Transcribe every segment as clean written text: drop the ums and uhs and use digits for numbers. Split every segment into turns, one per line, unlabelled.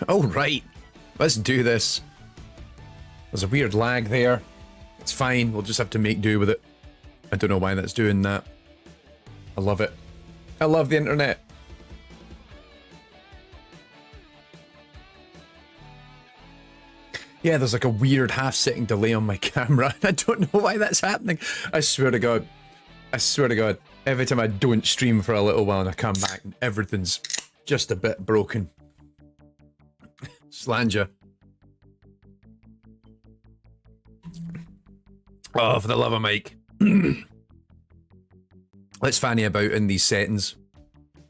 Oh, right. Let's do this. There's a weird lag there. It's fine. We'll just have to make do with it. I don't know why that's doing that. I love it. I love the internet. Yeah, there's like a weird half-second delay on my camera. I don't know why that's happening. I swear to God. I swear to God. Every time I don't stream for a little while and I come back and everything's just a bit broken. Slanja. Oh, for the love of Mike. Let's fanny about in these settings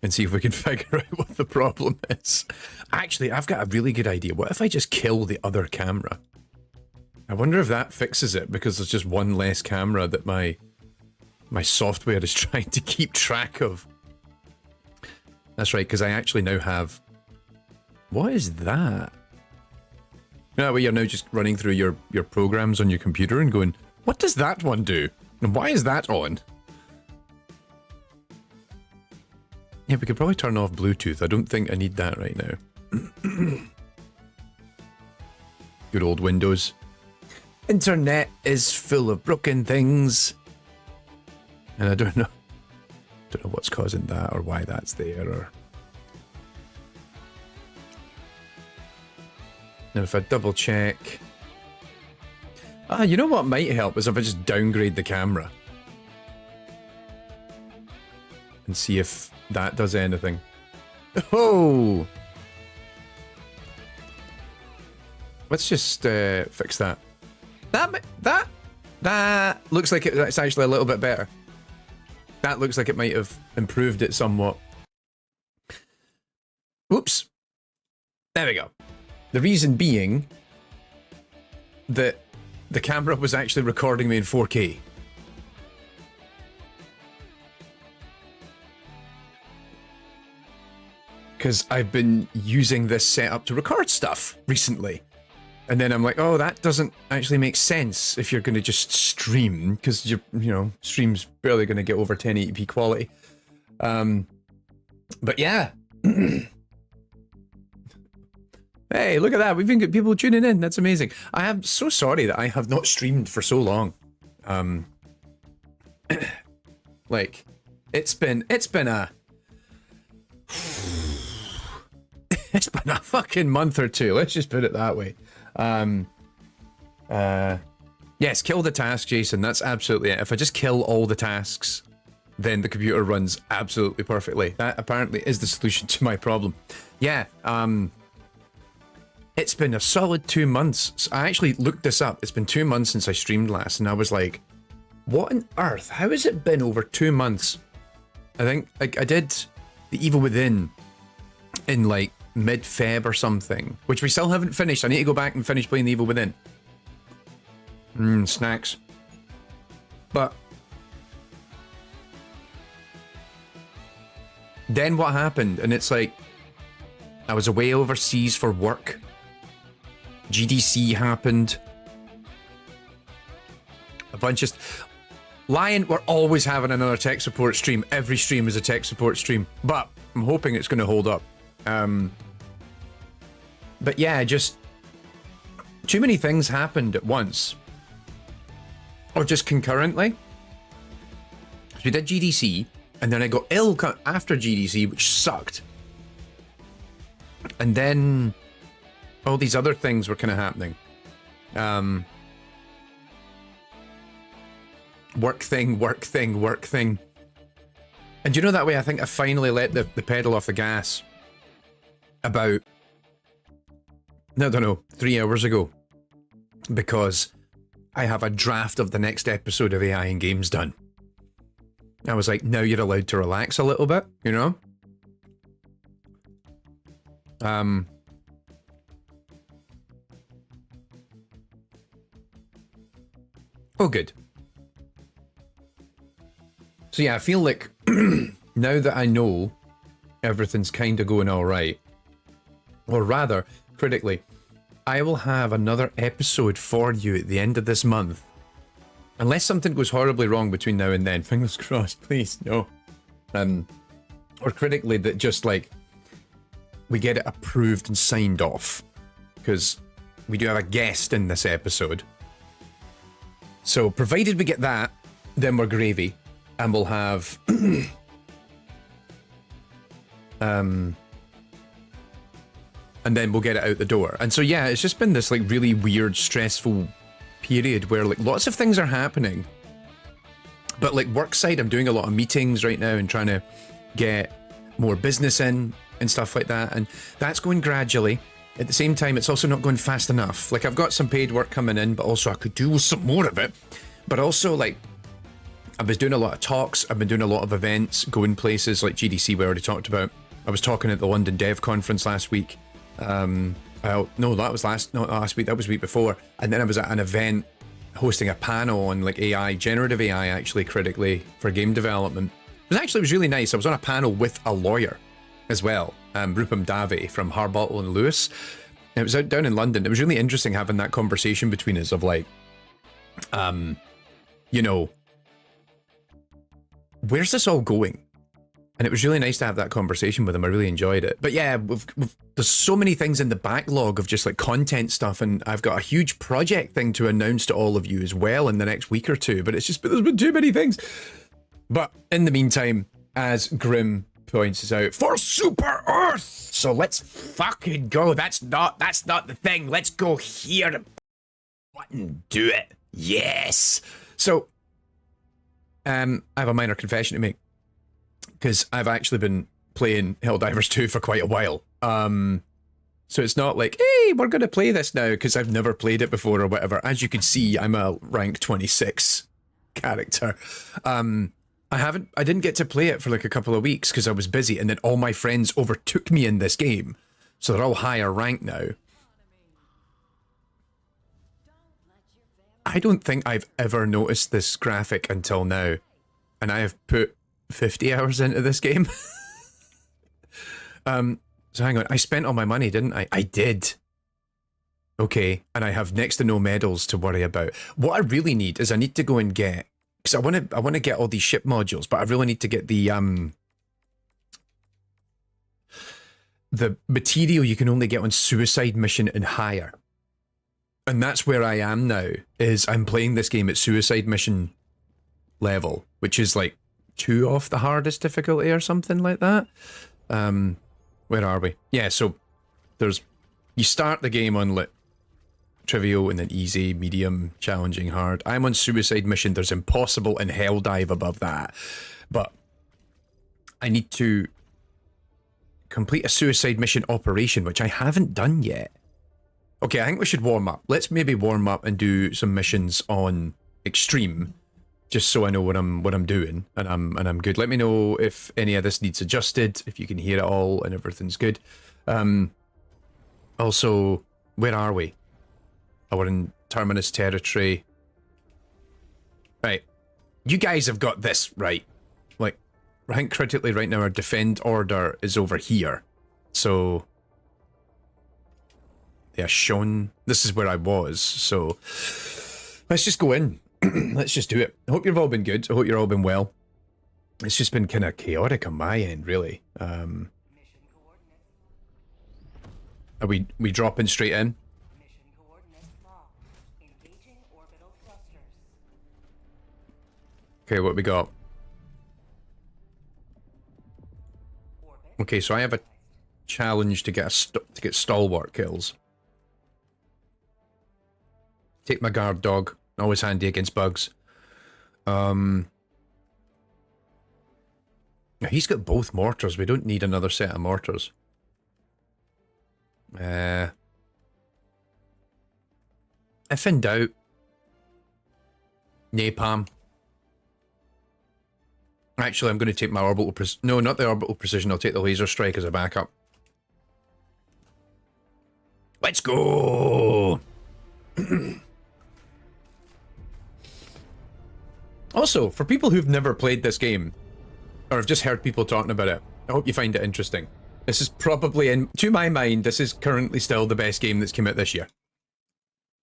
and see if we can figure out what the problem is. Actually, I've got a really good idea. What if I just kill the other camera? I wonder if that fixes it, because there's just one less camera that my software is trying to keep track of. That's right, because I actually now have... What is that? No, well, you're now just running through your programs on your computer and going, what does that one do? And why is that on? Yeah, we could probably turn off Bluetooth. I don't think I need that right now. Good old Windows. Internet is full of broken things. And I don't know what's causing that or why that's there or... Now if I double check... Ah, you know what might help is if I just downgrade the camera. And see if that does anything. Oh! Let's just fix that. That looks like it's actually a little bit better. That looks like it might have improved it somewhat. Oops. There we go. The reason being that the camera was actually recording me in 4K. Because I've been using this setup to record stuff recently. And then I'm like, oh, that doesn't actually make sense if you're going to just stream, because you know, stream's barely going to get over 1080p quality. But yeah. Hey, look at that. We've even got people tuning in. That's amazing. I am so sorry that I have not streamed for so long. Like, it's been a... It's been a fucking month or two. Let's just put it that way. Yes, kill the task, Jason. That's absolutely it. If I just kill all the tasks, then the computer runs absolutely perfectly. That apparently is the solution to my problem. Yeah, it's been a solid 2 months. I actually looked this up. It's been 2 months since I streamed last, and I was like, what on earth? How has it been over 2 months? I think I did The Evil Within in like mid-Feb or something, which we still haven't finished. I need to go back and finish playing The Evil Within. Snacks. But then what happened? And it's like, I was away overseas for work. GDC happened. A bunch of... Lion, we're always having another tech support stream. Every stream is a tech support stream. But I'm hoping it's going to hold up. But yeah, just... Too many things happened at once. Or just concurrently. So we did GDC, and then I got ill after GDC, which sucked. And then all these other things were kind of happening. Work thing. And you know, that way I think I finally let the pedal off the gas about, I don't know, 3 hours ago. Because I have a draft of the next episode of AI and Games done. I was like, now you're allowed to relax a little bit, you know? Oh, good. So yeah, I feel like now that I know everything's kind of going all right, or rather, critically, I will have another episode for you at the end of this month. Unless something goes horribly wrong between now and then. Fingers crossed, please, no. Or critically, that just like we get it approved and signed off, because we do have a guest in this episode. So provided we get that, then we're gravy, and we'll have and then we'll get it out the door. And so yeah, it's just been this like really weird, stressful period where like lots of things are happening, but like work side, I'm doing a lot of meetings right now and trying to get more business in and stuff like that, and that's going gradually. At the same time, it's also not going fast enough. Like I've got some paid work coming in, but also I could do some more of it. But also like I was doing a lot of talks, I've been doing a lot of events, going places like GDC we already talked about. I was talking at the London Dev Conference last week. No, that was not last week, that was the week before. And then I was at an event hosting a panel on like AI, generative AI actually critically for game development. It was really nice. I was on a panel with a lawyer as well, Rupam Dave from Harbottle and Lewis. And it was out down in London. It was really interesting having that conversation between us of like, you know, where's this all going? And it was really nice to have that conversation with him. I really enjoyed it. But yeah, there's so many things in the backlog of just like content stuff, and I've got a huge project thing to announce to all of you as well in the next week or two, but there's been too many things. But in the meantime, as Grim points us out, for Super Earth! So let's fucking go. That's not the thing. Let's go here and do it. Yes! So, I have a minor confession to make, because I've actually been playing Helldivers 2 for quite a while. So it's not like, hey, we're going to play this now, because I've never played it before or whatever. As you can see, I'm a rank 26 character. I didn't get to play it for like a couple of weeks because I was busy, and then all my friends overtook me in this game. So they're all higher rank now. I don't think I've ever noticed this graphic until now. And I have put 50 hours into this game. So hang on, I spent all my money, didn't I? I did. Okay, and I have next to no medals to worry about. What I really need is I need to go and get, because I want to get all these ship modules, but I really need to get the material you can only get on Suicide Mission and higher. And that's where I am now, is I'm playing this game at Suicide Mission level, which is like 2 off the hardest difficulty or something like that. Where are we? Yeah, so you start the game on like trivial and then easy, medium, challenging, hard. I'm on Suicide Mission. There's impossible and Helldive above that. But I need to complete a Suicide Mission operation, which I haven't done yet. Okay, I think we should warm up. Let's maybe warm up and do some missions on Extreme, just so I know what I'm doing and I'm good. Let me know if any of this needs adjusted, if you can hear it all and everything's good. Also, where are we? Oh, we're in Terminus territory. Right. You guys have got this, right? Like, I think critically right now our defend order is over here. So, yeah, shown. This is where I was, so let's just go in. Let's just do it. I hope you've all been good. I hope you've all been well. It's just been kind of chaotic on my end, really. Are we dropping straight in? Okay, what we got? Okay, so I have a challenge to get stalwart kills. Take my guard dog. Always handy against bugs. He's got both mortars. We don't need another set of mortars. If in doubt, napalm. Actually, I'm going to take my orbital precision. No, not the orbital precision. I'll take the laser strike as a backup. Let's go! Also, for people who've never played this game, or have just heard people talking about it, I hope you find it interesting. This is probably, to my mind, this is currently still the best game that's come out this year.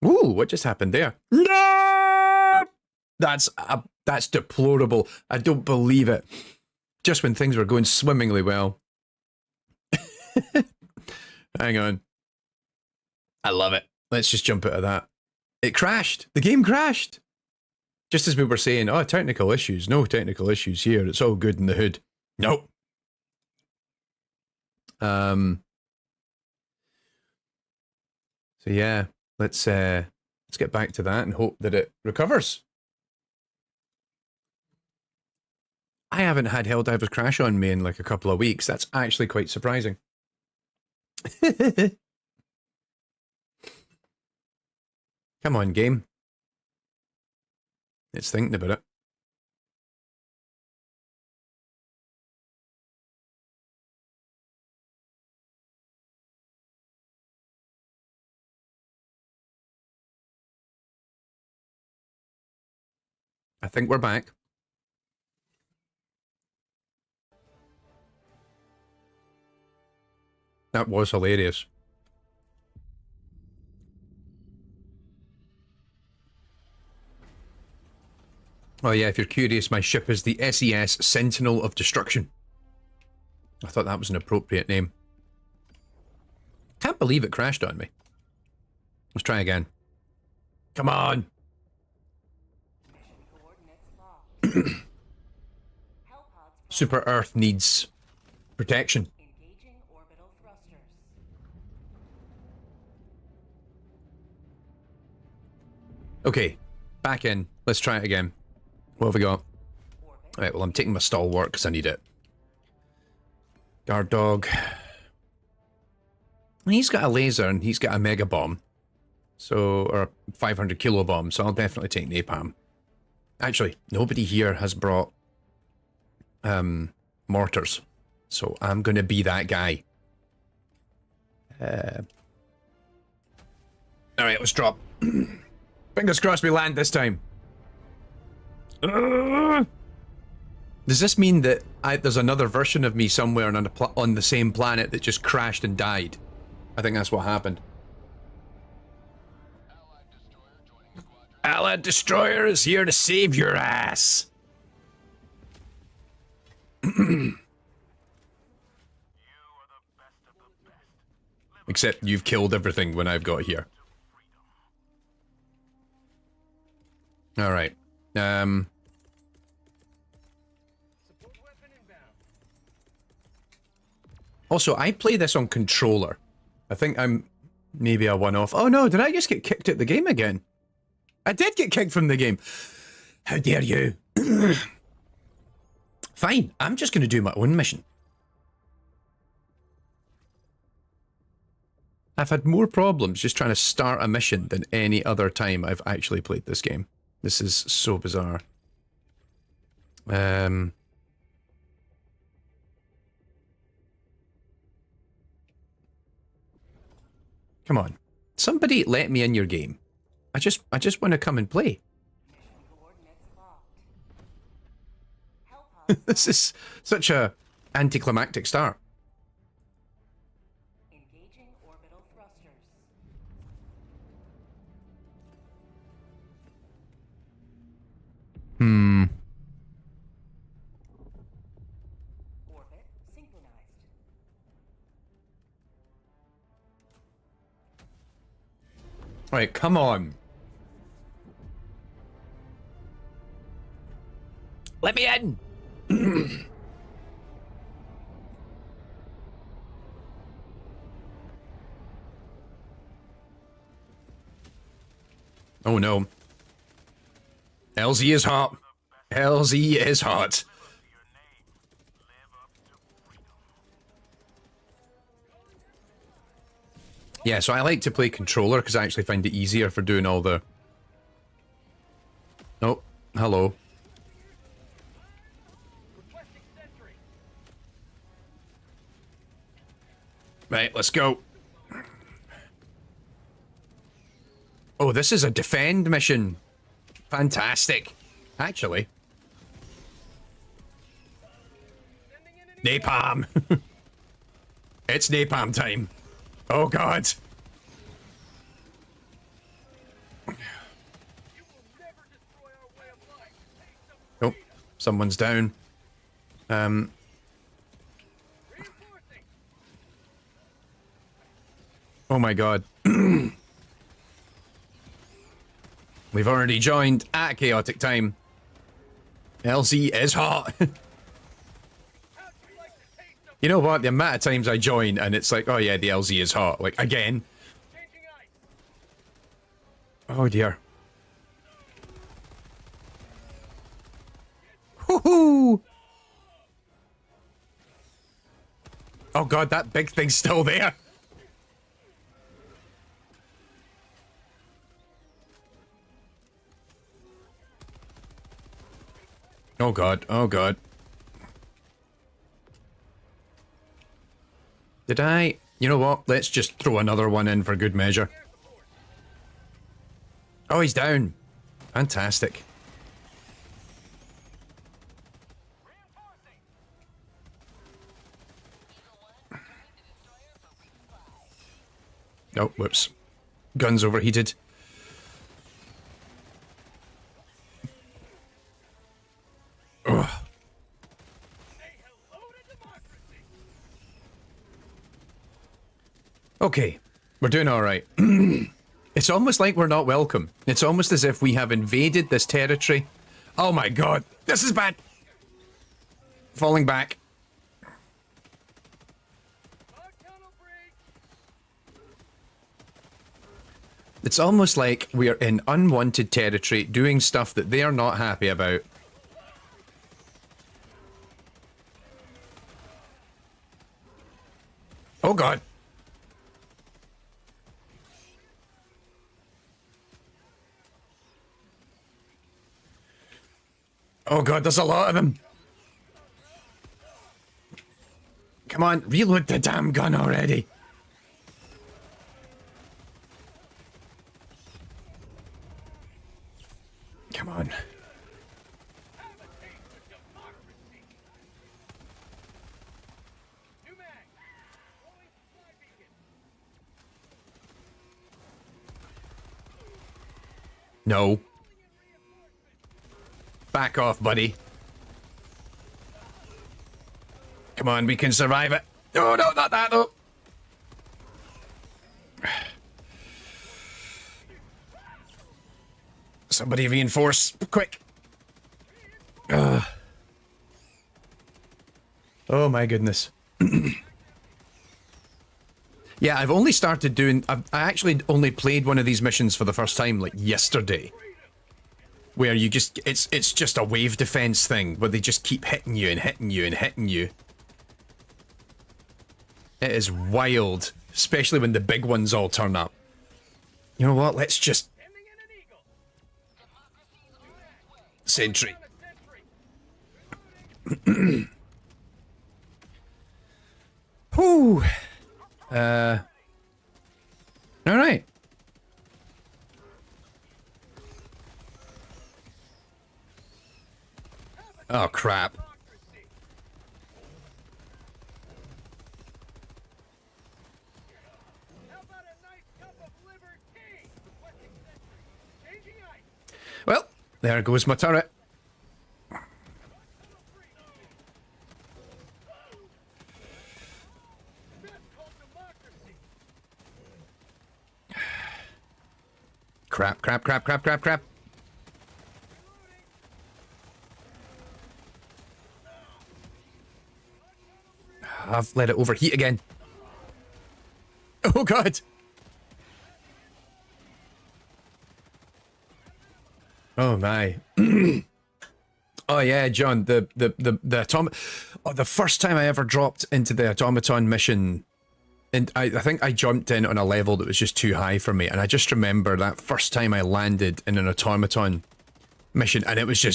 Ooh, what just happened there? No! That's deplorable. I don't believe it. Just when things were going swimmingly well. Hang on. I love it. Let's just jump out of that. It crashed. The game crashed. Just as we were saying, oh, technical issues. No technical issues here. It's all good in the hood. Nope. So yeah, let's get back to that and hope that it recovers. I haven't had Helldivers crash on me in like a couple of weeks. That's actually quite surprising. Come on, game. It's thinking about it. I think we're back. That was hilarious. Oh yeah, if you're curious, my ship is the SES Sentinel of Destruction. I thought that was an appropriate name. Can't believe it crashed on me. Let's try again. Come on! Super Earth needs protection. Okay, back in. Let's try it again. What have we got? Alright, well I'm taking my stalwart because I need it. Guard dog. He's got a laser and he's got a mega bomb. So, or 500 kilo bomb, so I'll definitely take napalm. Actually, nobody here has brought mortars. So I'm gonna be that guy. Alright, let's drop. Fingers crossed we land this time. Does this mean that there's another version of me somewhere on the same planet that just crashed and died? I think that's what happened. Allied Destroyer is here to save your ass. Except you've killed everything when I've got here. Alright. Also, I play this on controller. I think I'm maybe a one-off. Oh no, did I just get kicked out the game again? I did get kicked from the game. How dare you? Fine, I'm just going to do my own mission. I've had more problems just trying to start a mission than any other time I've actually played this game. This is so bizarre. Come on. Somebody let me in your game. I just want to come and play. This is such a anticlimactic start.
Engaging orbital thrusters. Orbit synchronized.
Right, come on. Let me in. Oh no. LZ is hot. LZ is hot. Yeah, so I like to play controller because I actually find it easier for doing all the... Oh, hello. Right, let's go. Oh, this is a defend mission. Fantastic. Actually. Napalm. It's napalm time. Oh, God. Oh, someone's down. Oh my god. We've already joined at chaotic time. LZ is hot. You know what? The amount of times I join and it's like, oh yeah, the LZ is hot. Like, again. Oh dear. Woohoo! Oh god, that big thing's still there. Oh god, oh god. Did I? You know what? Let's just throw another one in for good measure. Oh, he's down. Fantastic. Oh, whoops. Gun's overheated. Ugh. Okay, we're doing all right. It's almost like we're not welcome. It's almost as if we have invaded this territory. Oh my god, this is bad. Falling back. It's almost like we're in unwanted territory doing stuff that they are not happy about. Oh god. Oh god, there's a lot of them. Come on, reload the damn gun already. Come on. No. Back off, buddy. Come on, we can survive it. Oh, no, not that, though. Somebody reinforce, quick. Oh my goodness. Yeah, I've only started doing... I actually only played one of these missions for the first time, like, yesterday. Where you just... It's just a wave defense thing, where they just keep hitting you and hitting you and hitting you. It is wild, especially when the big ones all turn up. You know what, let's just... Sentry. Whew. Alright. Oh, crap. Well, there goes my turret. Crap, crap, crap, crap, crap, crap. I've let it overheat again. Oh god. Oh my. Oh yeah, John, the first time I ever dropped into the automaton mission, and I think I jumped in on a level that was just too high for me, and I just remember that first time I landed in an automaton mission, and it was,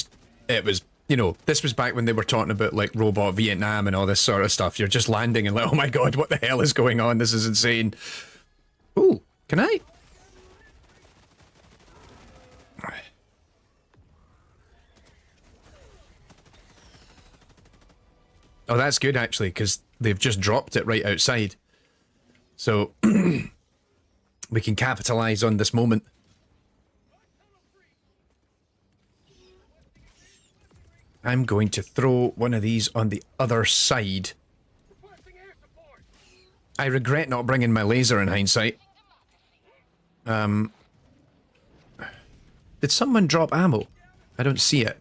you know, this was back when they were talking about like robot Vietnam and all this sort of stuff. You're just landing and like, oh my god, what the hell is going on? This is insane. Ooh, can I? Oh, that's good actually, because they've just dropped it right outside. So we can capitalize on this moment. I'm going to throw one of these on the other side. I regret not bringing my laser in hindsight. Did someone drop ammo? I don't see it.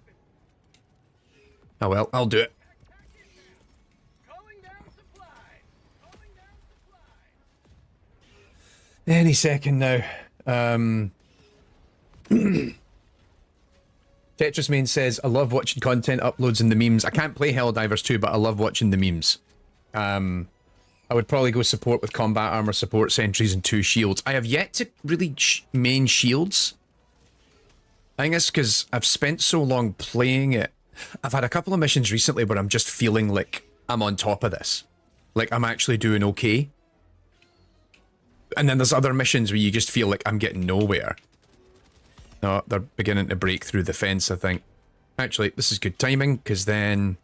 Oh well, I'll do it. Any second now. Tetris Main says, I love watching content uploads and the memes. I can't play Helldivers 2, but I love watching the memes. I would probably go support with combat armor, support sentries, and 2 shields. I have yet to really main shields. I think it's because I've spent so long playing it. I've had a couple of missions recently where I'm just feeling like I'm on top of this. Like I'm actually doing okay. And then there's other missions where you just feel like I'm getting nowhere. Oh, they're beginning to break through the fence, I think. Actually, this is good timing, because then...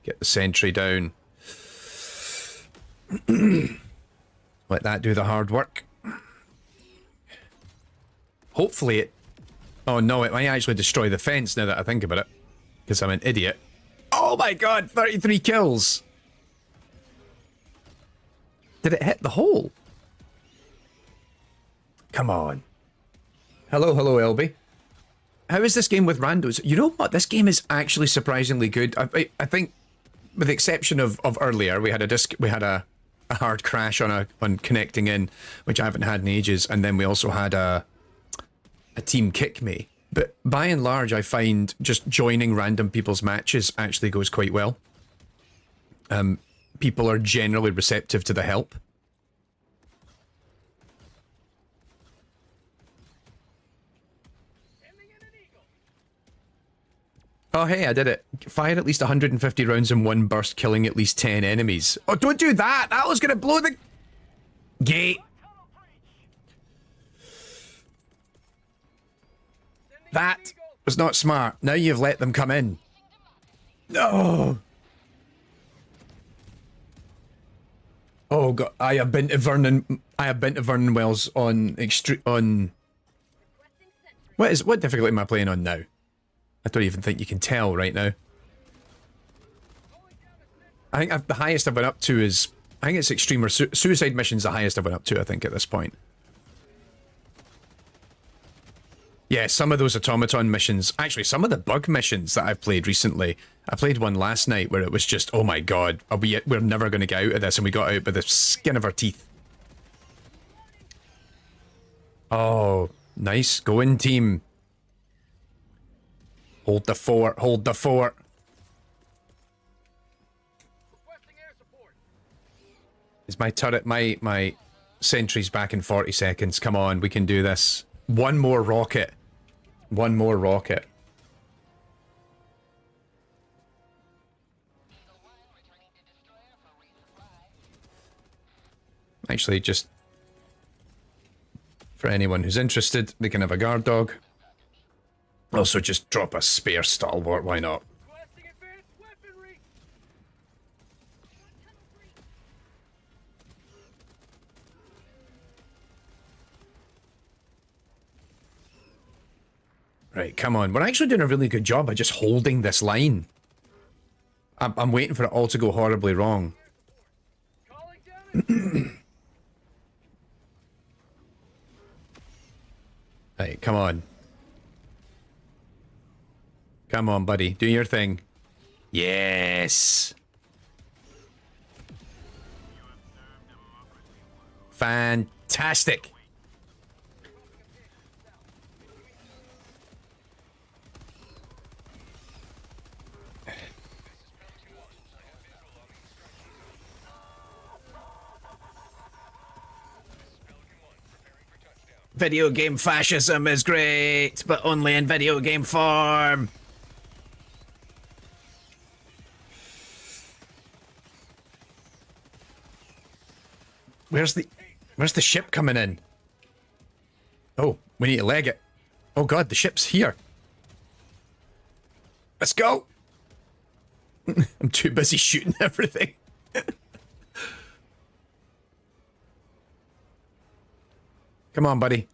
Get the sentry down. Let that do the hard work. Hopefully it... Oh no, it might actually destroy the fence now that I think about it. Because I'm an idiot. Oh my god, 33 kills! Did it hit the hole? Come on. Hello, LB. How is this game with randos? You know what? This game is actually surprisingly good. I think, with the exception of earlier, we had a hard crash on connecting in, which I haven't had in ages, and then we also had a team kick me. But by and large, I find just joining random people's matches actually goes quite well. People are generally receptive to the help. Oh hey, I did it. Fire at least 150 rounds in one burst, killing at least 10 enemies. Oh, don't do that! That was gonna blow the gate. That was not smart. Now you've let them come in. No! Oh god, I have been to Vernon Wells on what difficulty am I playing on now? I don't even think you can tell right now. I think the highest I've been up to is, I think it's extreme or suicide mission's the highest I've been up to, I think, at this point. Yeah, some of those automaton missions, actually some of the bug missions that I've played recently, I played one last night where it was just, oh my god, we're never going to get out of this, and we got out by the skin of our teeth. Oh, nice. Go in, team. Hold the fort, hold the fort. Is my turret, my sentry's back in 40 seconds. Come on, we can do this. One more rocket. One more rocket. Actually, just for anyone who's interested, they can have a guard dog. Also, just drop a spare stalwart, why not? Right, come on. We're actually doing a really good job of just holding this line. I'm waiting for it all to go horribly wrong. Right, come on. Come on, buddy. Do your thing. Yes! Fantastic! Video game fascism is great, but only in video game form. Where's the ship coming in? Oh, we need to leg it. Oh god, the ship's here. Let's go. I'm too busy shooting everything. Come on, buddy.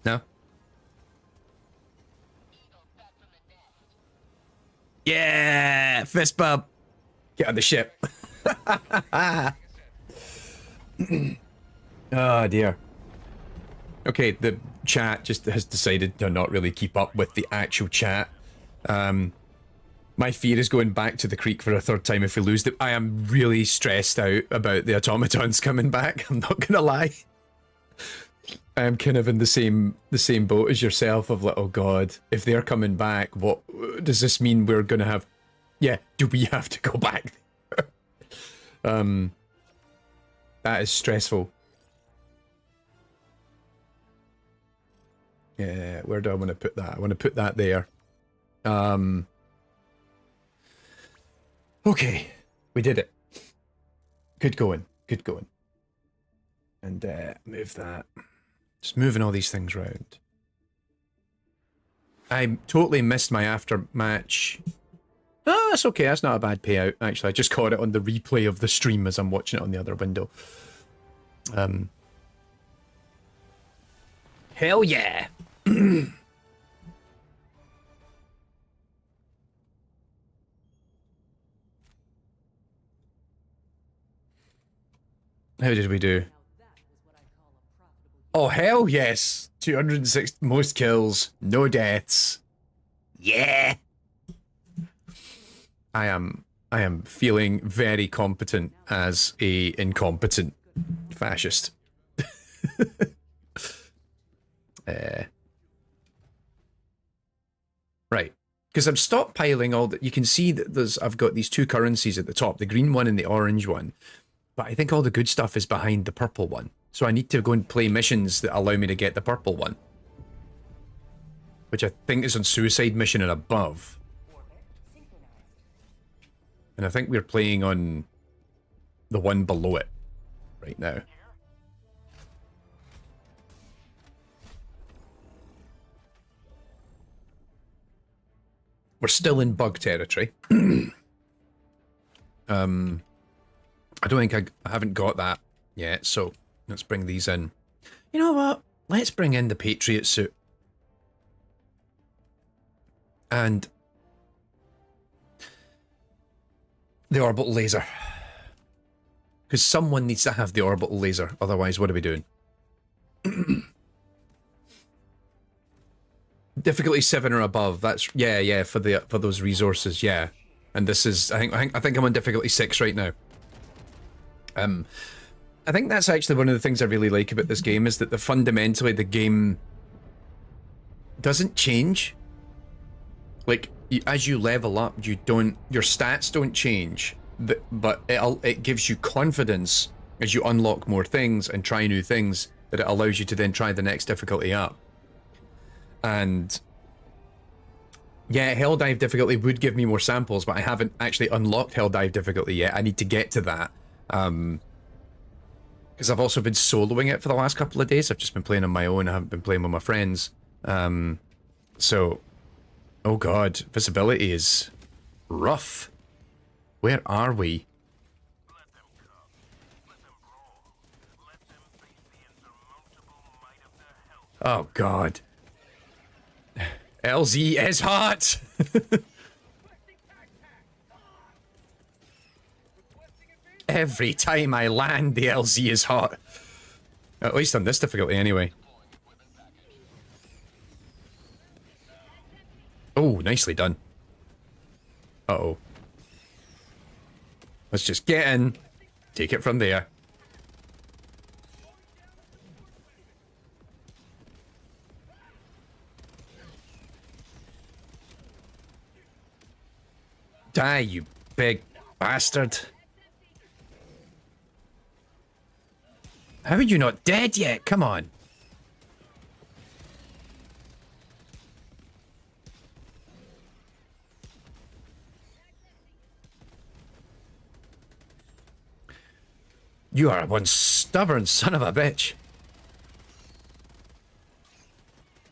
No? Yeah, fist bump. Get on the ship. Oh dear. Okay, the chat just has decided to not really keep up with the actual chat. My fear is going back to the creek for a third time if we lose them. I am really stressed out about the automatons coming back. I'm not gonna lie. I am kind of in the same boat as yourself of like, oh god, if they're coming back, what does this mean we're gonna have? Yeah, do we have to go back there? That is stressful. Yeah, where do I want to put that? I want to put that there. Okay, we did it. Good going, good going. And move that. Just moving all these things around. I totally missed my after match. Oh, that's okay. That's not a bad payout. Actually, I just caught it on the replay of the stream as I'm watching it on the other window. Hell yeah. How did we do? Oh, hell yes. 206 most kills, no deaths. Yeah. I am feeling very competent as a incompetent fascist. Right. Because I'm stockpiling all that. You can see that I've got these two currencies at the top, the green one and the orange one. But I think all the good stuff is behind the purple one. So I need to go and play missions that allow me to get the purple one. Which I think is on Suicide Mission and above. And I think we're playing on the one below it right now. We're still in bug territory. I don't think I haven't got that yet, so let's bring these in. You know what? Let's bring in the Patriot suit. And the orbital laser. Because someone needs to have the orbital laser, otherwise what are we doing? Difficulty 7 or above. That's yeah for those resources, yeah. And this is I think I'm on difficulty 6 right now. I think that's actually one of the things I really like about this game is that fundamentally the game doesn't change. Like as you level up, your stats don't change, but it gives you confidence as you unlock more things and try new things that it allows you to then try the next difficulty up. And yeah, Helldive difficulty would give me more samples, but I haven't actually unlocked Helldive difficulty yet. I need to get to that. Because I've also been soloing it for the last couple of days. I've just been playing on my own. I haven't been playing with my friends. So, oh god, visibility is rough. Where are we? Oh god. LZ is hot! Every time I land, the LZ is hot. At least on this difficulty, anyway. Oh, nicely done. Uh-oh. Let's just get in. Take it from there. Die, you big bastard. How are you not dead yet? Come on. You are one stubborn son of a bitch.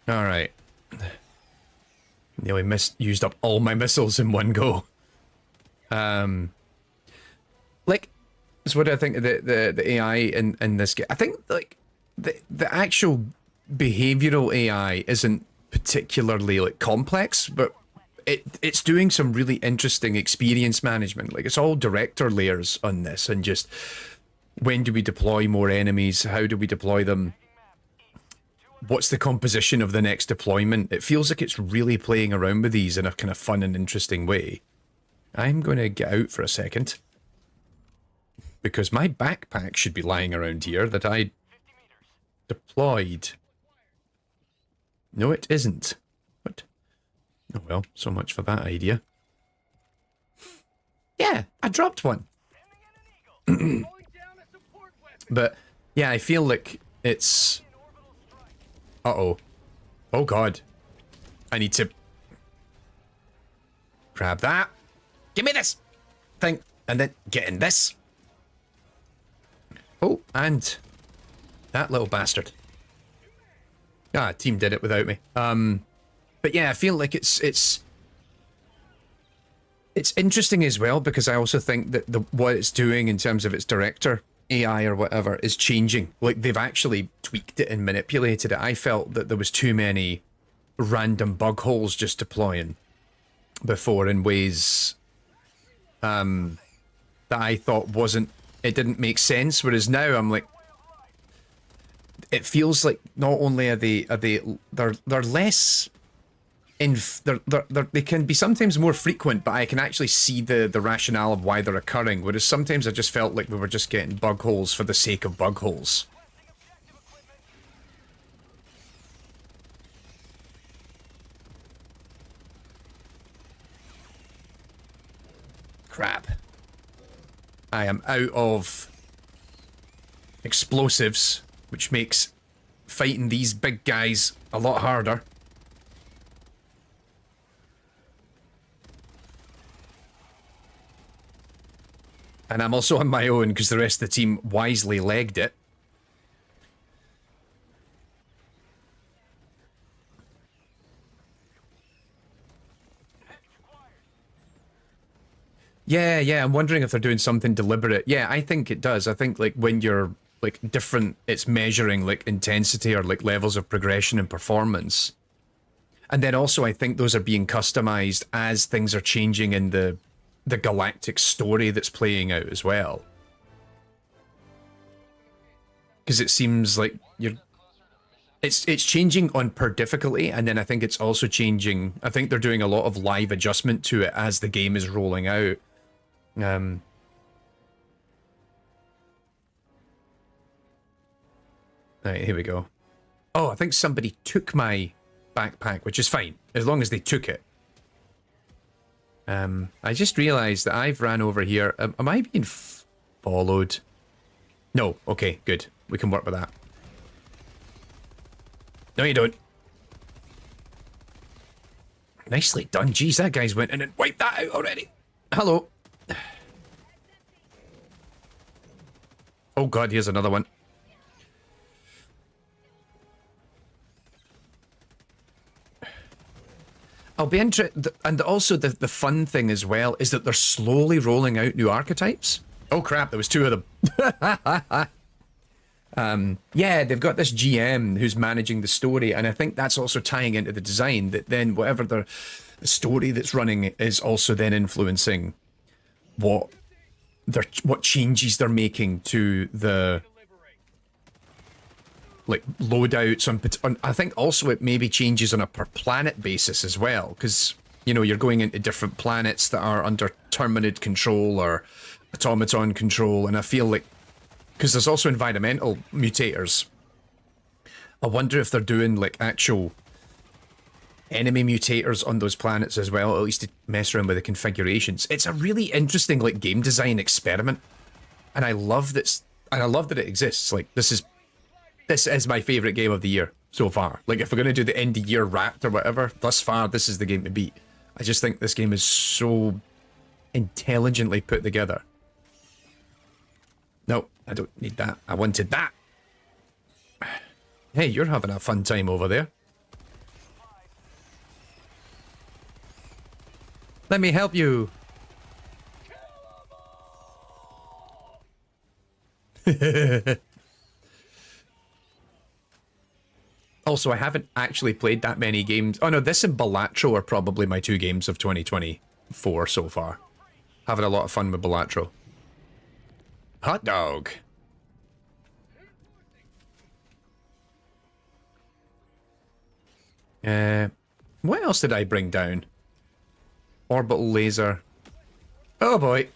Alright. Nearly used up all my missiles in one go. Like, so what do I think of the AI in this game? I think like the actual behavioral AI isn't particularly like complex, but it's doing some really interesting experience management. Like, it's all director layers on this, and just when do we deploy more enemies? How do we deploy them? What's the composition of the next deployment? It feels like it's really playing around with these in a kind of fun and interesting way. I'm going to get out for a second, because my backpack should be lying around here that I deployed. No, it isn't. What? Oh well, so much for that idea. Yeah, I dropped one. But yeah, I feel like it's... Uh-oh. Oh god. I need to grab that. Give me this thing. And then get in this. Oh, and that little bastard. Ah, team did it without me. But yeah, I feel like it's interesting as well, because I also think that what it's doing in terms of its director AI or whatever is changing. Like, they've actually tweaked it and manipulated it. I felt that there was too many random bug holes just deploying before in ways that I thought it didn't make sense, whereas now I'm like, it feels like not only are they're less they can be sometimes more frequent, but I can actually see the rationale of why they're occurring, whereas sometimes I just felt like we were just getting bug holes for the sake of bug holes. Crap. I am out of explosives, which makes fighting these big guys a lot harder. And I'm also on my own because the rest of the team wisely legged it. Yeah, I'm wondering if they're doing something deliberate. Yeah, I think it does. I think, like, when you're, like, different, it's measuring, like, intensity or, like, levels of progression and performance. And then also, I think those are being customized as things are changing in the galactic story that's playing out as well. Because it seems like it's changing on per difficulty, and then I think it's also changing. I think they're doing a lot of live adjustment to it as the game is rolling out. Right, here we go. Oh, I think somebody took my backpack, which is fine, as long as they took it. I just realized that I've ran over here. Am I being followed? No. Okay, good. We can work with that. No, you don't. Nicely done. Jeez, that guy's went in and wiped that out already. Hello. Oh god, here's another one. I'll be interested, and also the fun thing as well is that they're slowly rolling out new archetypes. Oh crap, there was two of them. Yeah, they've got this GM who's managing the story, and I think that's also tying into the design, that then whatever the story that's running is also then influencing what changes they're making to the, like, loadouts on I think also it maybe changes on a per planet basis as well, because, you know, you're going into different planets that are under Terminid control or automaton control, and I feel like, because there's also environmental mutators, I wonder if they're doing, like, actual enemy mutators on those planets as well, at least to mess around with the configurations. It's a really interesting, like, game design experiment, and I love this, and I love that it exists. Like, this is my favorite game of the year so far. Like, if we're going to do the end of year wrapped or whatever, thus far, this is the game to beat. I just think this game is so intelligently put together. No, I don't need that. I wanted that. Hey, you're having a fun time over there. Let me help you. Also, I haven't actually played that many games. Oh no, this and Balatro are probably my 2 games of 2024 so far. Having a lot of fun with Balatro. Hot dog. What else did I bring down? Orbital laser. Oh boy.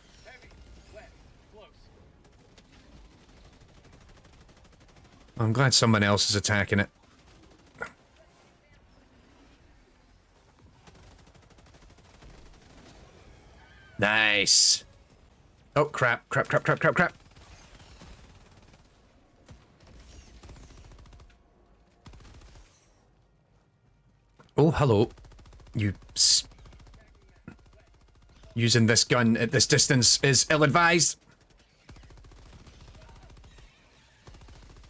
I'm glad someone else is attacking it. Nice. Oh, crap, crap, crap, crap, crap, crap. Oh, hello. You... Using this gun at this distance is ill-advised.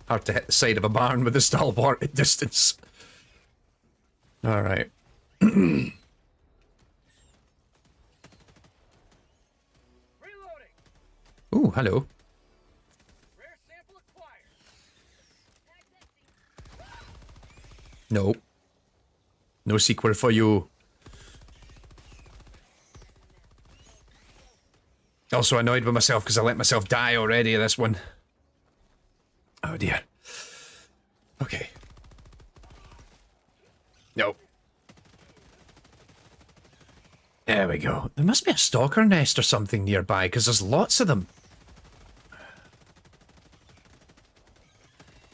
Hard to hit the side of a barn with a stalwart at distance. Alright. Ooh, hello.
Rare sample acquired.
No. No sequel for you. Also annoyed with myself because I let myself die already this one. Oh dear. Okay. No. There we go. There must be a stalker nest or something nearby because there's lots of them.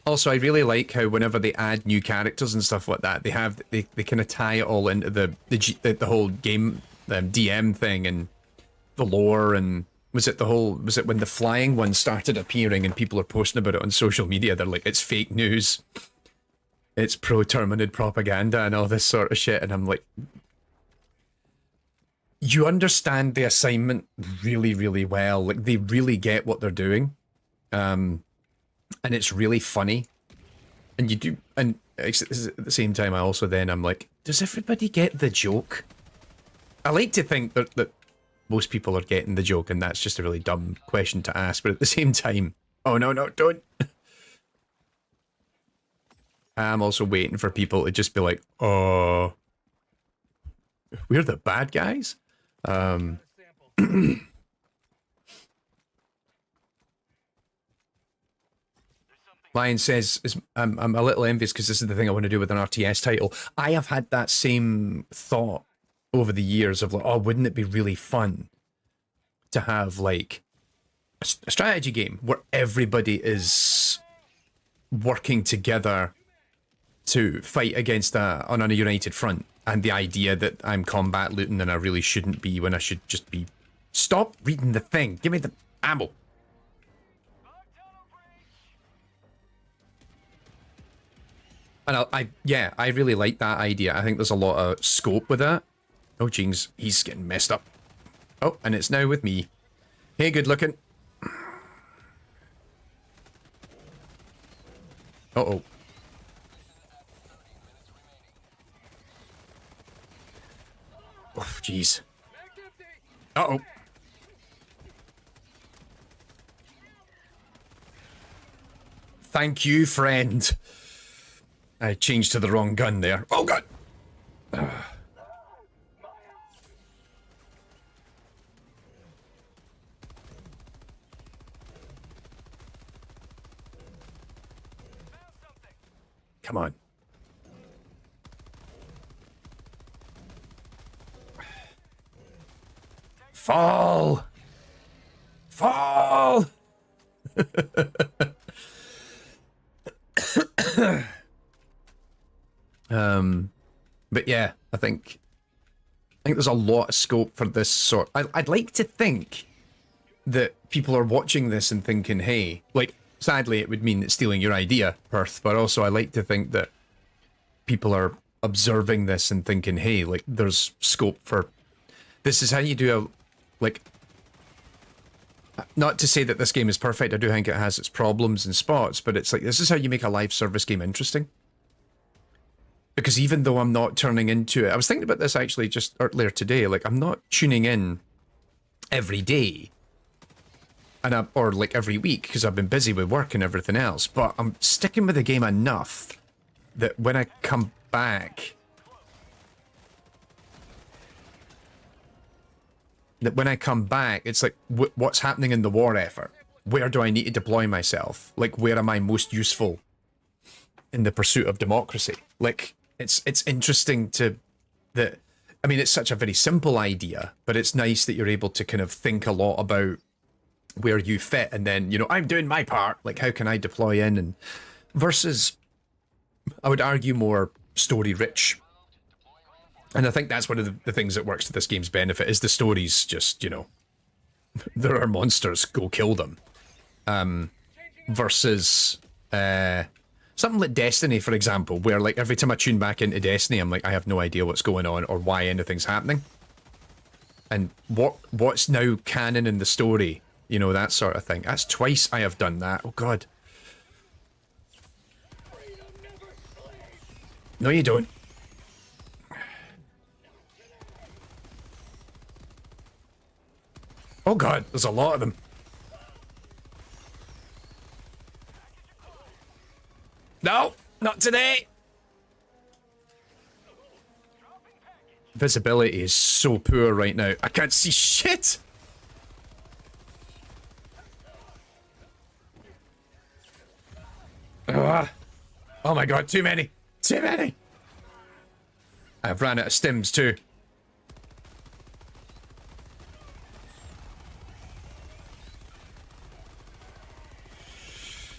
Also, I really like how whenever they add new characters and stuff like that, they kind of tie it all into the whole game DM thing and the lore. And was it when the flying one started appearing and people are posting about it on social media? They're like, it's fake news, it's pro-Terminid propaganda and all this sort of shit. And I'm like, you understand the assignment really, really well. Like, they really get what they're doing. And it's really funny. And you do, and at the same time, I'm like, does everybody get the joke? I like to think that most people are getting the joke, and that's just a really dumb question to ask. But at the same time, oh no, don't. I'm also waiting for people to just be like, oh, we're the bad guys? Lion says, I'm a little envious because this is the thing I want to do with an RTS title. I have had that same thought over the years of like, oh, wouldn't it be really fun to have like a strategy game where everybody is working together to fight against on a united front, and the idea that I'm combat looting and I really shouldn't be when I should just be... Stop reading the thing! Give me the ammo! And I really like that idea. I think there's a lot of scope with that. Oh, jeez, he's getting messed up. Oh, and it's now with me. Hey, good looking. Uh-oh. Oh, jeez. Uh-oh. Thank you, friend. I changed to the wrong gun there. Oh, God! Come on. Fall! Fall! But yeah, I think there's a lot of scope for this sort. I'd like to think that people are watching this and thinking, hey, like, sadly it would mean it's stealing your idea, Perth, but also I like to think that people are observing this and thinking, hey, like, there's scope for... This is how you do a... Like... Not to say that this game is perfect, I do think it has its problems and spots, but it's like, this is how you make a live service game interesting. Because even though I'm not turning into it, I was thinking about this actually just earlier today, like, I'm not tuning in every day, and or like every week, because I've been busy with work and everything else, but I'm sticking with the game enough that when I come back, it's like, what's happening in the war effort? Where do I need to deploy myself? Like, where am I most useful in the pursuit of democracy? Like, it's interesting to that. I mean, it's such a very simple idea, but it's nice that you're able to kind of think a lot about where you fit, and then, you know, I'm doing my part. Like, how can I deploy in? And versus, I would argue, more story rich. And I think that's one of the things that works to this game's benefit is the stories. Just, you know, there are monsters, go kill them. Versus something like Destiny, for example, where like every time I tune back into Destiny, I'm like, I have no idea what's going on or why anything's happening. And what's now canon in the story, you know, that sort of thing. That's twice I have done that. Oh god. No, you don't. Oh god, there's a lot of them. No, not today. Visibility is so poor right now. I can't see shit. Oh my god, too many. Too many. I've ran out of stims too.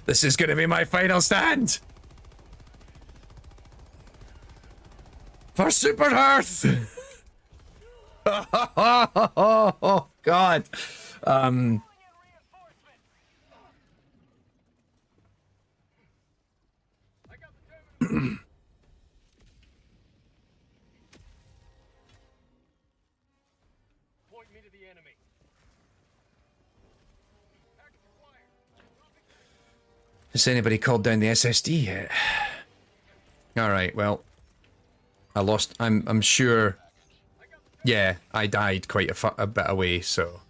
This is going to be my final stand. For Super Earth. Oh god.
Point me to the enemy.
Has anybody called down the SSD yet? Alright, well. I lost. I'm sure. Yeah, I died quite a bit away, so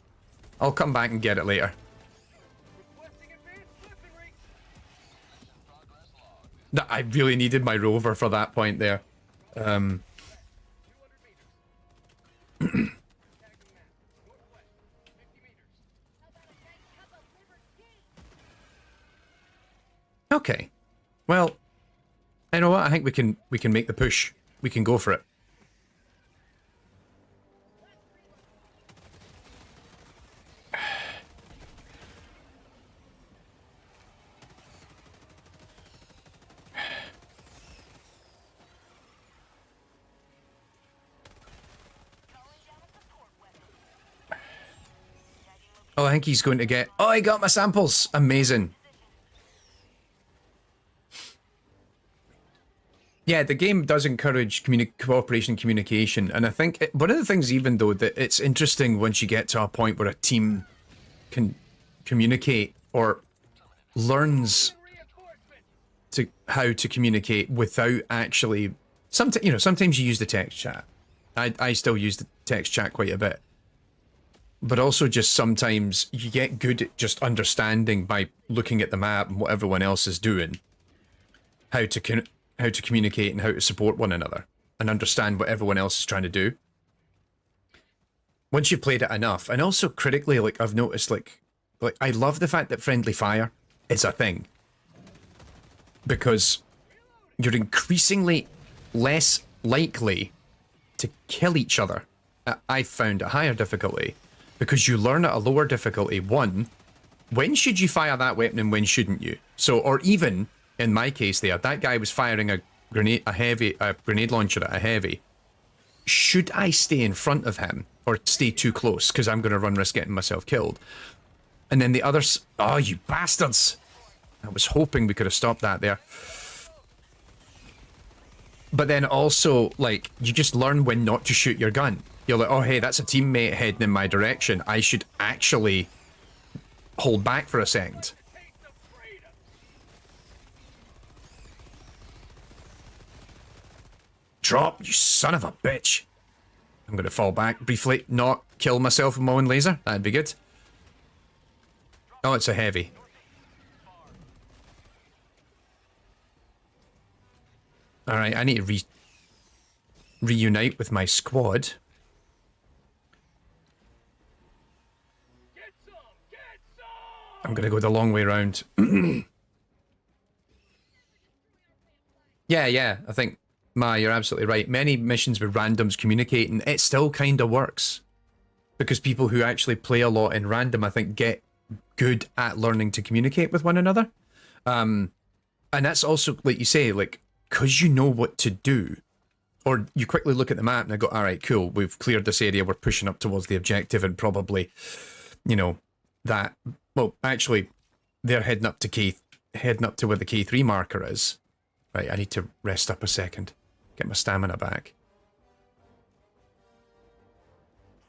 I'll come back and get it later. No, I really needed my rover for that point there. Okay. Well, you know what? I think we can make the push. We can go for it. Oh, I think he's going to get... Oh, I got my samples! Amazing. Yeah, the game does encourage cooperation, communication, and I think one of the things, even though, that it's interesting once you get to a point where a team can communicate or learns to how to communicate without actually... Sometimes, you know, sometimes you use the text chat. I still use the text chat quite a bit. But also just sometimes you get good at just understanding by looking at the map and what everyone else is doing. How to communicate and how to support one another and understand what everyone else is trying to do. Once you've played it enough, and also critically, like I've noticed, like I love the fact that friendly fire is a thing, because you're increasingly less likely to kill each other. I've found a higher difficulty because you learn at a lower difficulty. One, when should you fire that weapon and when shouldn't you? So, or even in my case there, that guy was firing a grenade launcher at a heavy. Should I stay in front of him or stay too close? Because I'm going to run risk getting myself killed. And then the others... Oh, you bastards! I was hoping we could have stopped that there. But then also, like, you just learn when not to shoot your gun. You're like, oh, hey, that's a teammate heading in my direction. I should actually hold back for a second. Drop, you son of a bitch. I'm going to fall back briefly, not kill myself with my own laser. That'd be good. Oh, it's a heavy. All right, I need to reunite with my squad.
Get some! Get some!
I'm gonna go the long way round. Yeah, I think, Ma, you're absolutely right. Many missions with randoms communicating, it still kind of works. Because people who actually play a lot in random, I think, get good at learning to communicate with one another. And that's also, like you say, like, because you know what to do. Or you quickly look at the map and I go, all right, cool, we've cleared this area, we're pushing up towards the objective, and probably, you know, that, well, actually, they're heading up to where the K3 marker is. Right, I need to rest up a second, get my stamina back.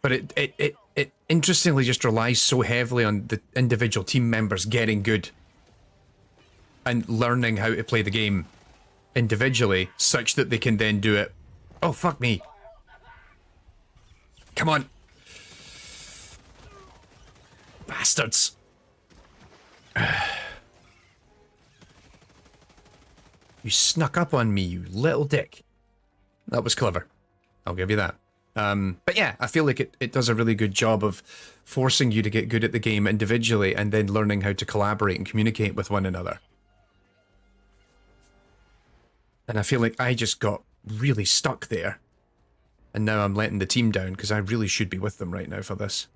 But it interestingly just relies so heavily on the individual team members getting good and learning how to play the game individually, such that they can then do it. Oh, fuck me. Come on. Bastards. You snuck up on me, you little dick. That was clever. I'll give you that. But yeah, I feel like it does a really good job of forcing you to get good at the game individually and then learning how to collaborate and communicate with one another. And I feel like I just got really stuck there. And now I'm letting the team down because I really should be with them right now for this.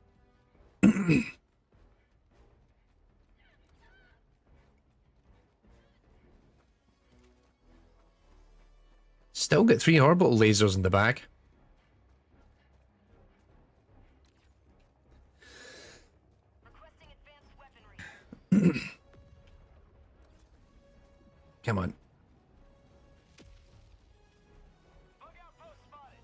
Still get 3 orbital lasers in the bag.
Requesting advanced weaponry.
Come on.
Bug outpost spotted.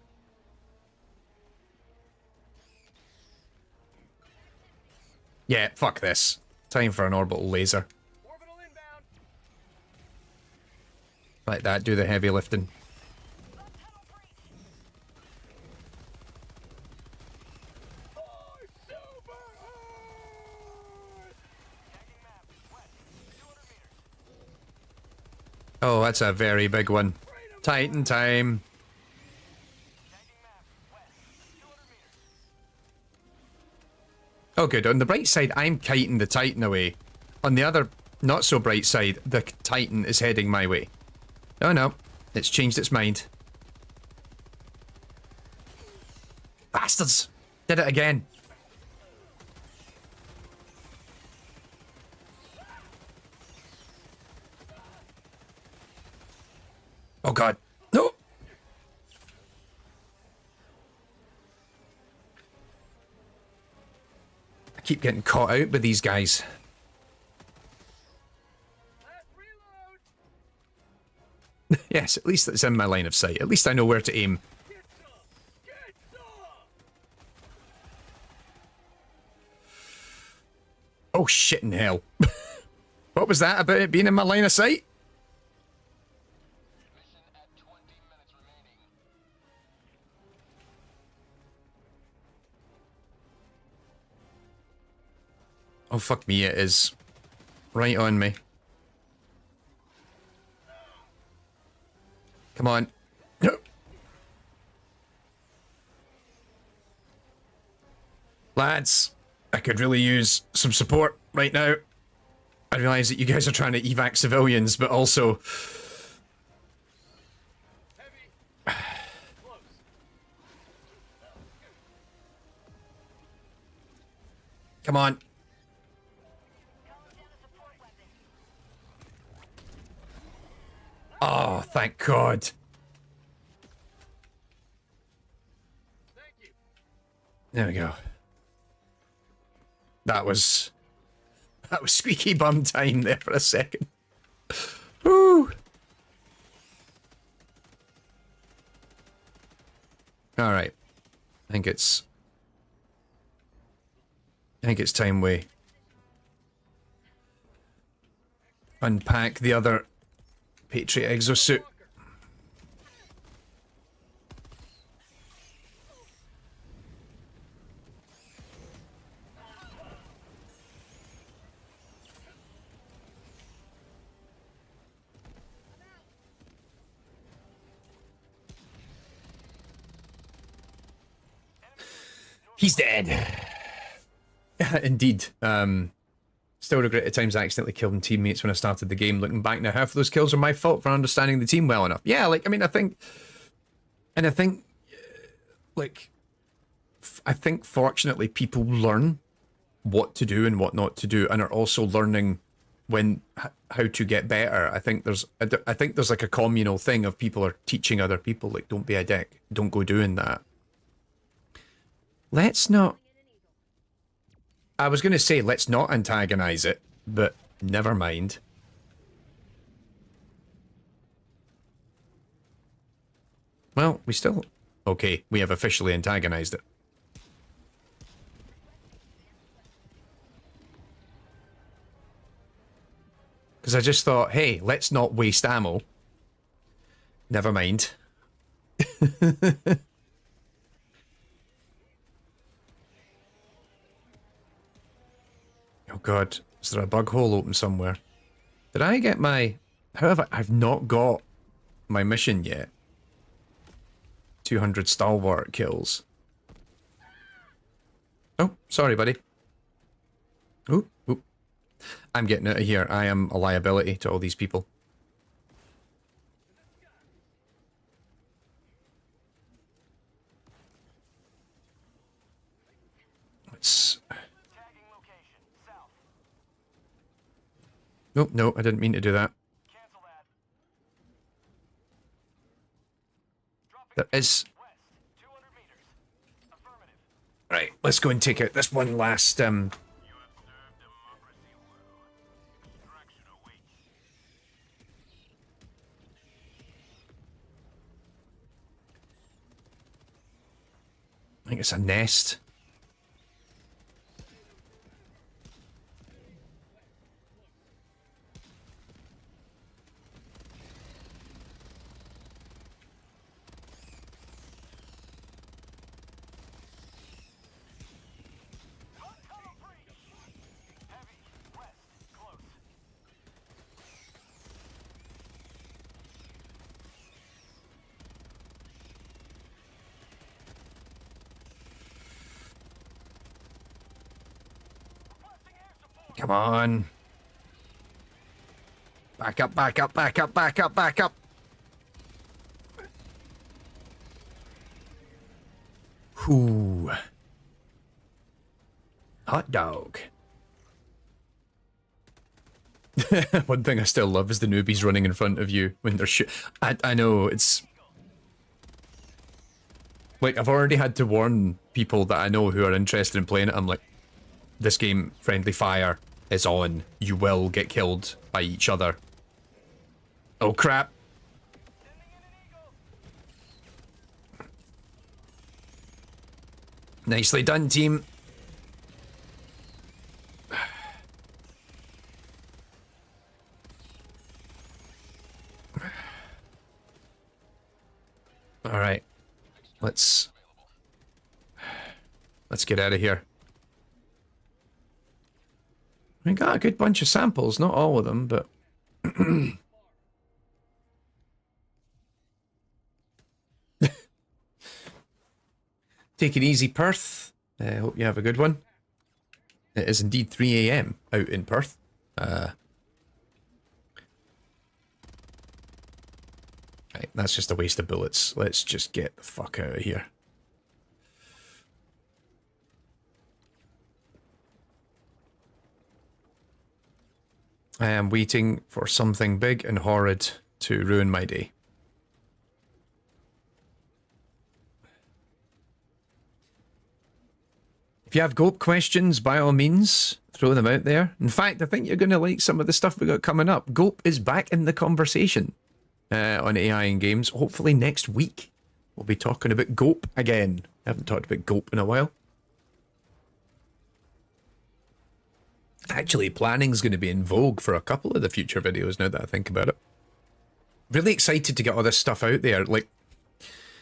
Yeah, fuck this. Time for an orbital laser.
Orbital inbound.
Like that, do the heavy lifting.
Oh, super hard! Tagging map. West. 200 meters.
Oh, that's a very big one. Titan time.
Tagging map. West. 200 meters.
Oh, good. On the bright side, I'm kiting the Titan away. On the other, not so bright side, the Titan is heading my way. Oh no, it's changed its mind. Bastards! Did it again. Oh god. No! I keep getting caught out by these guys.
Last reload.
Yes, at least it's in my line of sight. At least I know where to aim.
Get some. Get some.
Oh shit in hell. What was that about it being in my line of sight?
Mission at 20 minutes remaining.
Oh fuck me, it is. Right on me. Come on. No. Lads, I could really use some support right now. I realize that you guys are trying to evac civilians, but also...
Heavy. Close.
Come on.
Calling down a support weapon.
Oh, thank God.
Thank you.
There we go. That was squeaky bum time there for a second. Woo! All right. I think it's time we unpack the other Patriot exosuit. He's dead. Indeed. Still regret the times I accidentally killed teammates when I started the game. Looking back now, half of those kills are my fault for understanding the team well enough. Yeah, like, I mean, I think, like, I think fortunately people learn what to do and what not to do, and are also learning how to get better. I think there's like a communal thing of people are teaching other people, like, don't be a dick, don't go doing that. Let's not. I was going to say, let's not antagonize it, but never mind. Well, we still... Okay, we have officially antagonized it. Because I just thought, hey, let's not waste ammo. Never mind. Oh god, is there a bug hole open somewhere? Did I get my... However, I've not got my mission yet. 200 stalwart kills. Oh, sorry, buddy. Ooh, ooh. I'm getting out of here. I am a liability to all these people. Let's... Nope, no, I didn't mean to do that. There is... Right, let's go and take out this one last, I think it's a nest. Come on. Back up, back up, back up, back up, back up. Whew. Hot dog. One thing I still love is the newbies running in front of you when they're I know, it's... Like, I've already had to warn people that I know who are interested in playing it. I'm like, this game, friendly fire is on. You will get killed by each other. Oh crap. Nicely done, team. All right. Let's get out of here. We got a good bunch of samples, not all of them, but... Take it easy, Perth. Hope you have a good one. It is indeed 3 AM out in Perth. Right, that's just a waste of bullets. Let's just get the fuck out of here. I am waiting for something big and horrid to ruin my day. If you have GOAP questions, by all means, throw them out there. In fact, I think you're going to like some of the stuff we got coming up. GOAP is back in the conversation on AI in games. Hopefully next week we'll be talking about GOAP again. I haven't talked about GOAP in a while. Actually, planning's going to be in vogue for a couple of the future videos now that I think about it. Really excited to get all this stuff out there. Like,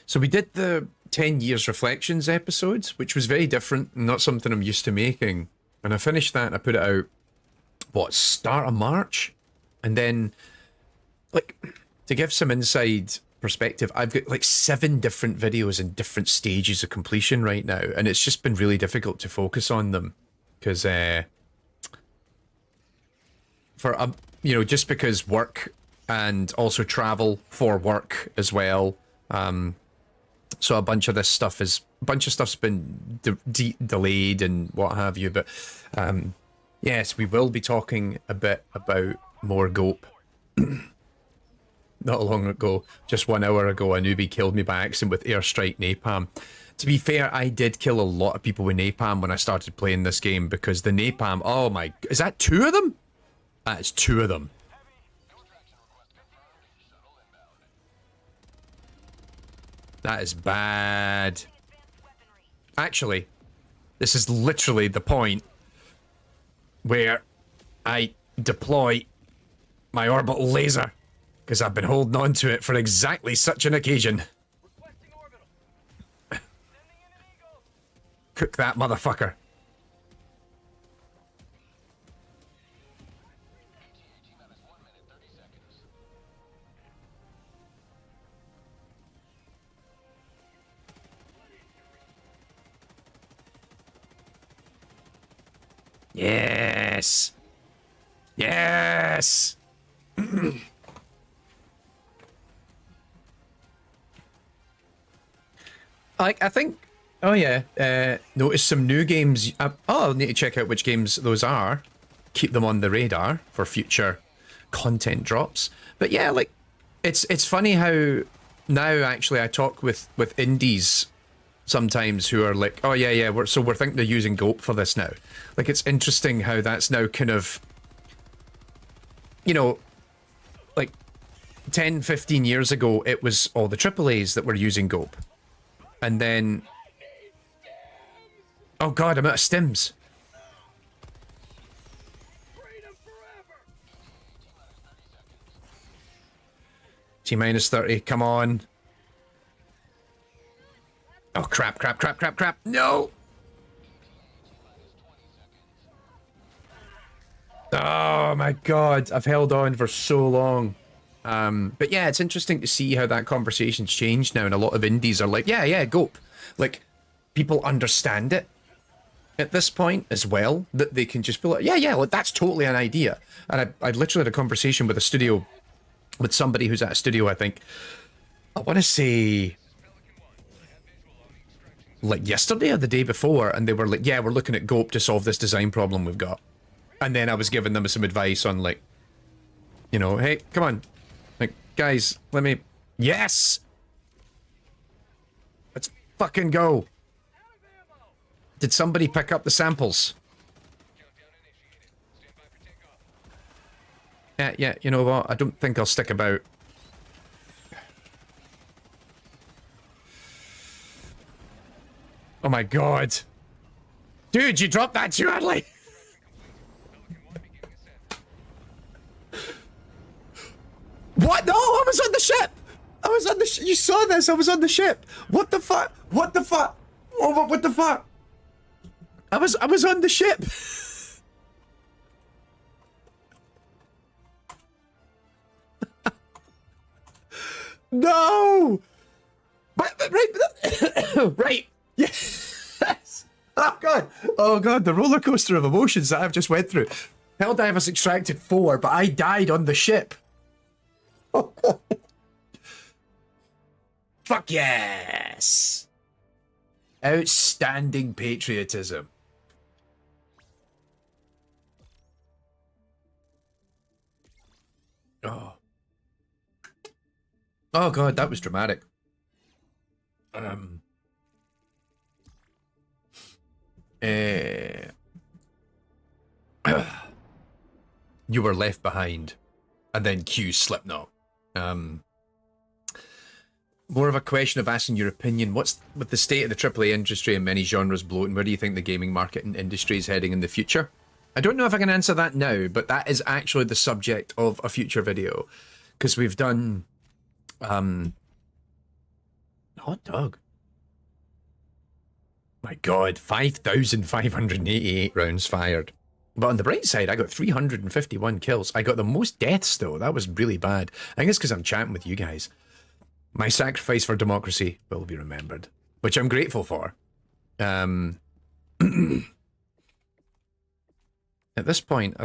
so we did the 10 Years Reflections episodes, which was very different and not something I'm used to making. And I finished that and I put it out, what, start of March? And then, like, to give some inside perspective, I've got like 7 different videos in different stages of completion right now, and it's just been really difficult to focus on them because you know, just because work and also travel for work as well. So a bunch of stuff's been delayed and what have you. But yes, we will be talking a bit about more GOAP. Not long ago, just 1 hour ago, a newbie killed me by accident with airstrike napalm. To be fair, I did kill a lot of people with napalm when I started playing this game because the napalm, oh my, is that 2 of them? That's 2 of them. That is bad. Actually, this is literally the point where I deploy my orbital laser because I've been holding on to it for exactly such an occasion.
Requesting orbital. Sending in an eagle.
Cook that motherfucker. Yes. Yes. I think. Oh yeah. Notice some new games. I'll need to check out which games those are. Keep them on the radar for future content drops. But yeah, like it's funny how now actually I talk with indies sometimes who are like, oh yeah, we're thinking they're using GOAP for this now. Like it's interesting how that's now kind of, you know, like 10, 15 years ago it was all the AAAs that were using GOAP. And then, oh god, I'm out of stims.
Freedom forever.
T-minus 30, come on. Oh crap. No! Oh my god, I've held on for so long. But yeah, it's interesting to see how that conversation's changed now, and a lot of indies are like, yeah, GOAP. Like, people understand it at this point as well, that they can just be like, yeah, like, that's totally an idea. And I literally had a conversation with a studio, with somebody who's at a studio, I think, I want to say, like yesterday or the day before, and they were like, yeah, we're looking at GOAP to solve this design problem we've got. And then I was giving them some advice on, like, you know, hey, come on. Like, guys, let me... Yes! Let's fucking go. Did somebody pick up the samples? Yeah, you know what? I don't think I'll stick about. Oh my god. Dude, you dropped that too early! What? No, I was on the ship! I was on the ship! You saw this! I was on the ship! What the fuck? What the fuck? Oh, what the fuck? I was on the ship! No! Right, right. Yes! Oh god! Oh god, the roller coaster of emotions that I've just went through. Helldivers extracted 4, but I died on the ship. Oh god. Fuck yes! Outstanding patriotism. Oh. Oh god, that was dramatic. You were left behind, and then Q Slipknot. More of a question of asking your opinion. What's with the state of the AAA industry and many genres bloating? Where do you think the gaming market and industry is heading in the future? I don't know if I can answer that now, but that is actually the subject of a future video, because we've done hot dog. My god, 5,588 rounds fired. But on the bright side, I got 351 kills. I got the most deaths though. That was really bad. I think it's because I'm chatting with you guys. My sacrifice for democracy will be remembered, which I'm grateful for. At this point,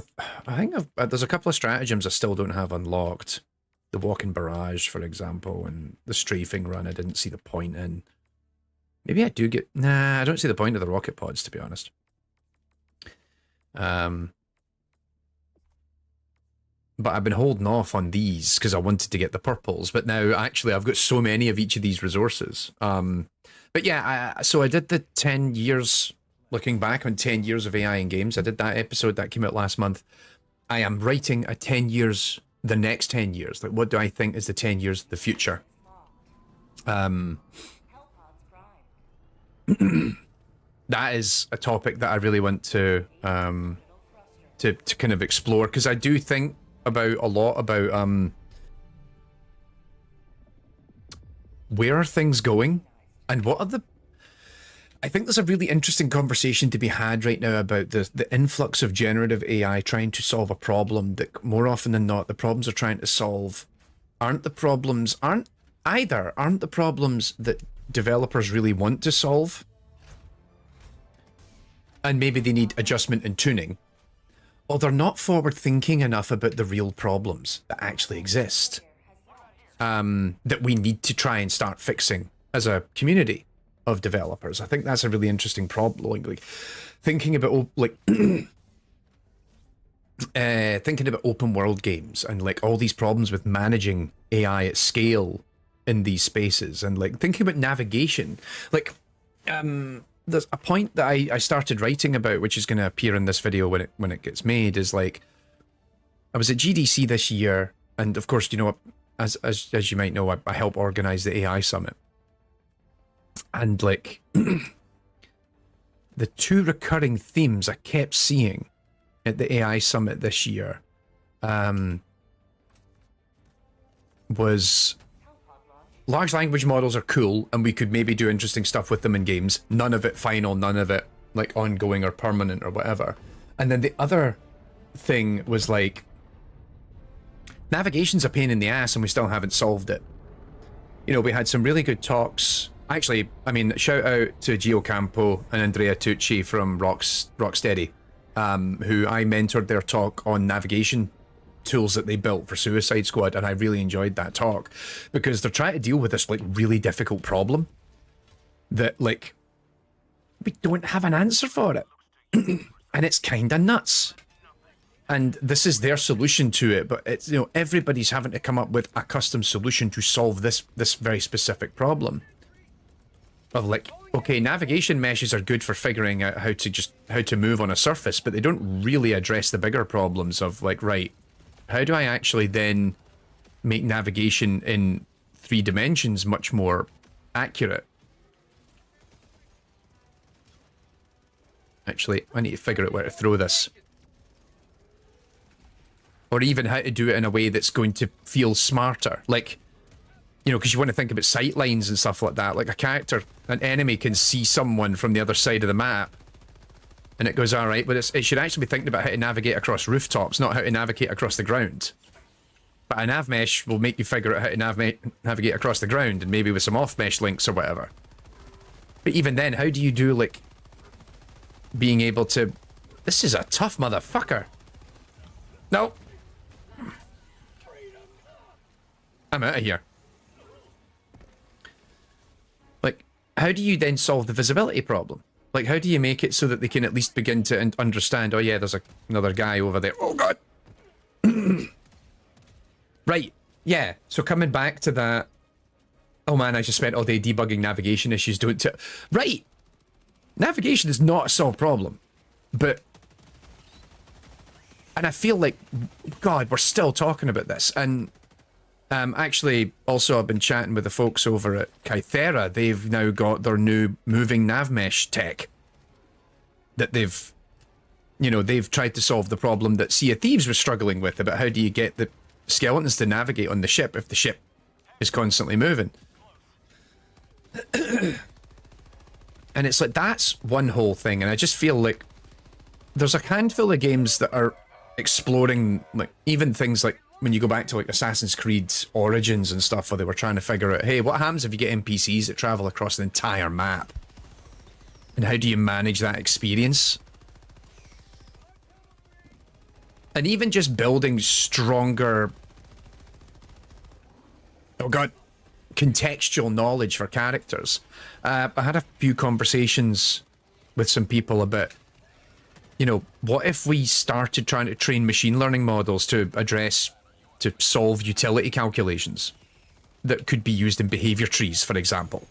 I think there's a couple of stratagems I still don't have unlocked. The walking barrage, for example, and the strafing run I didn't see the point in. Maybe I do get... Nah, I don't see the point of the rocket pods, to be honest. But I've been holding off on these because I wanted to get the purples. But now, actually, I've got so many of each of these resources. But yeah, so I did the 10 years... Looking back on 10 years of AI in games. I did that episode that came out last month. I am writing a 10 years... The next 10 years. Like, what do I think is the 10 years of the future? That is a topic that I really want to kind of explore, because I do think about a lot about where are things going and what are the... I think there's a really interesting conversation to be had right now about the influx of generative AI trying to solve a problem that more often than not the problems they're trying to solve aren't the problems that developers really want to solve, and maybe they need adjustment and tuning, or they're not forward thinking enough about the real problems that actually exist, that we need to try and start fixing as a community of developers. I think that's a really interesting problem. Like thinking about thinking about open world games and like all these problems with managing AI at scale in these spaces, and like thinking about navigation. Like there's a point that I started writing about, which is going to appear in this video when it gets made, is like I was at GDC this year, and of course, you know, as you might know, I help organize the AI Summit. And like the two recurring themes I kept seeing at the AI Summit this year was large language models are cool and we could maybe do interesting stuff with them in games. None of it final, none of it like ongoing or permanent or whatever. And then the other thing was like navigation's a pain in the ass and we still haven't solved it. You know, we had some really good talks. Actually, I mean, shout out to Gio Campo and Andrea Tucci from Rocksteady, who I mentored their talk on navigation tools that they built for Suicide Squad, and I really enjoyed that talk because they're trying to deal with this like really difficult problem that like we don't have an answer for it, and it's kind of nuts. And this is their solution to it, but it's, you know, everybody's having to come up with a custom solution to solve this very specific problem. Of like, okay, navigation meshes are good for figuring out how to move on a surface, but they don't really address the bigger problems of like, right, how do I actually then make navigation in 3 dimensions much more accurate? Actually, I need to figure out where to throw this. Or even how to do it in a way that's going to feel smarter. Like, you know, because you want to think about sight lines and stuff like that. Like a character, an enemy can see someone from the other side of the map. And it goes, all right, but it should actually be thinking about how to navigate across rooftops, not how to navigate across the ground. But a nav mesh will make you figure out how to navigate across the ground, and maybe with some off-mesh links or whatever. But even then, how do you do, like, being able to... This is a tough motherfucker. No. I'm out of here. Like, how do you then solve the visibility problem? Like, how do you make it so that they can at least begin to understand, oh yeah, there's another guy over there. Oh god! Right, yeah, so coming back to that... Oh man, I just spent all day debugging navigation issues doing it. Right! Navigation is not a solved problem. But... And I feel like, God, we're still talking about this. And actually, also I've been chatting with the folks over at Kythera. They've now got their new moving nav mesh tech that they've, you know, they've tried to solve the problem that Sea of Thieves was struggling with about how do you get the skeletons to navigate on the ship if the ship is constantly moving. And it's like, that's one whole thing. And I just feel like there's a handful of games that are exploring, like, even things like when you go back to like Assassin's Creed Origins and stuff, where they were trying to figure out, hey, what happens if you get NPCs that travel across an entire map? And how do you manage that experience? And even just building stronger, oh god, contextual knowledge for characters. I had a few conversations with some people about, you know, what if we started trying to train machine learning models to solve utility calculations that could be used in behavior trees, for example.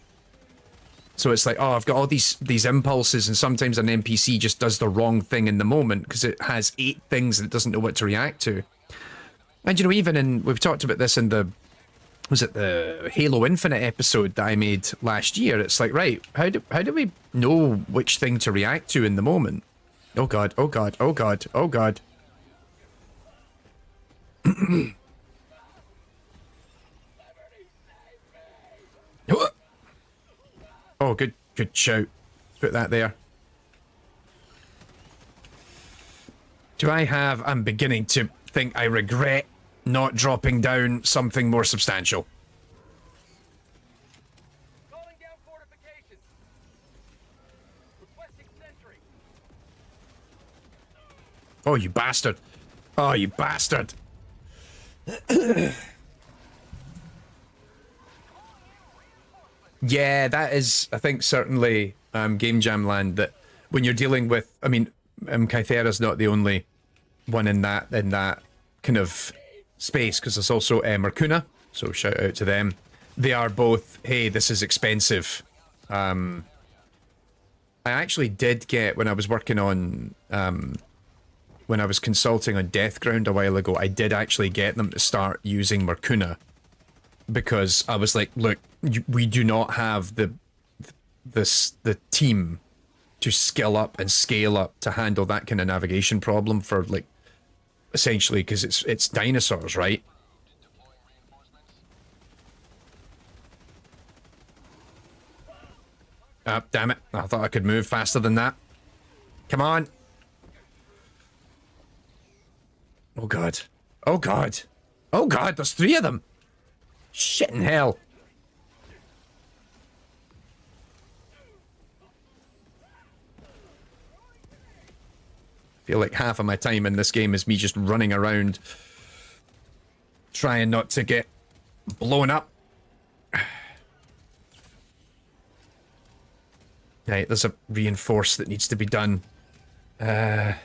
So it's like, oh, I've got all these impulses, and sometimes an NPC just does the wrong thing in the moment because it has 8 things that it doesn't know what to react to. And, you know, even in, we've talked about this in the, was it the Halo Infinite episode that I made last year? It's like, right, how do we know which thing to react to in the moment? Oh god, oh god, oh god, oh god. Oh, good shout. Put that there. I'm beginning to think I regret not dropping down something more substantial.
Calling down fortifications. Requesting sentry.
Oh, you bastard. Oh, you bastard. Yeah, that is, I think, certainly Game Jam land, that when you're dealing with, I mean, Kythera's not the only one in that kind of space, because there's also Mercuna, so shout out to them. They are both, hey, this is expensive. I actually did get, when I was working on, when I was consulting on Deathground a while ago, I did actually get them to start using Mercuna, because I was like, look, we do not have the team to skill up and scale up to handle that kind of navigation problem for, like, essentially, because it's dinosaurs, right? Damn it. I thought I could move faster than that. Come on. Oh god. Oh god. Oh god, there's 3 of them. Shit in hell. I feel like half of my time in this game is me just running around trying not to get blown up. Right, there's a reinforce that needs to be done. Come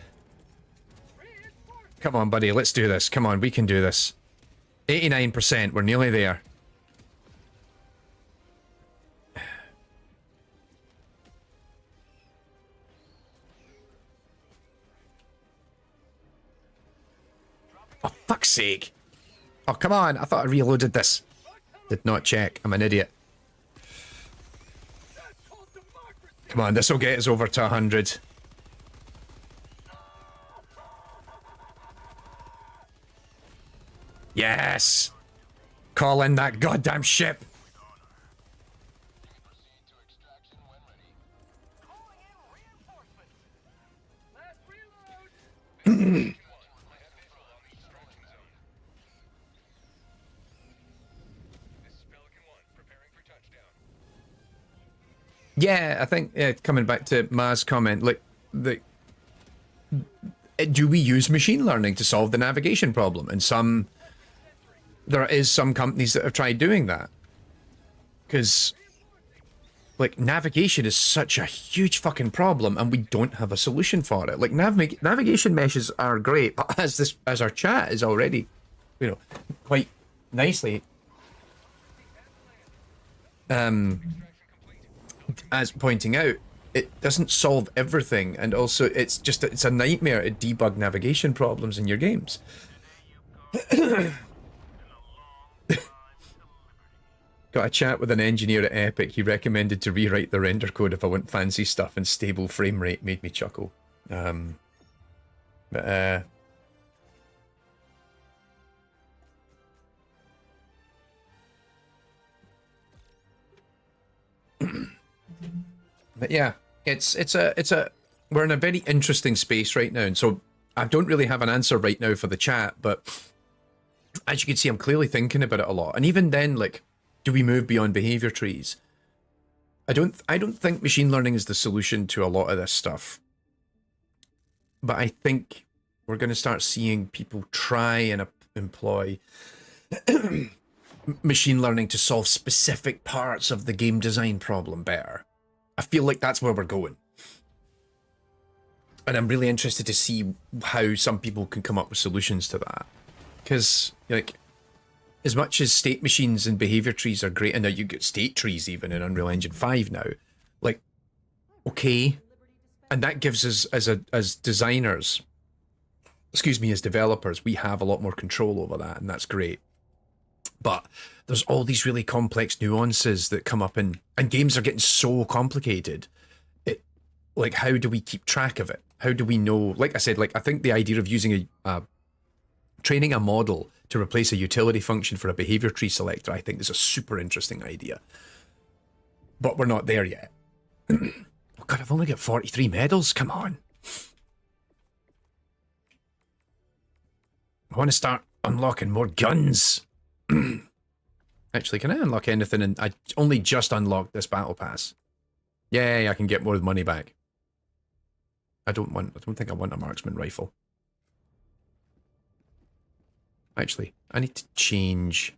on, buddy, let's do this. Come on, we can do this. 89%, we're nearly there. Oh, fuck's sake. Oh, come on, I thought I reloaded this. Did not check, I'm an idiot. Come on, this will get us over to 100. Yes! Call in that goddamn ship!
Calling in reinforcements. Last reload. This is Pelican 1, preparing for touchdown.
Yeah, I think, coming back to Ma's comment, like, do we use machine learning to solve the navigation problem? And there is some companies that have tried doing that. Because, like, navigation is such a huge fucking problem, and we don't have a solution for it. Like, navigation meshes are great, but as our chat is already, you know, quite nicely, as pointing out, it doesn't solve everything, and also it's a nightmare to debug navigation problems in your games. Got a chat with an engineer at Epic. He recommended to rewrite the render code if I want fancy stuff and stable frame rate. Made me chuckle. But yeah, we're in a very interesting space right now, and so I don't really have an answer right now for the chat, but as you can see, I'm clearly thinking about it a lot. And even then, like, do we move beyond behavior trees? I don't think machine learning is the solution to a lot of this stuff. But I think we're going to start seeing people try and employ machine learning to solve specific parts of the game design problem better. I feel like that's where we're going. And I'm really interested to see how some people can come up with solutions to that. Because, like, as much as state machines and behavior trees are great, and now you get state trees even in Unreal Engine 5 now, like, okay, and that gives us, as designers, excuse me, as developers, we have a lot more control over that, and that's great. But there's all these really complex nuances that come up and games are getting so complicated. Like, how do we keep track of it? How do we know? Like I said, like, I think the idea of using training a model to replace a utility function for a behavior tree selector, I think is a super interesting idea. But we're not there yet. Oh God, I've only got 43 medals. Come on. I want to start unlocking more guns. Actually, can I unlock anything? And I only just unlocked this battle pass. Yay, I can get more money back. I don't think I want a marksman rifle. Actually, I need to change.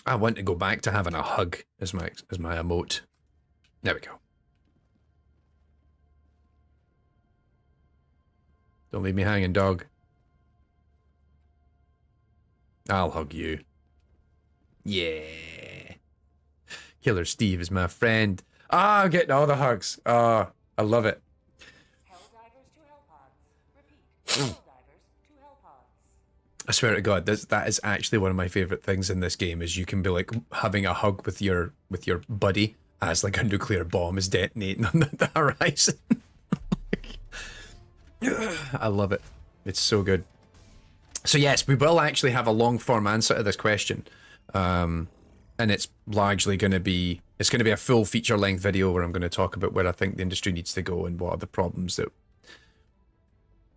I want to go back to having a hug as my emote. There we go. Don't leave me hanging, dog. I'll hug you. Yeah. Killer Steve is my friend. Ah, I'm getting all the hugs. Ah, I love it.
Helldivers to Hellpods. Repeat. Helldivers to Hellpods.
I swear to God, that is actually one of my favorite things in this game. Is you can be like having a hug with your buddy as like a nuclear bomb is detonating on the horizon. I love it. It's so good. So yes, we will actually have a long form answer to this question. And it's largely going to be, a full feature length video where I'm going to talk about where I think the industry needs to go and what are the problems that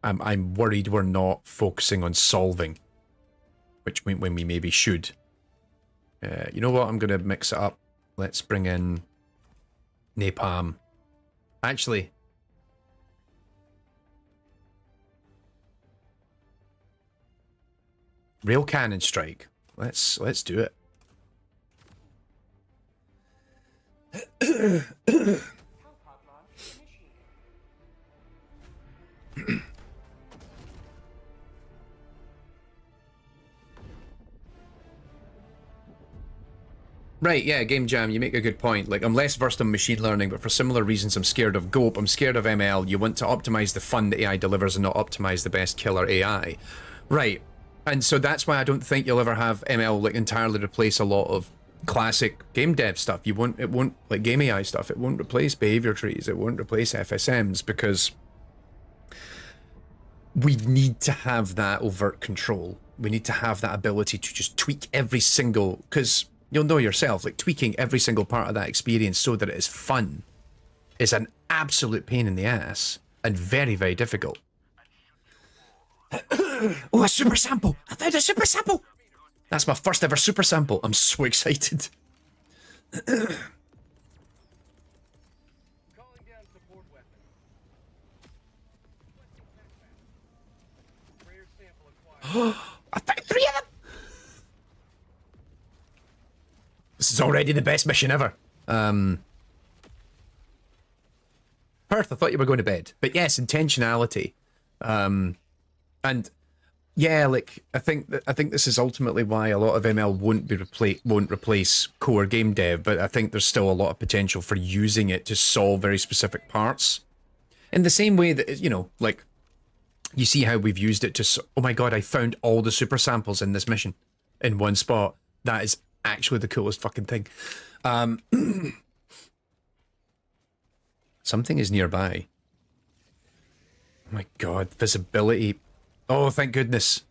I'm worried we're not focusing on solving, which when we maybe should. You know what? I'm going to mix it up. Let's bring in napalm. Actually, rail cannon strike. Let's do it.
Hellpod launch initiated.
Right, yeah, Game Jam, you make a good point. Like, I'm less versed in machine learning, but for similar reasons, I'm scared of GOAP, I'm scared of ML. You want to optimize the fun that AI delivers and not optimize the best killer AI. Right, and so that's why I don't think you'll ever have ML, like, entirely replace a lot of classic game dev stuff. It won't, like, game AI stuff, it won't replace behavior trees, it won't replace FSMs, because we need to have that overt control. We need to have that ability to just tweak every single, because you'll know yourself, like, tweaking every single part of that experience so that it is fun is an absolute pain in the ass and very, very difficult. Oh, a super sample! I found a super sample! That's my first ever super sample. I'm so excited.
Calling down support weapon. Rare sample acquired.
I found 3 of them! This is already the best mission ever. Perth, I thought you were going to bed. But yes, intentionality. And yeah, like, I think this is ultimately why a lot of ML won't replace core game dev, but I think there's still a lot of potential for using it to solve very specific parts. In the same way that, you know, like, you see how we've used it to, oh my God, I found all the super samples in this mission in one spot. That is actually the coolest fucking thing. Something is nearby. Oh my God, visibility. Oh, thank goodness.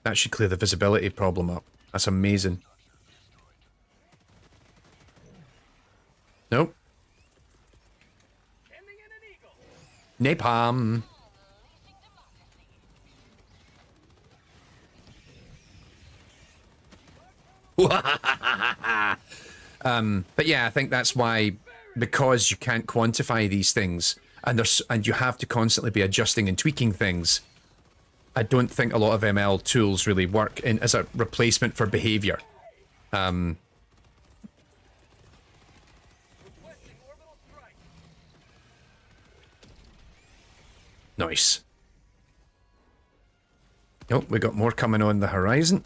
That should clear the visibility problem up. That's amazing. Nope.
Sending in an eagle.
Napalm. But yeah, I think that's why, because you can't quantify these things, and you have to constantly be adjusting and tweaking things. I don't think a lot of ML tools really work as a replacement for behavior.
Requesting orbital strike.
Nice. Oh, we got more coming on the horizon.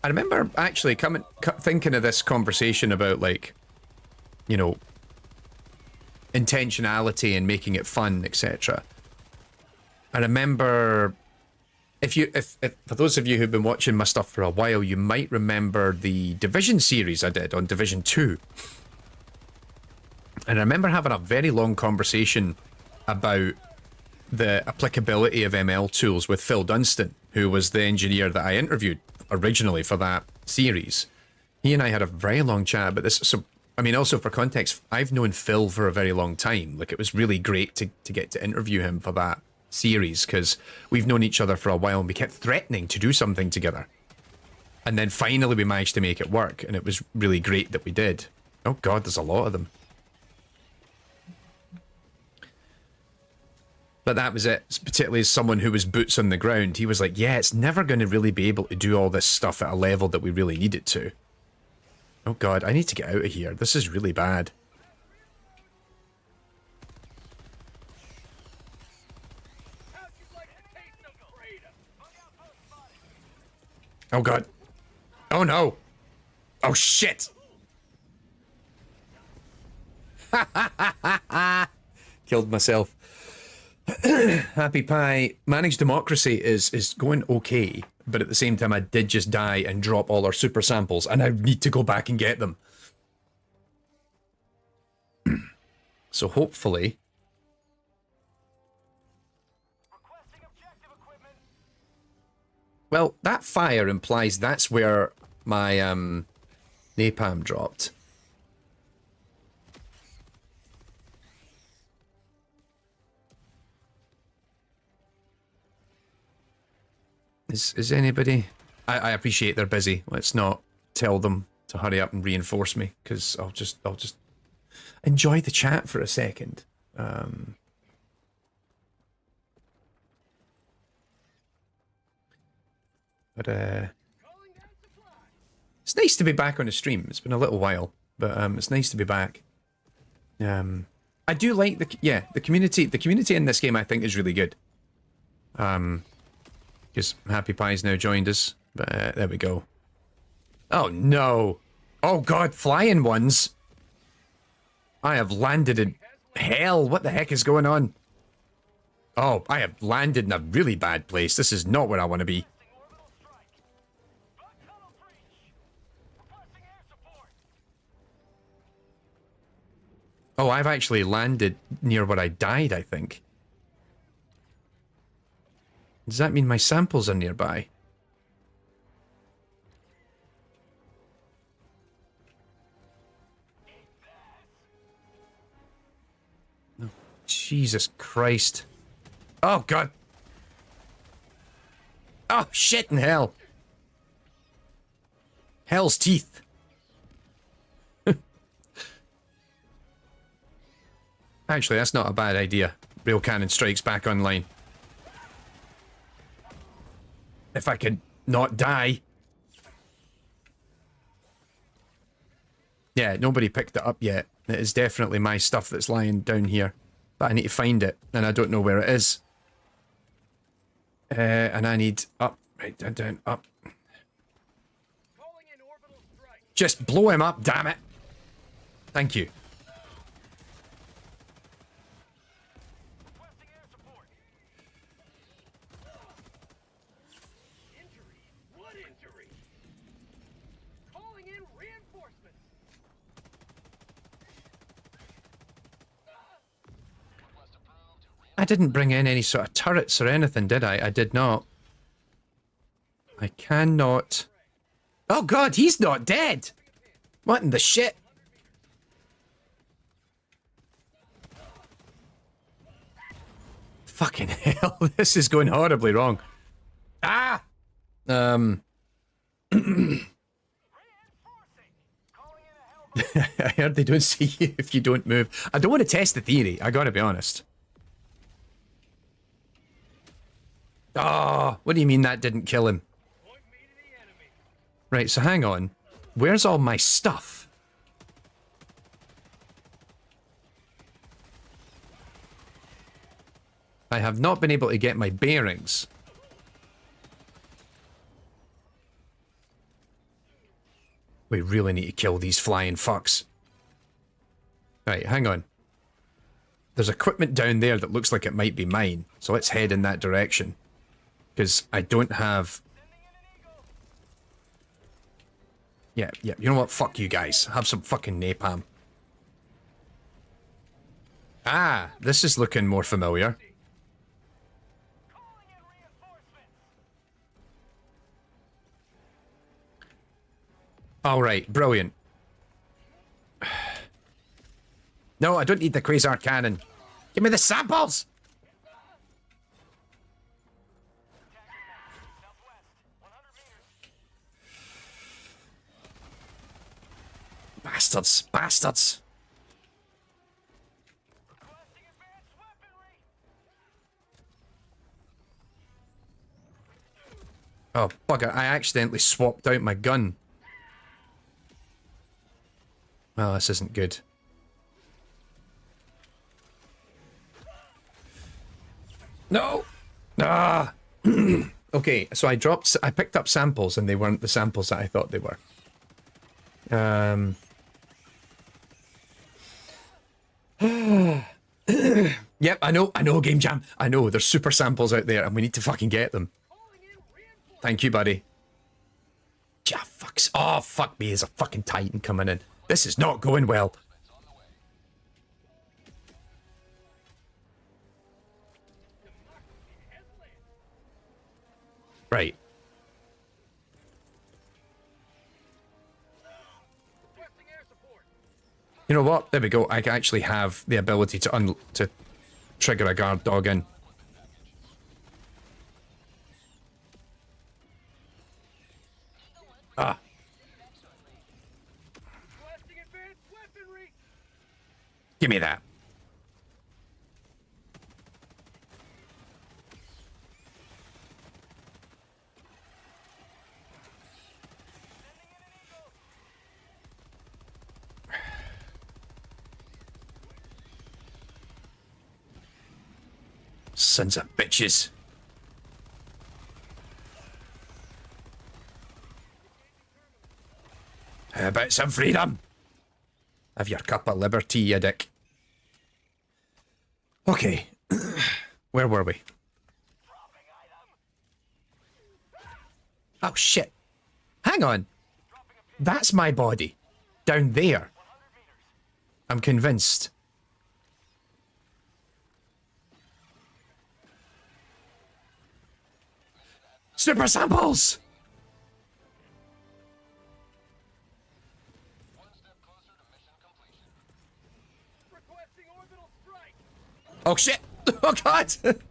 I remember actually thinking of this conversation about, like, you know, intentionality and making it fun, etc. I remember, if for those of you who've been watching my stuff for a while, you might remember the Division series I did on Division 2. And I remember having a very long conversation about the applicability of ML tools with Phil Dunstan, who was the engineer that I interviewed originally for that series. He and I had a very long chat about this. So, I mean, also for context, I've known Phil for a very long time. Like, it was really great to get to interview him for that series, because we've known each other for a while and we kept threatening to do something together. And then finally we managed to make it work, and it was really great that we did. Oh god, there's a lot of them. But that was it, particularly as someone who was boots on the ground. He was like, yeah, it's never going to really be able to do all this stuff at a level that we really need it to. Oh god, I need to get out of here. This is really bad.
How'd you like the taste of freedom?
Oh god. Oh no. Oh shit. Killed myself. Happy Pie. Managed Democracy is going okay, but at the same time I did just die and drop all our super samples, and I need to go back and get them. So hopefully...
Requesting objective equipment.
Well, that fire implies that's where my napalm dropped. Is anybody... I appreciate they're busy. Let's not tell them to hurry up and reinforce me, because I'll just enjoy the chat for a second. But it's nice to be back on a stream. It's been a little while, but it's nice to be back. I do like the community. The community in this game, I think, is really good. Because Happy Pie's now joined us, but there we go. Oh no! Oh god, flying ones! I have landed in hell. What the heck is going on? Oh, I have landed in a really bad place. This is not where I want to be.
Orbital strike. Black tunnel breach. Requesting air support.
Oh, I've actually landed near where I died, I think. Does that mean my samples are nearby? Oh, Jesus Christ. Oh, God. Oh, shit in hell. Hell's teeth. Actually, that's not a bad idea. Rail Cannon Strikes back online. If I could not die. Yeah, nobody picked it up yet. It is definitely my stuff that's lying down here. But I need to find it, and I don't know where it is. And I need up, right, down, down, up.
Calling in orbital strike.
Just blow him up, damn it. Thank you.
Requesting air support. Injury? What injury? Calling in reinforcements.
I didn't bring in any sort of turrets or anything, did I? I did not. I cannot... Oh god, he's not dead! What in the shit? Fucking hell, this is going horribly wrong. Ah!
Reinforcing. Calling in a Helldiver.
I heard they don't see you if you don't move. I don't want to test the theory, I gotta be honest. Oh, what do you mean that didn't kill him?
Point me to the enemy.
Right, so hang on. Where's all my stuff? I have not been able to get my bearings. We really need to kill these flying fucks. Right, hang on. There's equipment down there that looks like it might be mine, so let's head in that direction. Because I don't have... Yeah, you know what? Fuck you guys. Have some fucking napalm. Ah, this is looking more familiar.
Calling in reinforcements.
Alright, brilliant. No, I don't need the quasar cannon. Give me the samples!
Southwest. 100 meters.
Bastards, bastards.
Requesting advanced weaponry.
Oh, bugger, I accidentally swapped out my gun. Well, this isn't good. No! Ah! Okay, so I picked up samples and they weren't the samples that I thought they were. Yep, I know, Game Jam. I know, there's super samples out there and we need to fucking get them.
Calling in reinforcements.
Thank you, buddy. Ja, fucks. Oh, fuck me, there's a fucking Titan coming in. This is not going well. Right.
Requesting air support.
You know what? There we go. I actually have the ability to trigger a guard dog in. Ah.
Requesting advanced weaponry.
Give me that.
Sending in an eagle.
Sons of bitches. How about some freedom? Have your cup of Liber-tea, you dick. Okay. Where were we?
Dropping item.
Oh, shit. Hang on. That's my body. Down there.
100 meters.
I'm convinced. Super samples!
Requesting orbital strike.
Oh shit! Oh god!
Helldivers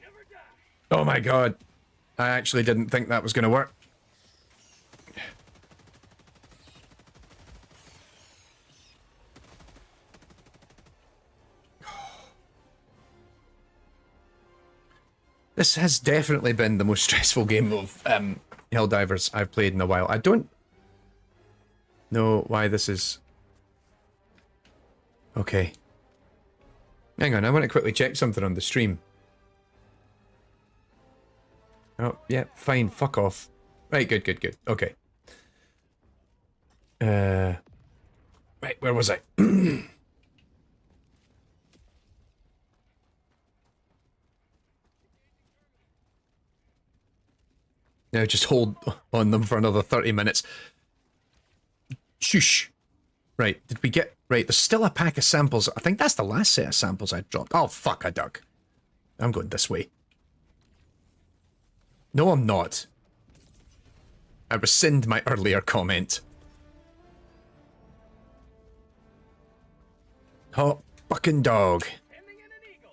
never die.
Oh my god. I actually didn't think that was gonna work. This has definitely been the most stressful game of Helldivers I've played in a while. I don't know why this is... Okay. Hang on, I want to quickly check something on the stream. Oh, yeah, fine, fuck off. Right, good. Okay. Right, where was I? Now just hold on them for another 30 minutes. Shush. Right, did we get... Right, there's still a pack of samples. I think that's the last set of samples I dropped. Oh, fuck a duck. I'm going this way. No, I'm not. I rescind my earlier comment. Hot fucking dog.
Sending in an eagle.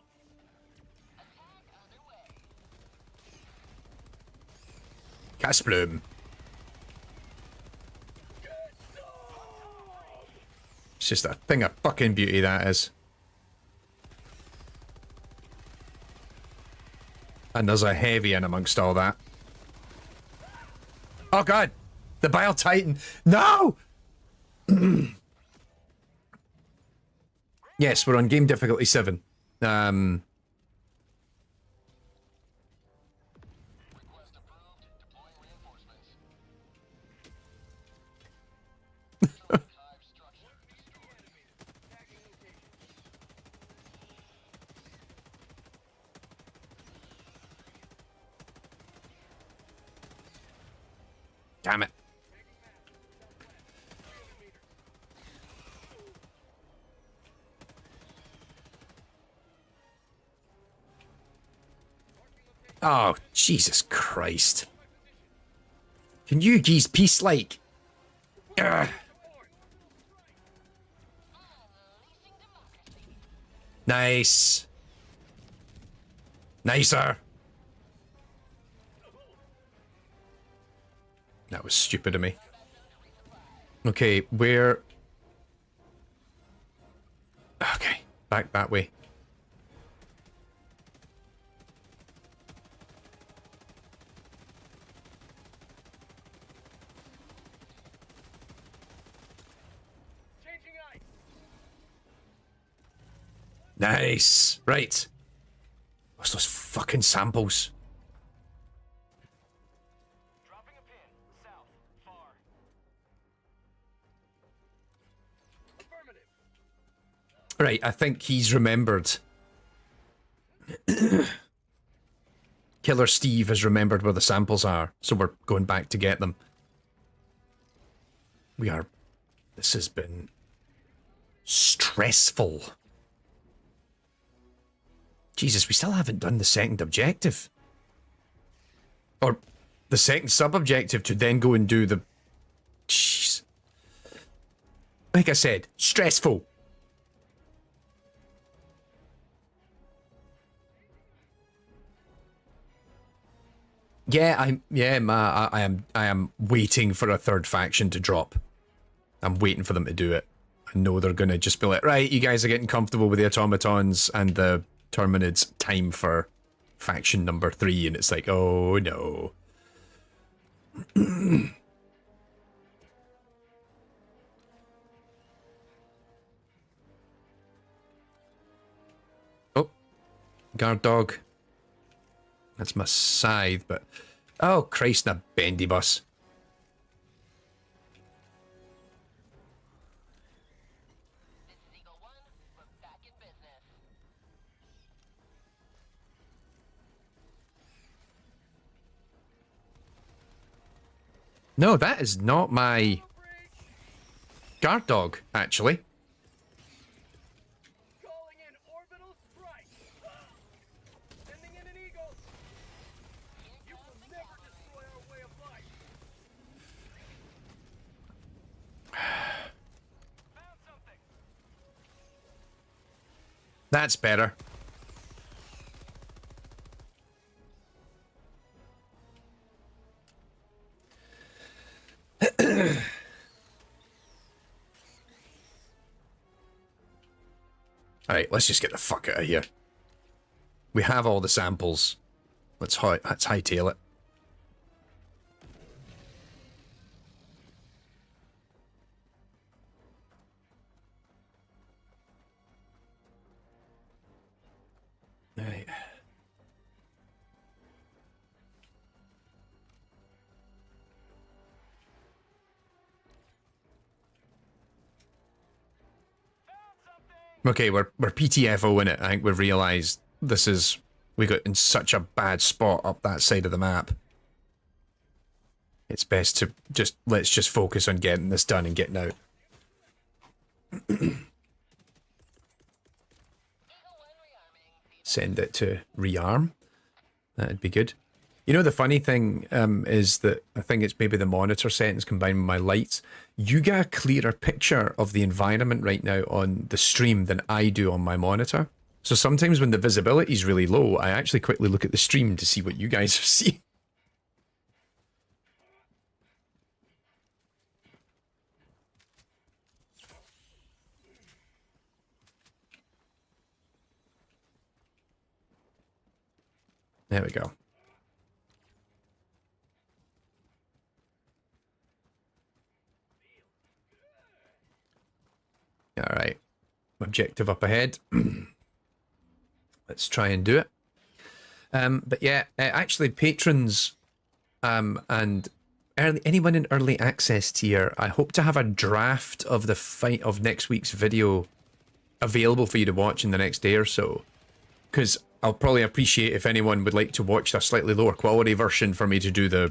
Kasplume. It's just a thing of fucking beauty, that is. And there's a heavy in amongst all that. Oh god! The Bile Titan! No! Yes, we're on game difficulty 7.
Request approved. Deploying reinforcements. Hive structure destroyed.
Damn it. Oh, Jesus Christ. Can you geese peace like? Ugh. Nice. Nicer. That was stupid of me. Okay, where... Okay, back that way. Nice. Right. What's those fucking samples?
Dropping a pin. South. Far. Affirmative.
Right, I think he's remembered. Killer Steve has remembered where the samples are, so we're going back to get them. We are... This has been... stressful. Jesus, we still haven't done the second objective. Or the second sub-objective to then go and do the... Jeez. Like I said, stressful. Yeah, I am waiting for a third faction to drop. I'm waiting for them to do it. I know they're gonna just be like, right, you guys are getting comfortable with the automatons and the Terminids, time for faction number 3, and it's like, oh no. Oh, guard dog. That's my scythe, but... Oh, Christ, a bendy bus.
This is Eagle 1. We're back in business.
No, that is not my guard dog, actually.
Calling in orbital strike. Sending in an eagle. You will never destroy our way of life. Found something.
That's better. Alright, let's just get the fuck out of here. We have all the samples. Let's hightail it. Right. Okay, we're PTFO in it. I think we've realised this is... We got in such a bad spot up that side of the map. It's best to just... Let's just focus on getting this done and getting out. Send it to rearm. That'd be good. You know, the funny thing is that I think it's maybe the monitor settings combined with my lights. You get a clearer picture of the environment right now on the stream than I do on my monitor. So sometimes when the visibility is really low, I actually quickly look at the stream to see what you guys are seeing. There we go. Alright. Objective up ahead. Let's try and do it. But yeah, actually, patrons and anyone in early access tier, I hope to have a draft of the fight of next week's video available for you to watch in the next day or so. Because I'll probably appreciate if anyone would like to watch a slightly lower quality version for me to do the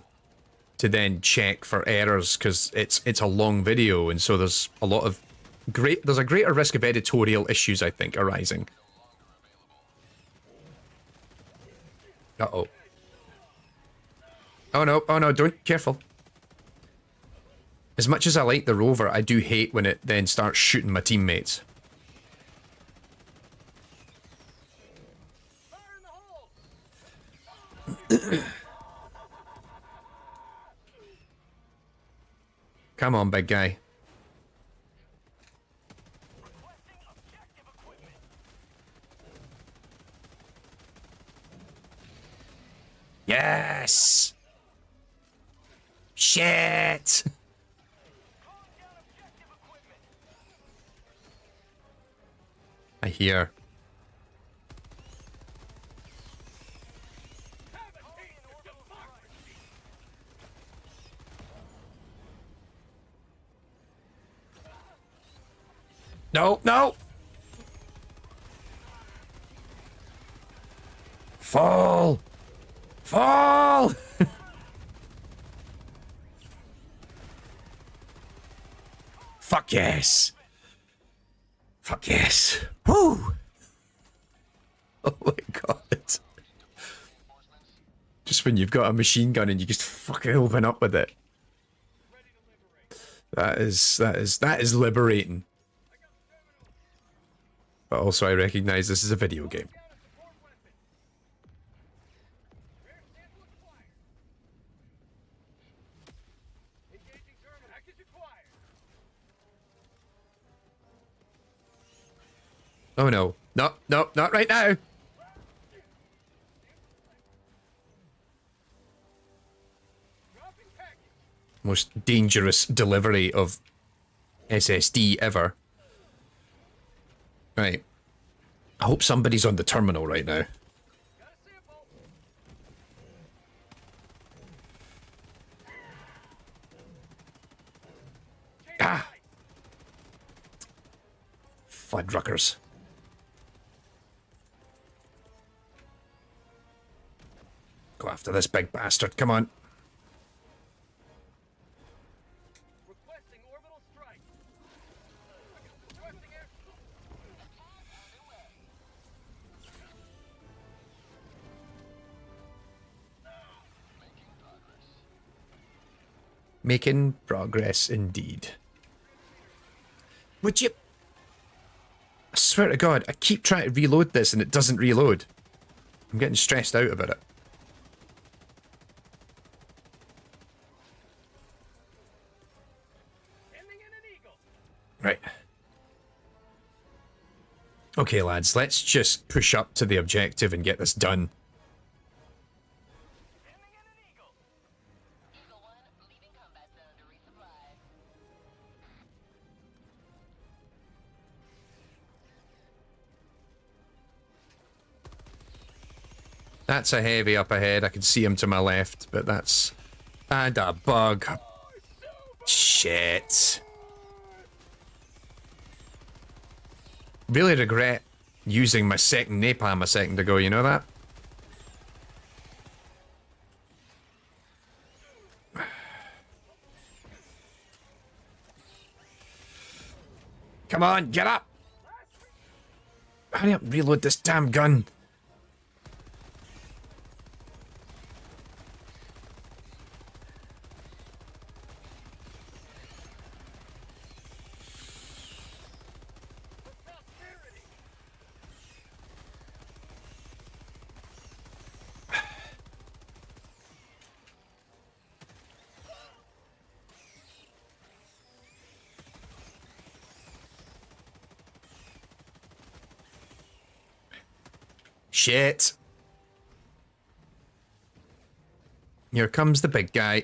then check for errors, because it's a long video, and so there's a lot of there's a greater risk of editorial issues, I think, arising. Uh-oh. Oh no, don't, careful. As much as I like the rover, I do hate when it then starts shooting my teammates. Come on, big guy. Yes! Shit! I hear. No, no! Fall! Fall! Fuck yes! Fuck yes! Woo! Oh my god. Just when you've got a machine gun and you just fucking open up with it. That is liberating. But also I recognize this is a video game. Oh no. No, no, not right now. Most dangerous delivery of SSD ever. Right. I hope somebody's on the terminal right now. Ah! Fuddruckers. Go after this big bastard, come on.
Requesting orbital strike. Requesting air.
Making progress indeed. Would you... I swear to God, I keep trying to reload this and it doesn't reload. I'm getting stressed out about it. Right. Okay, lads, let's just push up to the objective and get this done.
Eagle 1, leaving combat zone to resupply.
That's a heavy up ahead. I can see him to my left, but that's... And a bug. Shit. Really regret using my second napalm a second ago, you know that? Come on, get up! Hurry up, reload this damn gun. Shit. Here comes the big guy.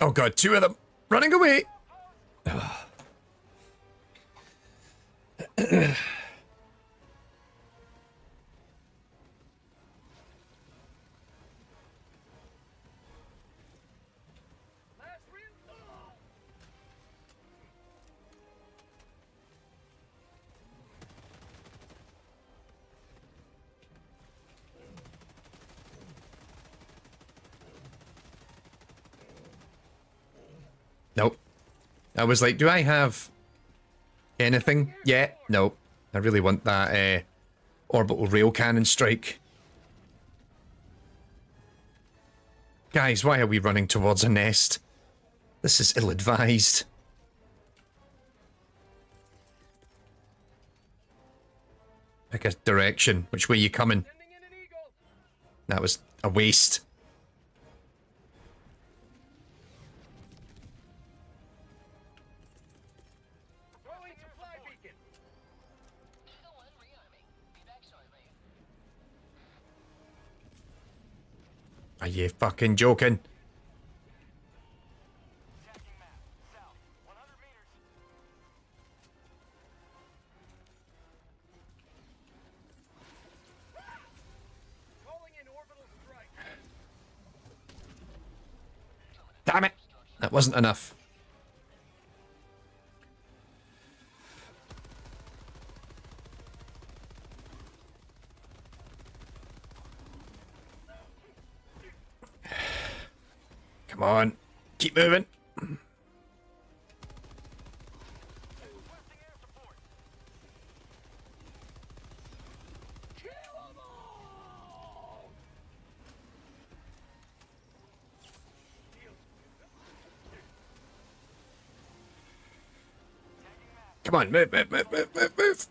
Oh god, two of them running away.
Last real. Oh!
Nope. I was like, do I have anything yet? Nope. I really want that orbital rail cannon strike. Guys, why are we running towards a nest? This is ill-advised. Pick a direction. Which way you coming?
Sending in an eagle.
That was a waste.
Throwing supply beacon.
Eagle 1 rearming. Be back shortly.
Are you fucking joking?
Tracking map. South. 100 meters. Calling in orbital strike.
Damn it! That wasn't enough. Come on. Keep moving.
Requesting air support. Kill 'em all!
Come on, move, move, move, move, move, move.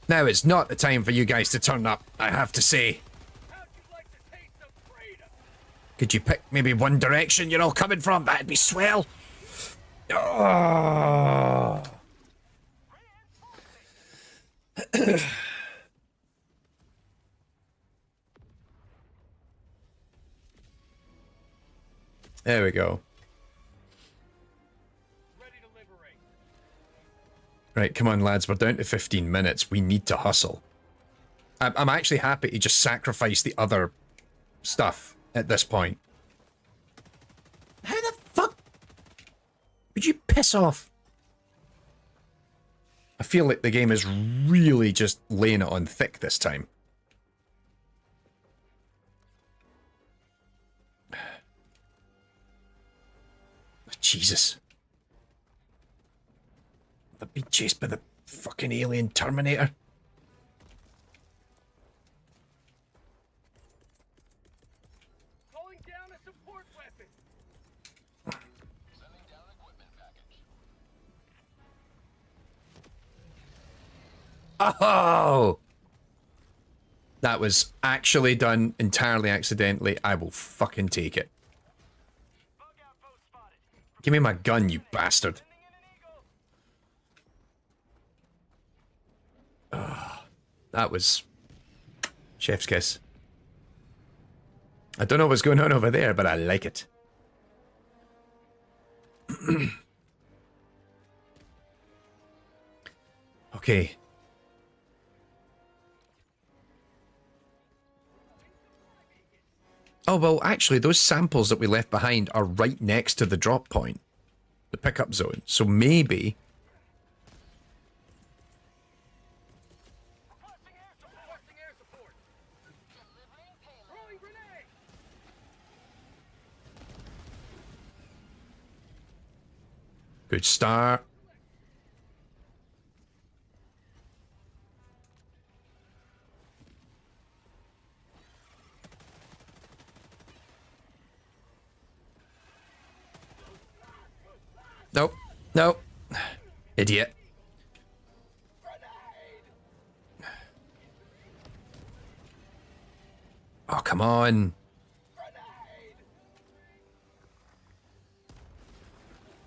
Now is not the time for you guys to turn up, I have to say.
How'd you like to taste of freedom?
Could you pick maybe one direction you're all coming from? That'd be swell. Oh. There we go.
Ready to liberate.
Right, come on, lads. We're down to 15 minutes. We need to hustle. I'm actually happy to just sacrifice the other stuff at this point. How the fuck would you piss off? I feel like the game is really just laying it on thick this time. Jesus. They're being chased by the fucking alien Terminator.
Calling down a support weapon.
Sending down equipment package.
Oh! That was actually done entirely accidentally. I will fucking take it.
Bug outpost spotted.
Give me my gun, you bastard.
Sending in an eagle.
That was chef's kiss. I don't know what's going on over there, but I like it. Okay. Oh, well, actually, those samples that we left behind are right next to the drop point. The pickup zone. So maybe...
Requesting air support.
Delivering payload.
Throwing grenade.
Good start. Nope. Nope. Idiot. Come on.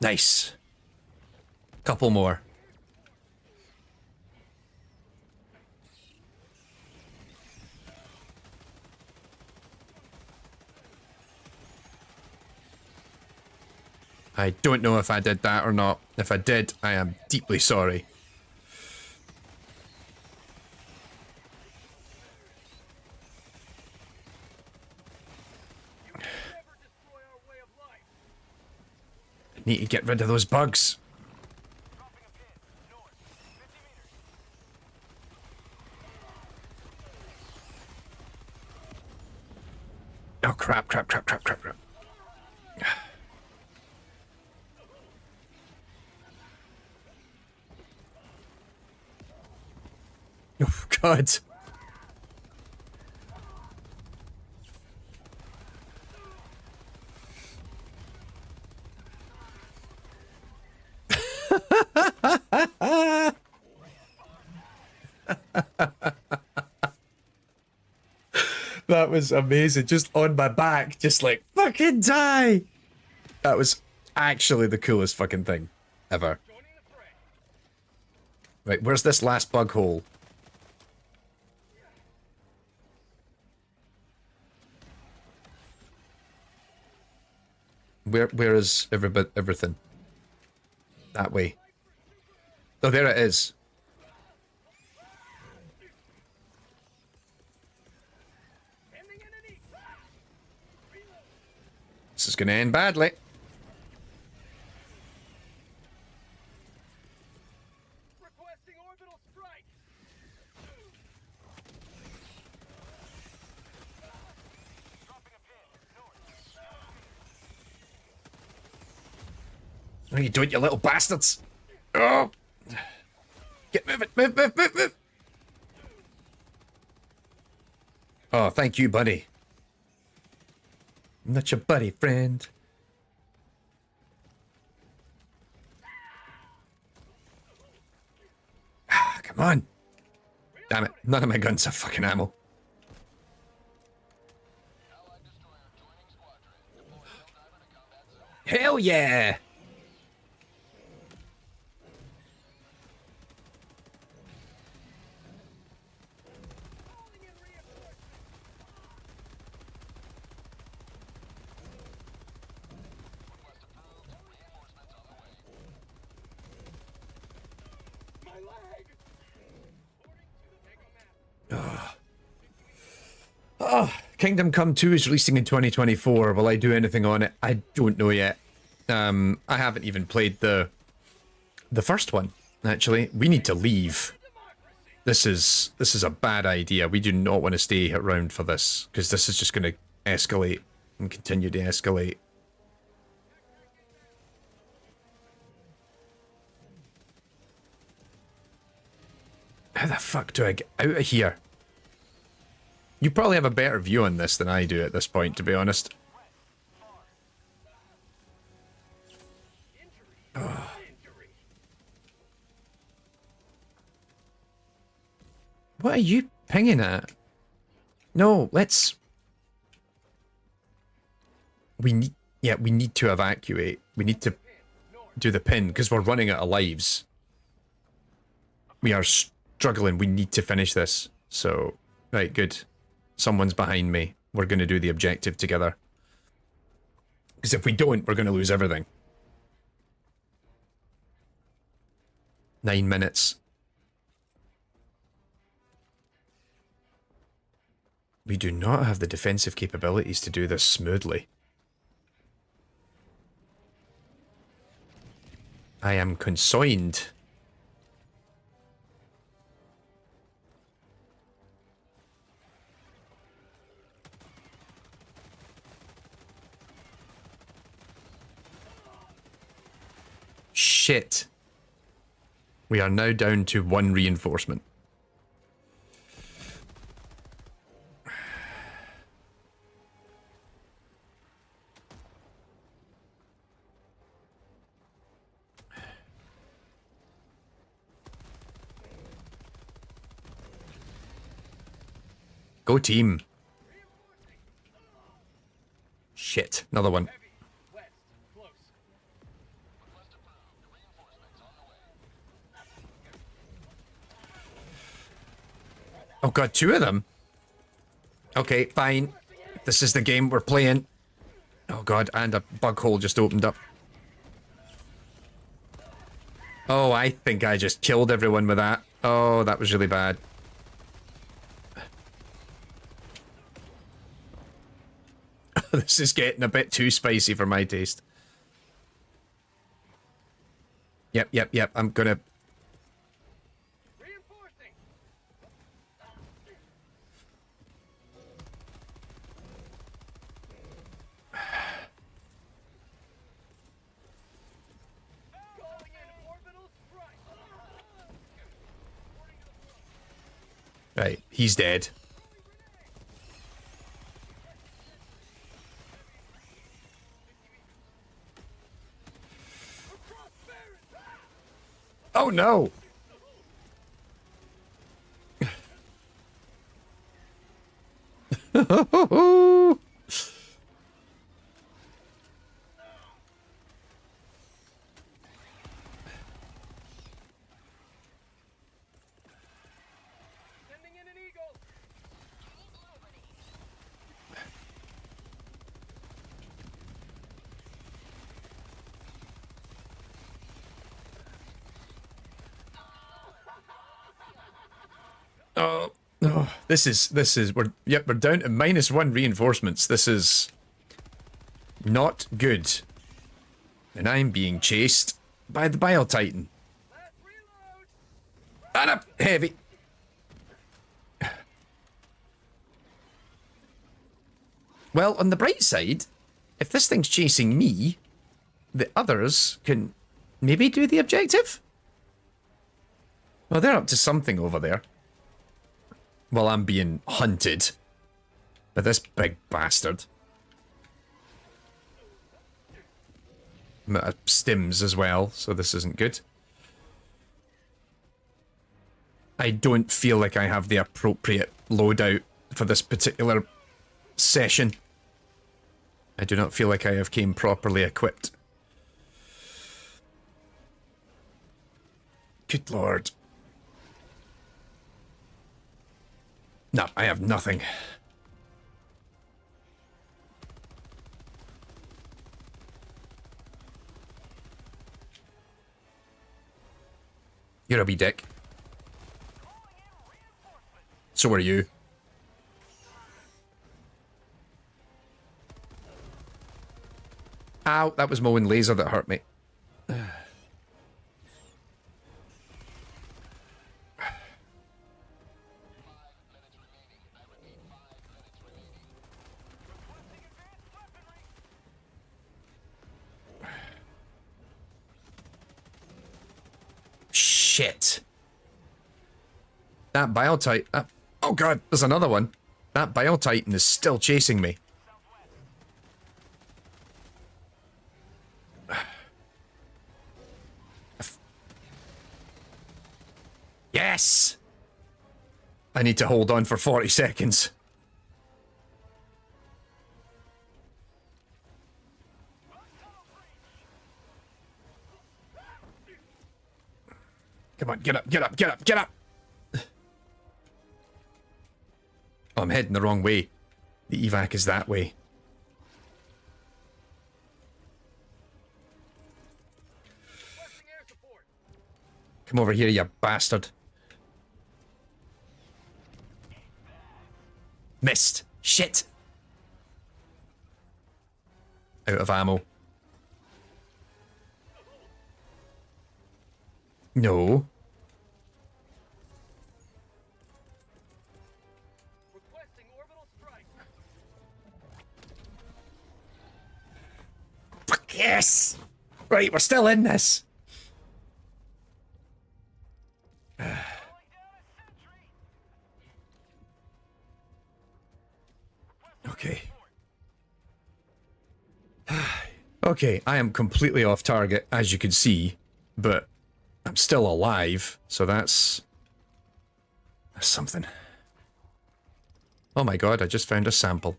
Nice. Couple more. I don't know if I did that or not. If I did, I am deeply sorry.
Never destroy our way of life.
I need to get rid of those bugs.
Dropping a pin. North. 50 meters.
Oh, crap, crap, crap, crap, crap, crap. Oh, God. That was amazing. Just on my back, just like, fucking die. That was actually the coolest fucking thing ever.
Joining the fray.
Right, where's this last bug hole? Where is everything? That way. Oh, there it is.
Ending enemy. Reload.
This is gonna end badly.
Requesting orbital strike. Dropping a pin. North.
No, you don't, you little bastards. Oh! Get moving, move, move, move, move. Oh, thank you, buddy. I'm not your buddy, friend. Ah, come on. Damn it, none of my guns have fucking ammo. Hell yeah!
Calling in reinforcements. My leg. According to the mega map.
Oh, Kingdom Come 2 is releasing in 2024. Will I do anything on it? I don't know yet. I haven't even played the first one, actually. We need to leave. This is a bad idea. We do not want to stay around for this, because this is just going to escalate and continue to escalate. How the fuck do I get out of here? You probably have a better view on this than I do at this point, to be honest.
Injury.
What are you pinging at? No, let's... We need to evacuate. We need to do the pin, because we're running out of lives. We are struggling. We need to finish this. So, right, good. Someone's behind me. We're going to do the objective together. Because if we don't, we're going to lose everything. 9 minutes. We do not have the defensive capabilities to do this smoothly. I am concerned. Shit. We are now down to 1 reinforcement. Go team. Another one.
Heavy. West. Close.
Oh god, two of them? Okay, fine. This is the game we're playing. Oh god, and a bug hole just opened up. Oh, I think I just killed everyone with that. Oh, that was really bad. This is getting a bit too spicy for my taste. Yep. I'm gonna...
Reinforcing. Calling in orbital strike.
Right, he's dead. Oh no!
Sending in an eagle.
Oh, no. This is, we're down to -1 reinforcements. This is not good. And I'm being chased by the Bile Titan.
Last reload.
And a heavy. Well, on the bright side, if this thing's chasing me, the others can maybe do the objective? Well, they're up to something over there. Well, I'm being hunted by this big bastard. I'm out of stims as well, so this isn't good. I don't feel like I have the appropriate loadout for this particular session. I do not feel like I have came properly equipped. Good lord. No, I have nothing. You're a wee dick. So are you. Ow, that was Moen Laser that hurt me. Shit. That Bile Titan... oh god, there's another one. That Bile Titan is still chasing me. Yes! I need to hold on for 40 seconds. Come on, get up, get up, get up, get up! Oh, I'm heading the wrong way. The evac is that way.
Requesting air support.
Come over here, you bastard. Missed. Shit. Out of ammo. No.
Requesting orbital strike.
Fuck yes! Right, we're still in this. Okay. Okay, I am completely off target, as you can see, but I'm still alive, so that's something. Oh my god, I just found a sample.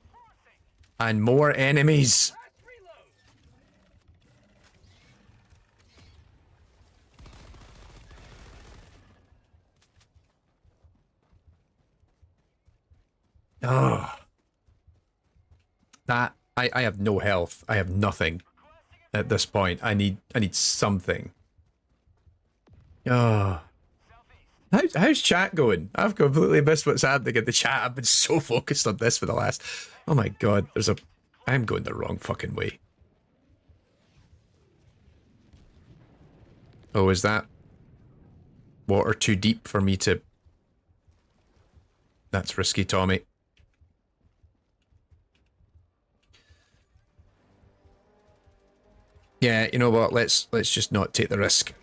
And more enemies!
Last
Oh. That I have no health. I have nothing at this point. I need something. Oh. How's chat going? I've completely missed what's happening in the chat. I've been so focused on this for the last... Oh my god, I'm going the wrong fucking way. Oh, is that water too deep for me to... That's risky, Tommy. Yeah, you know what? Let's just not take the risk.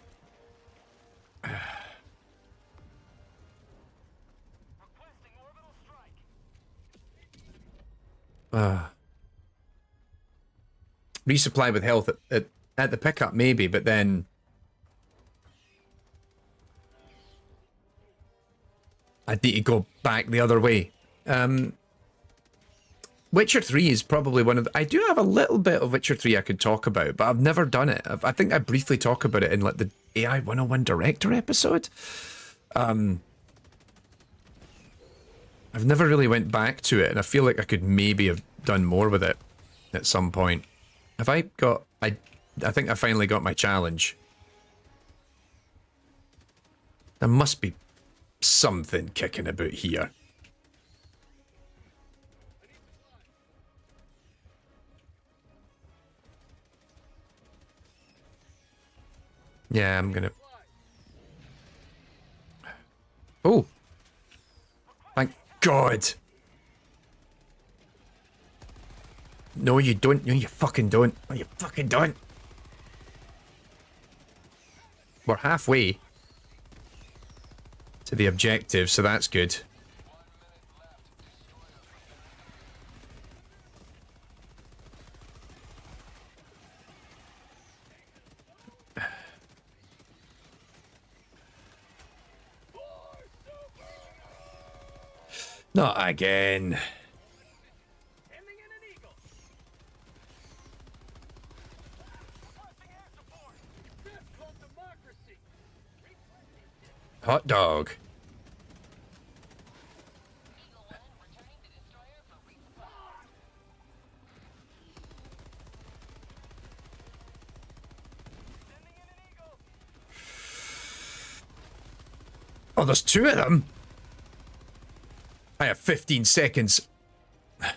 Resupply with health at the pickup, maybe, but then... I'd need to go back the other way. Witcher 3 is probably one of the... I do have a little bit of Witcher 3 I could talk about, but I've never done it. I think I briefly talk about it in like the AI 101 Director episode. I've never really went back to it, and I feel like I could maybe have done more with it at some point. Have I got... I think I finally got my challenge. There must be something kicking about here. Yeah, I'm gonna... Oh! Thank God! No, you don't. No, you fucking don't. No, you fucking don't. We're halfway to the objective, so that's good. Not again.
Sending in an eagle. Tossing air support. That's called democracy.
Hot dog.
Eagle 1 returning to destroyer for resupply.
Sending in an eagle.
Oh, there's two of them. I have 15 seconds.
Calling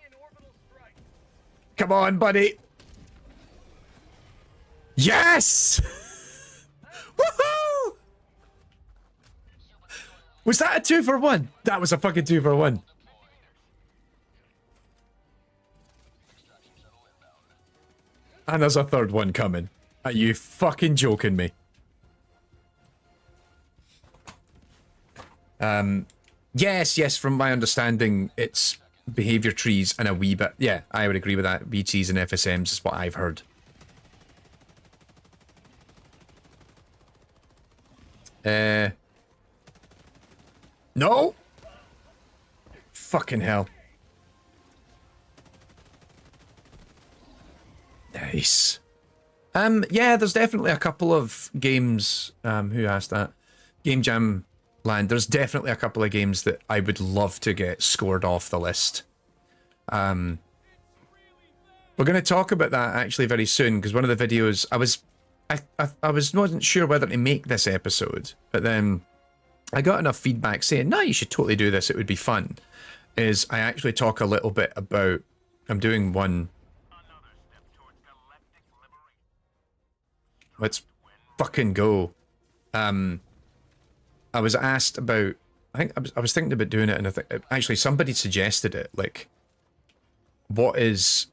in orbital strike.
Come on, buddy. Yes! Woohoo! Was that a 2 for 1? That was a fucking 2 for 1. And there's a third one coming. Are you fucking joking me? Yes, from my understanding, it's behavior trees and a wee bit. Yeah, I would agree with that. BTs and FSMs is what I've heard. No! Fucking hell. Nice. Yeah, there's definitely a couple of games, who asked that? Game Jam Land. There's definitely a couple of games that I would love to get scored off the list. We're going to talk about that actually very soon, because one of the videos, I wasn't sure whether to make this episode, but then I got enough feedback saying, no, you should totally do this, it would be fun. Is I actually talk a little bit about, I'm doing one. Let's fucking go. I was asked about, I think I was thinking about doing it, and I think actually somebody suggested it, like, what is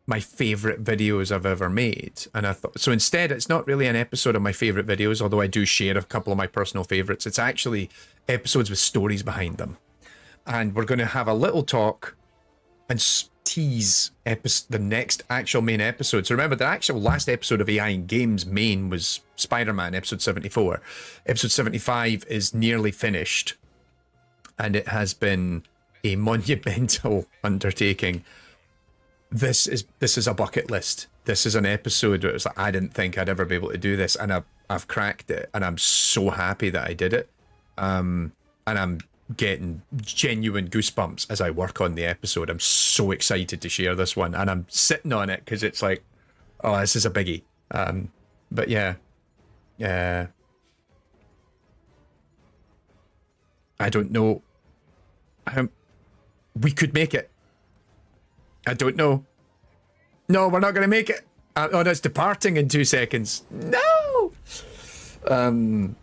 my favorite videos I've ever made? And I thought, so instead it's not really an episode of my favorite videos, although I do share a couple of my personal favorites. It's actually episodes with stories behind them. And we're going to have a little talk and tease the next actual main episode. So remember, the actual last episode of AI in Games main was Spider-Man, episode 74. Episode 75 is nearly finished, and it has been a monumental undertaking. This is a bucket list. This is an episode where it was like, I didn't think I'd ever be able to do this, and I've cracked it, and I'm so happy that I did it. And I'm getting genuine goosebumps as I work on the episode. I'm so excited to share this one, and I'm sitting on it because it's like, oh, this is a biggie. But yeah, I don't know. We could make it. I don't know. No, we're not going to make it. Oh, no, it's departing in 2 seconds. No. I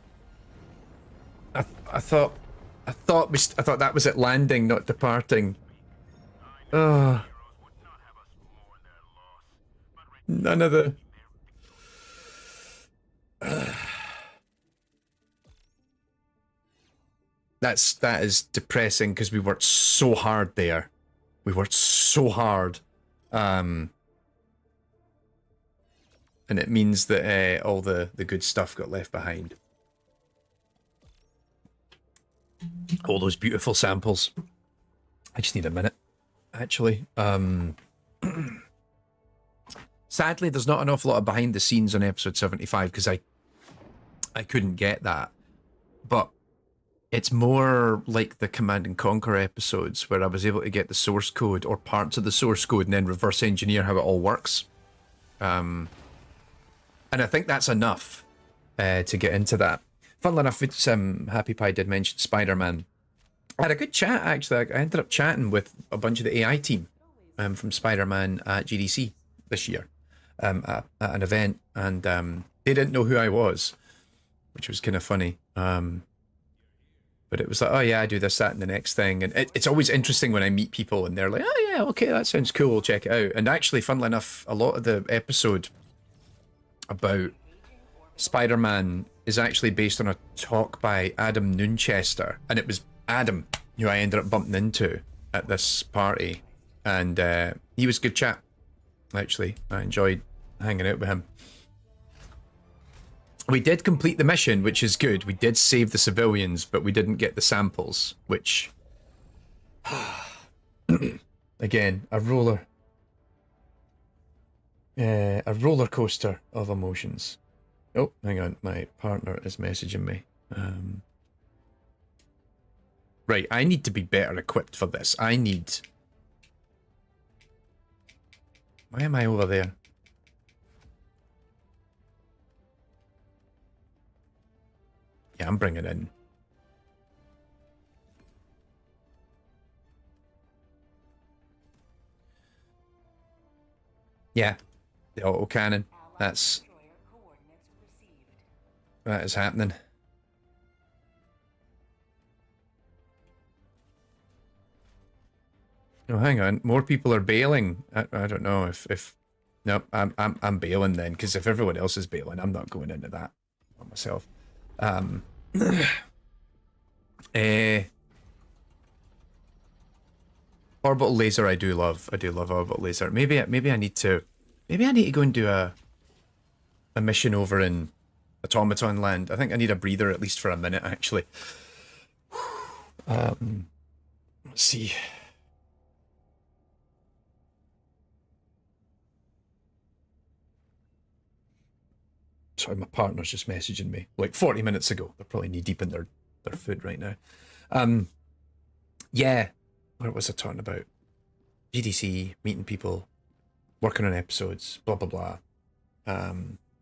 thought that was it landing, not departing. Oh. None of the. That is depressing because we worked so hard there. We worked so hard. And it means that all the good stuff got left behind. All those beautiful samples. I just need a minute, actually. Sadly, there's not an awful lot of behind the scenes on episode 75 because I couldn't get that. But it's more like the Command and Conquer episodes where I was able to get the source code or parts of the source code and then reverse engineer how it all works. And I think that's enough to get into that. Funnily enough, it's, Happy Pie did mention Spider-Man. I had a good chat, actually. I ended up chatting with a bunch of the AI team from Spider-Man at GDC this year at an event, and they didn't know who I was, which was kind of funny. But it was like, oh yeah, I do this, that, and the next thing. And it's always interesting when I meet people and they're like, oh yeah, okay, that sounds cool, we'll check it out. And actually, funnily enough, a lot of the episode about Spider-Man is actually based on a talk by Adam Nunchester. And it was Adam who I ended up bumping into at this party. And he was a good chat, actually. I enjoyed hanging out with him. We did complete the mission, which is good. We did save the civilians, but we didn't get the samples, which... Again, a roller coaster of emotions. Oh, hang on. My partner is messaging me. Right, I need to be better equipped for this. I need... Why am I over there? Yeah, I'm bringing in. Yeah, the autocannon. That is happening. No, hang on. More people are bailing. I don't know if no, I'm bailing then, because if everyone else is bailing, I'm not going into that on myself. Orbital laser I do love. I do love orbital laser. Maybe I need to go and do a mission over in Automaton Land. I think I need a breather at least for a minute, actually. Let's see. Sorry, my partner's just messaging me like 40 minutes ago. They're probably knee deep in their food right now. Yeah, what was I talking about? GDC, meeting people, working on episodes, blah blah blah.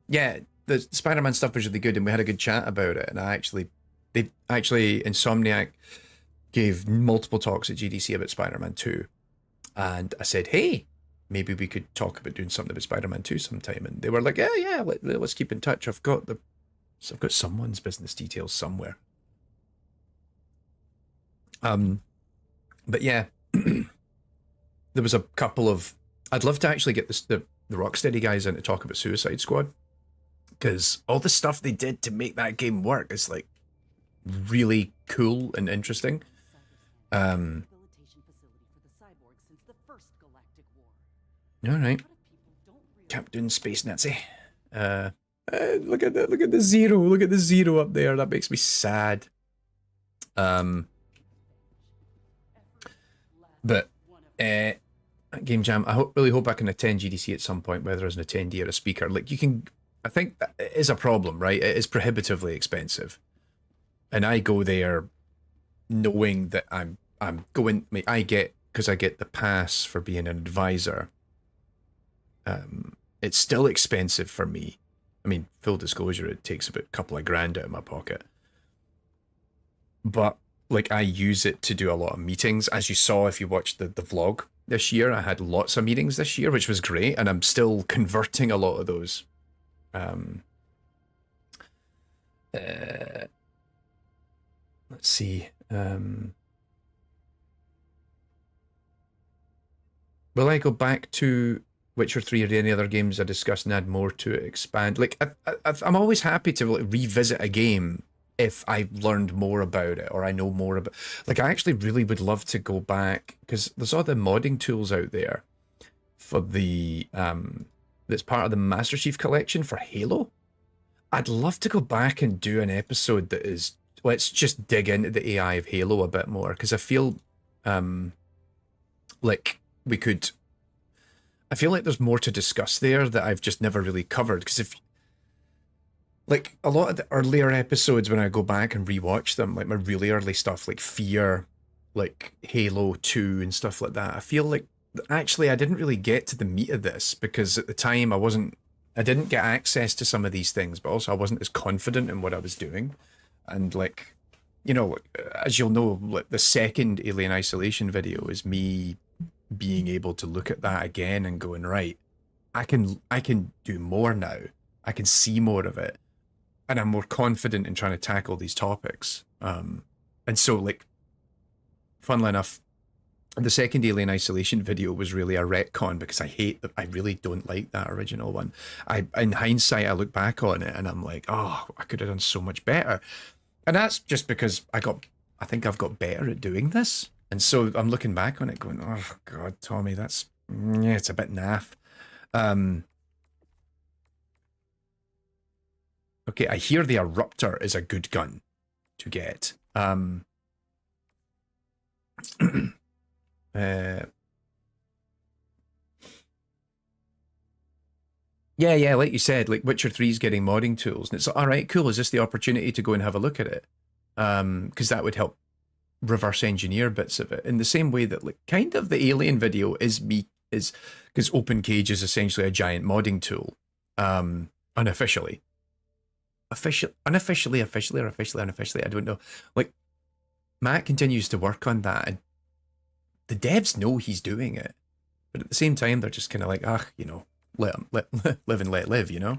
Yeah, the Spider-Man stuff was really good, and we had a good chat about it. And Insomniac gave multiple talks at GDC about Spider-Man 2, and I said, hey, maybe we could talk about doing something about Spider-Man 2 sometime. And they were like, yeah, let's keep in touch. I've got someone's business details somewhere. But yeah, there was a couple of... I'd love to actually get the Rocksteady guys in to talk about Suicide Squad, because all the stuff they did to make that game work is like really cool and interesting. All right, Captain Space Nazi. Look at the zero. Look at the zero up there. That makes me sad. But Game Jam, I really hope I can attend GDC at some point, whether as an attendee or a speaker. Like, you can... I think it is a problem, right? It is prohibitively expensive. And I go there knowing that I'm going. I get, because I get the pass for being an advisor. It's still expensive for me. I mean, full disclosure, it takes about a couple of grand out of my pocket. But like, I use it to do a lot of meetings. As you saw if you watched the vlog this year, I had lots of meetings this year, which was great, and I'm still converting a lot of those. Let's see. Will I go back to Witcher 3 or any other games I discussed and add more to it, expand? Like, I'm always happy to like revisit a game if I've learned more about it or I know more about. Like, I actually really would love to go back, because there's all the modding tools out there for the that's part of the Master Chief Collection for Halo. I'd love to go back and do an episode that is, let's just dig into the AI of Halo a bit more, because I feel like we could. I feel like there's more to discuss there that I've just never really covered. Because if, like, a lot of the earlier episodes, when I go back and rewatch them, like my really early stuff, like Fear, like Halo 2 and stuff like that, I feel like actually I didn't really get to the meat of this, because at the time I didn't get access to some of these things, but also I wasn't as confident in what I was doing. And like, you know, as you'll know, like the second Alien Isolation video is me being able to look at that again and going, right, I can do more now. I can see more of it, and I'm more confident in trying to tackle these topics. And so, like, funnily enough, the second Alien Isolation video was really a retcon, because I really don't like that original one. In hindsight, I look back on it and I'm like, oh, I could have done so much better. And that's just because I think I've got better at doing this. And so I'm looking back on it going, oh God, Tommy, it's a bit naff. Okay, I hear the Eruptor is a good gun to get. Yeah, like you said, like Witcher 3 is getting modding tools, and it's all right, cool. Is this the opportunity to go and have a look at it? Because that would help reverse engineer bits of it in the same way that, like, kind of the Alien video is because OpenCage is essentially a giant modding tool, unofficially. Unofficially, I don't know. Like, Matt continues to work on that, and the devs know he's doing it, but at the same time, they're just kind of like, you know, live and let live, you know?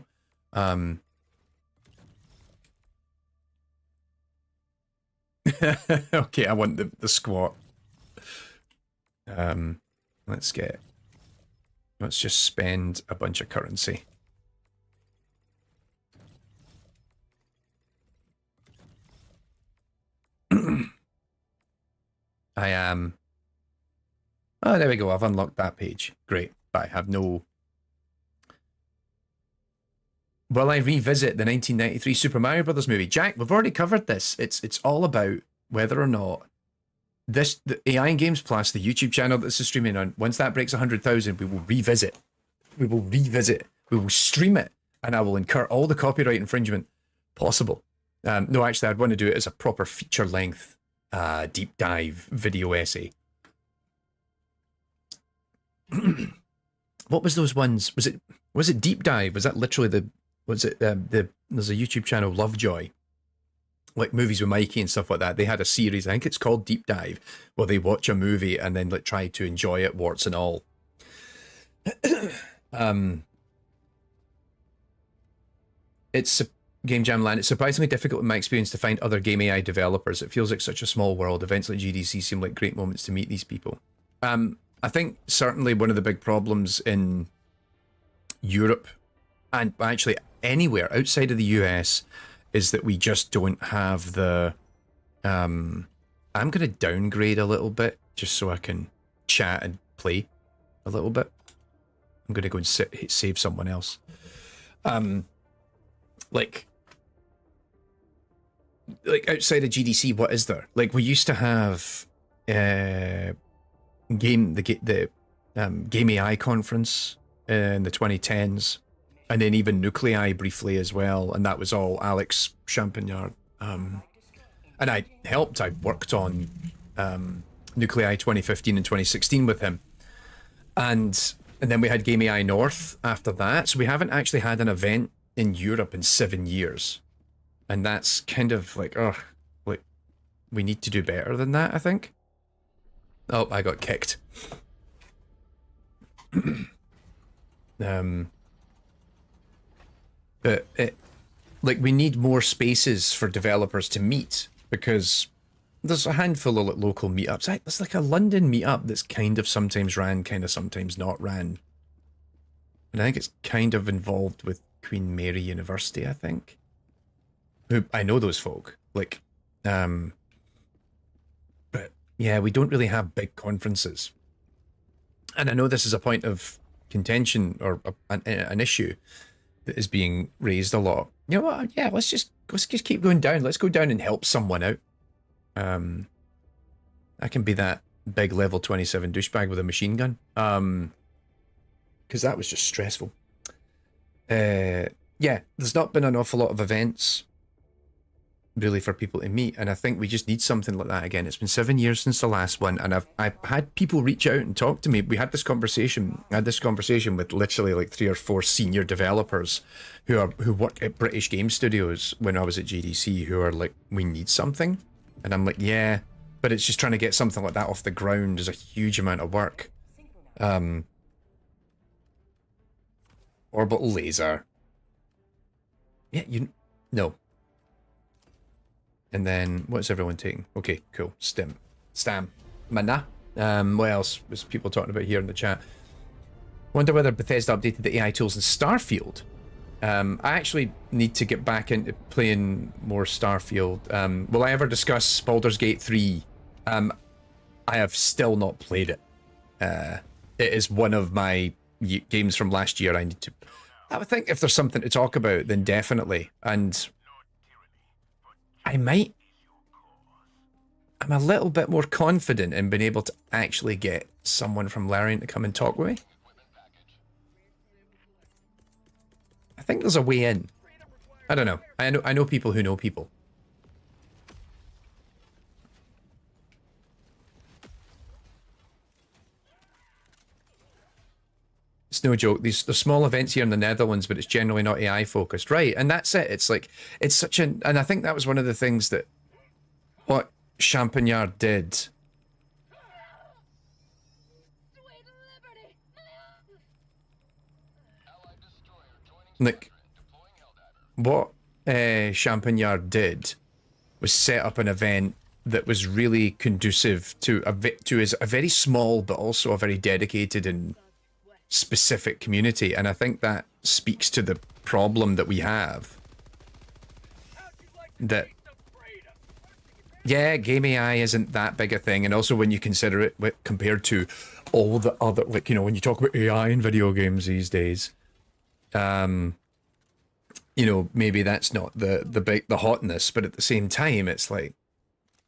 Okay, I want the squat. Let's just spend a bunch of currency. I am. Oh, there we go. I've unlocked that page. Great. But I have no. Will I revisit the 1993 Super Mario Brothers movie? Jack, we've already covered this. It's all about whether or not the AI and Games Plus, the YouTube channel that this is streaming on, once that breaks 100,000, we will revisit. We will stream it, and I will incur all the copyright infringement possible. No, actually, I'd want to do it as a proper feature-length deep dive video essay. What was those ones? Was it deep dive? Was that literally there's a YouTube channel, Lovejoy, like movies with Mikey and stuff like that. They had a series, I think it's called Deep Dive, where they watch a movie and then like try to enjoy it, warts and all. It's Game Jam Land. It's surprisingly difficult in my experience to find other game AI developers. It feels like such a small world. Events like GDC seem like great moments to meet these people. I think certainly one of the big problems in Europe, and actually anywhere outside of the US, is that we just don't have the... I'm going to downgrade a little bit just so I can chat and play a little bit. I'm going to go and save someone else. Like outside of GDC, what is there? Like, we used to have Game AI conference in the 2010s, and then even Nuclei briefly as well, and that was all Alex Champagnard. And I helped. I worked on Nuclei 2015 and 2016 with him. And then we had Game AI North after that. So we haven't actually had an event in Europe in 7 years. And that's kind of like, oh, like, we need to do better than that, I think. Oh, I got kicked. But like, we need more spaces for developers to meet, because there's a handful of like, local meetups. There's like a London meetup that's kind of sometimes ran, kind of sometimes not ran. And I think it's kind of involved with Queen Mary University, I think. Who, I know those folk. Like, but yeah, we don't really have big conferences. And I know this is a point of contention, or an issue that is being raised a lot. You know what? Yeah, let's just keep going down. Let's go down and help someone out. I can be that big level 27 douchebag with a machine gun. Because that was just stressful. Yeah, there's not been an awful lot of events really for people to meet, and I think we just need something like that again. It's been 7 years since the last one, and I've had people reach out and talk to me. We had this conversation. I had this conversation with literally like 3 or 4 senior developers who work at British game studios when I was at GDC, who are like, we need something. And I'm like, yeah, but it's just trying to get something like that off the ground is a huge amount of work. Orbital laser. Yeah, no. And then, what's everyone taking? Okay, cool. Stam. Mana. What else was people talking about here in the chat? Wonder whether Bethesda updated the AI tools in Starfield. I actually need to get back into playing more Starfield. Will I ever discuss Baldur's Gate 3? I have still not played it. It is one of my games from last year. I would think if there's something to talk about, then definitely. And I'm a little bit more confident in being able to actually get someone from Larian to come and talk with me. I think there's a way in. I don't know. I know people who know people. It's no joke. There's small events here in the Netherlands, but it's generally not AI focused, right? And that's it. It's like, it's such an, and I think that was one of the things that what Champagnard did. Like, what Champagnard did was set up an event that was really conducive to a very small but also a very dedicated and specific community, and I think that speaks to the problem that we have. That, yeah, game AI isn't that big a thing, and also when you consider it compared to all the other, like, you know, when you talk about AI in video games these days, you know, maybe that's not the hotness, but at the same time, it's like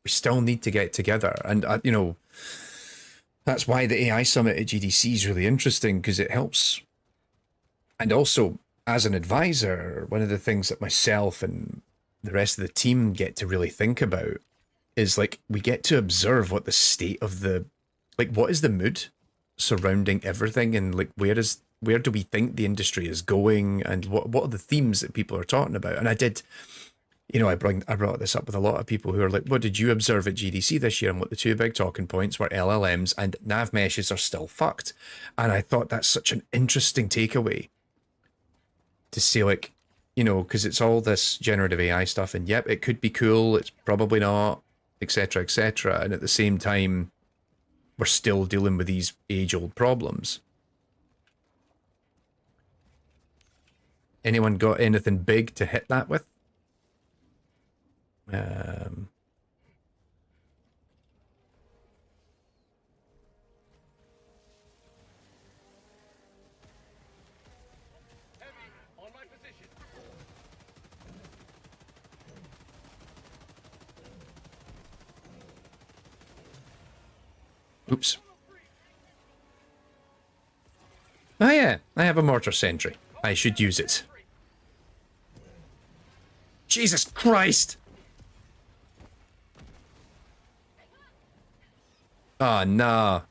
we still need to get together, and you know. That's why the AI Summit at GDC is really interesting, because it helps. And also, as an advisor, one of the things that myself and the rest of the team get to really think about is, like, we get to observe what the state of like, what is the mood surrounding everything, and like, where do we think the industry is going, and what are the themes that people are talking about. And I did, you know, I brought this up with a lot of people who are like, what did you observe at GDC this year? And what the 2 big talking points were LLMs and nav meshes are still fucked. And I thought that's such an interesting takeaway to say, like, you know, because it's all this generative AI stuff, and yep, it could be cool, it's probably not, etc., etc. And at the same time, we're still dealing with these age-old problems. Anyone got anything big to hit that with?
On my position.
Oops. Oh yeah, I have a mortar sentry. I should use it. Jesus Christ! Ah, nah.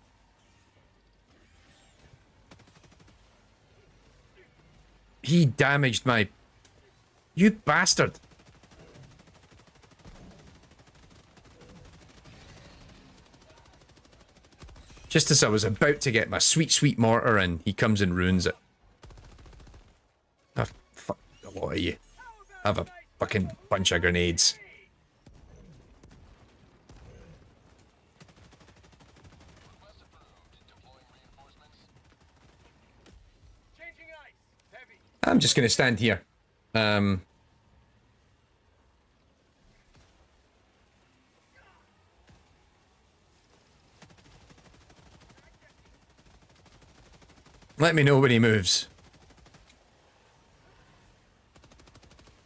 He damaged my... You bastard. Just as I was about to get my sweet, sweet mortar in, he comes and ruins it. Ah, fuck a lot of you. I have a fucking bunch of grenades.
Changing ice. Heavy.
I'm just gonna stand here. Let me know when he moves.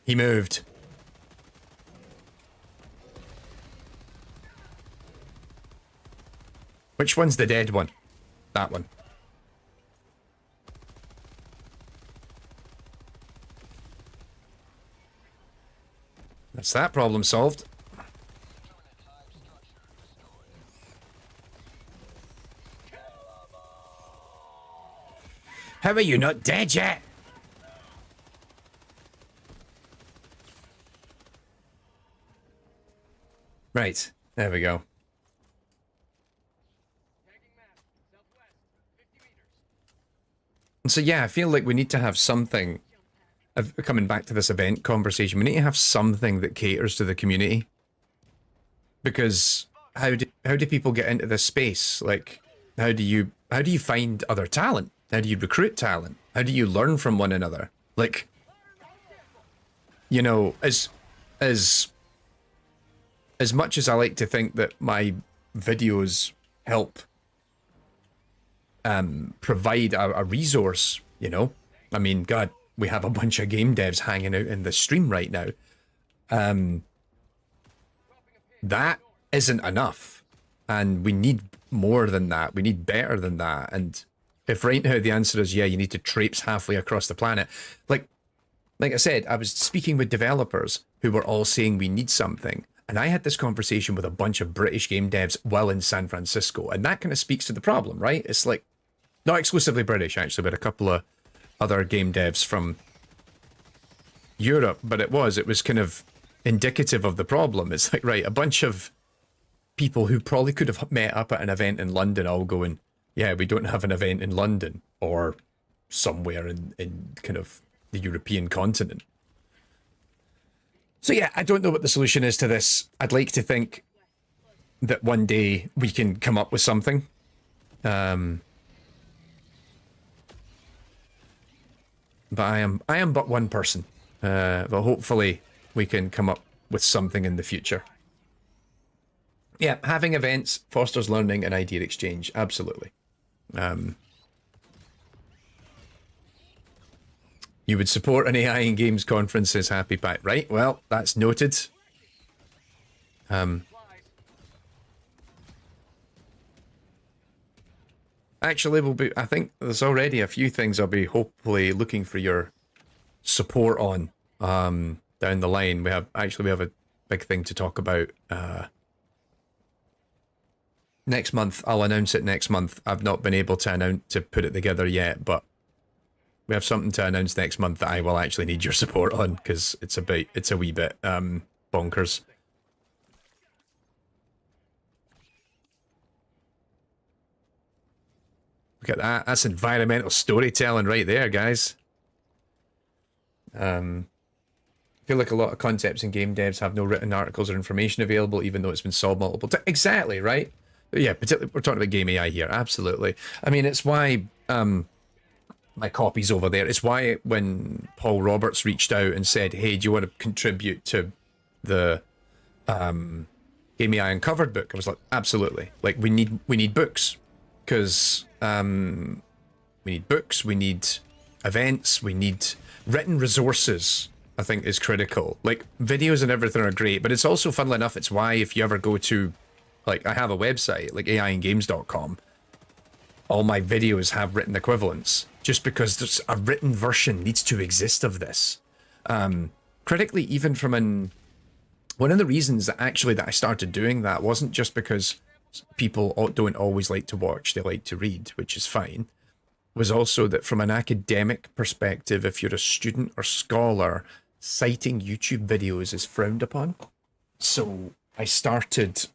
He moved. Which one's the dead one? That one. That's that problem solved. How are you not dead yet? Right, there we go.
Tagging map. Southwest. 50 meters.
And so yeah, I feel like we need to have something. Coming back to this event conversation, we need to have something that caters to the community. Because how do people get into this space? Like, how do you find other talent? How do you recruit talent? How do you learn from one another? Like, you know, as much as I like to think that my videos help provide a resource, you know, I mean, God, we have a bunch of game devs hanging out in the stream right now. That isn't enough, and we need more than that. We need better than that. And if right now the answer is yeah, you need to traipse halfway across the planet, like I said, I was speaking with developers who were all saying we need something. And I had this conversation with a bunch of British game devs while in San Francisco. And that kind of speaks to the problem, right? It's like, not exclusively British, actually, but a couple of other game devs from Europe. But it was kind of indicative of the problem. It's like, right, a bunch of people who probably could have met up at an event in London all going, yeah, we don't have an event in London or somewhere in kind of the European continent. So yeah, I don't know what the solution is to this. I'd like to think that one day we can come up with something. But I am but one person. But hopefully we can come up with something in the future. Yeah, having events fosters learning and idea exchange. Absolutely. You would support an AI in games conference, says Happy Pat. Right, well, that's noted. Actually, I think there's already a few things I'll be hopefully looking for your support on down the line. We have a big thing to talk about next month. I'll announce it next month. I've not been able to put it together yet, but we have something to announce next month that I will actually need your support on, because it's a wee bit bonkers. Look at that. That's environmental storytelling right there, guys. I feel like a lot of concepts in game devs have no written articles or information available, even though it's been solved multiple times. Exactly, right? But yeah, particularly we're talking about game AI here. Absolutely. I mean, it's why my copy's over there. It's why when Paul Roberts reached out and said, hey, do you want to contribute to the Game AI Uncovered book? I was like, absolutely. Like, we need books, because we need books, we need events, we need written resources, I think is critical. Like, videos and everything are great, but it's also, funnily enough, it's why if you ever go to, like, I have a website, like AIingames.com, all my videos have written equivalents, just because there's a written version needs to exist of this. Critically, even from one of the reasons that I started doing that wasn't just because people don't always like to watch, they like to read, which is fine, was also that from an academic perspective, if you're a student or scholar, citing YouTube videos is frowned upon. So I started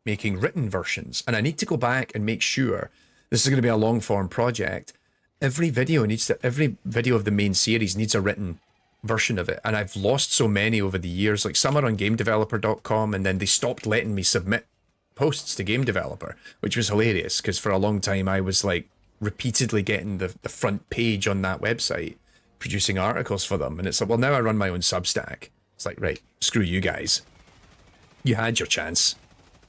making written versions, and I need to go back and make sure this is going to be a long form project. Every video of the main series needs a written version of it, and I've lost so many over the years. Like some are on gamedeveloper.com, and then they stopped letting me submit posts to Game Developer, which was hilarious because for a long time I was like repeatedly getting the front page on that website, producing articles for them, and it's like, well, now I run my own Substack. It's like, right, screw you guys. You had your chance.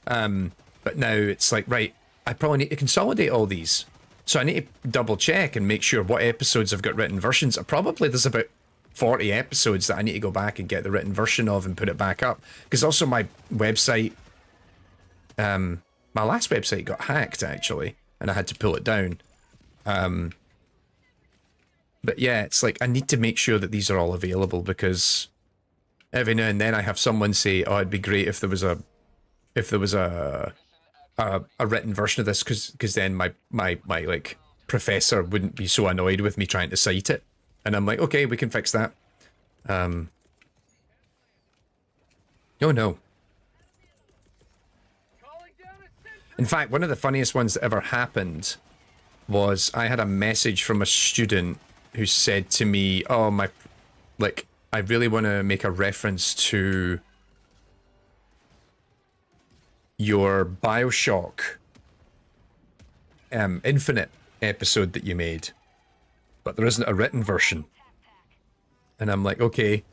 But now it's like, right, I probably need to consolidate all these. So I need to double check and make sure what episodes have got written versions. Probably there's about 40 episodes that I need to go back and get the written version of and put it back up. Because also my website, my last website got hacked actually, and I had to pull it down. But yeah, it's like I need to make sure that these are all available, because every now and then I have someone say, "Oh, it'd be great if there was a written version of this, because then my like professor wouldn't be so annoyed with me trying to cite it." And I'm like, okay, we can fix that. Oh no.
Calling down a sentry.
In fact, one of the funniest ones that ever happened was I had a message from a student who said to me, "Oh, I really want to make a reference to your BioShock Infinite episode that you made, but there isn't a written version." And I'm like, okay.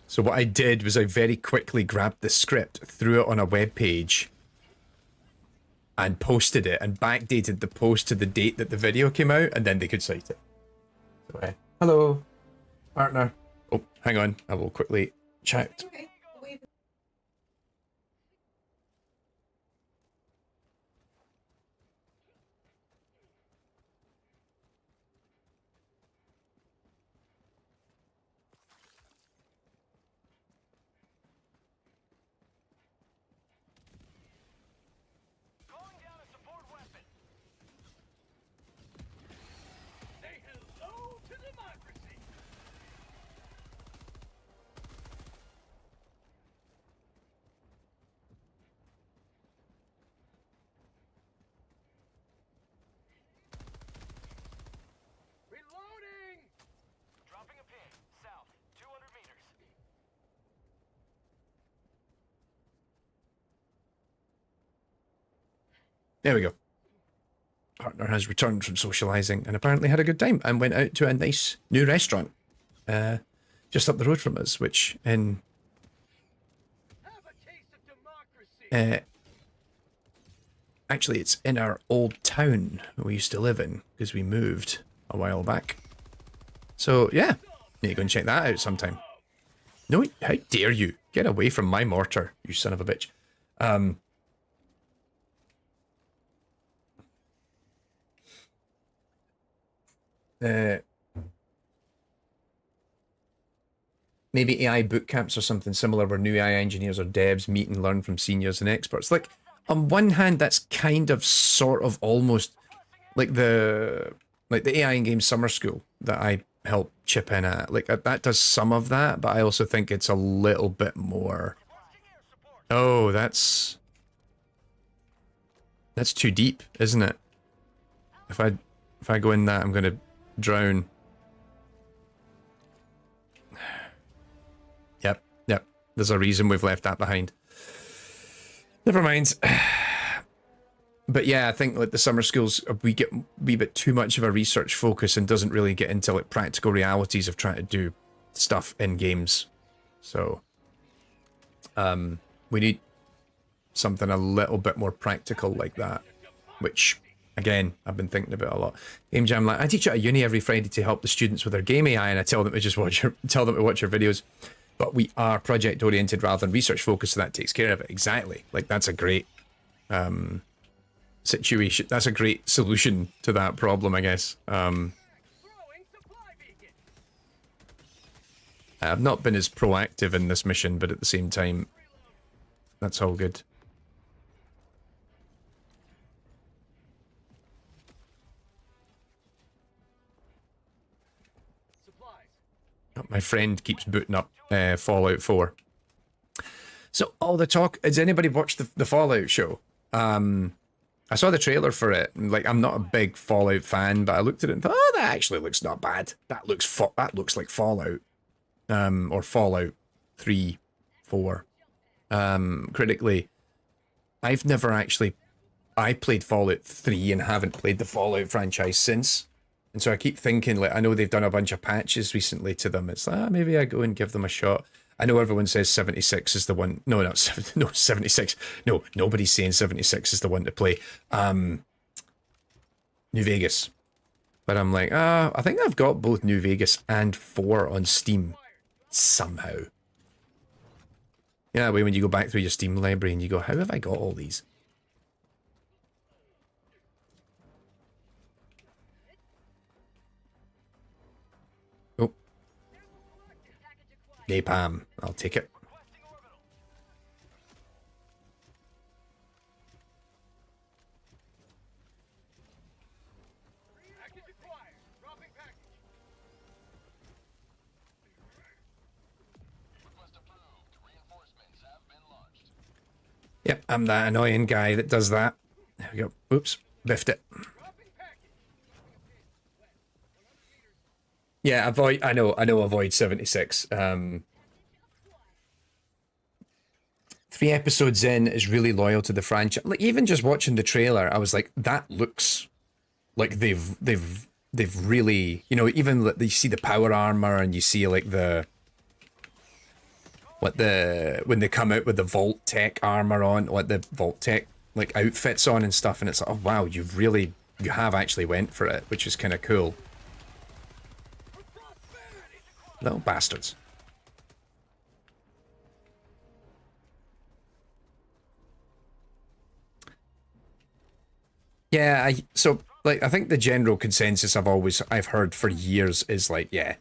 So what I did was I very quickly grabbed the script, threw it on a web page, and posted it, and backdated the post to the date that the video came out, and then they could cite it. So, hello, partner. Oh, hang on. I will quickly chat.
Okay. Wait.
Calling down a support weapon. Say hello to democracy. Reloading. Dropping a pin. South, 200 meters.
There we go. Partner has returned from socializing and apparently had a good time and went out to a nice new restaurant just up the road from us, which in
Have a taste of democracy.
actually it's in our old town we used to live in because we moved a while back. So yeah, need to go and check that out sometime. No, how dare you? Get away from my mortar, you son of a bitch. Maybe AI boot camps or something similar where new AI engineers or devs meet and learn from seniors and experts. Like, on one hand, that's kind of sort of almost like the AI in game summer school that I help chip in at. Like, that does some of that, but I also think it's a little bit more. Oh, that's too deep, isn't it? If I go in that, I'm gonna drown. Yep. There's a reason we've left that behind. Never mind. But yeah, I think like the summer schools, we get a wee bit too much of a research focus and doesn't really get into like practical realities of trying to do stuff in games. So we need something a little bit more practical like that, which again, I've been thinking about a lot. Game Jam, like I teach at a uni every Friday to help the students with their game AI, and I tell them to just watch your videos. But we are project oriented rather than research focused, so that takes care of it. Exactly. Like that's a great situation. That's a great solution to that problem, I guess.
Throwing supply beacon.
I've not been as proactive in this mission, but at the same time, that's all good. My friend keeps booting up Fallout 4. So all the talk, has anybody watched the Fallout show? I saw the trailer for it, and like I'm not a big Fallout fan, but I looked at it and thought, oh, that actually looks not bad. That looks like Fallout, or Fallout 3, 4. Critically, I've never actually. I played Fallout 3 and haven't played the Fallout franchise since. And so I keep thinking, like, I know they've done a bunch of patches recently to them. It's like, maybe I go and give them a shot. I know everyone says 76 is the one. No, not 76. No, nobody's saying 76 is the one to play. New Vegas. But I'm like, I think I've got both New Vegas and 4 on Steam somehow. Yeah, that way when you go back through your Steam library and you go, how have I got all these? Oh. Napalm. I'll take it.
Package acquired. Dropping package.
Request approved. Reinforcements have been launched.
Yep, I'm that annoying guy that does that. There we go. Oops. Biffed it.
Dropping package.
Yeah, avoid. I know. Avoid 76. 3 episodes in is really loyal to the franchise. Like even just watching the trailer, I was like, that looks like they've really, you know, even like, you see the power armor and you see like when they come out with the Vault Tech armor on, like the Vault Tech like outfits on and stuff, and it's like, oh wow, you have actually went for it, which is kind of cool. Little bastards. Yeah, I think the general consensus I've heard for years is like, yeah,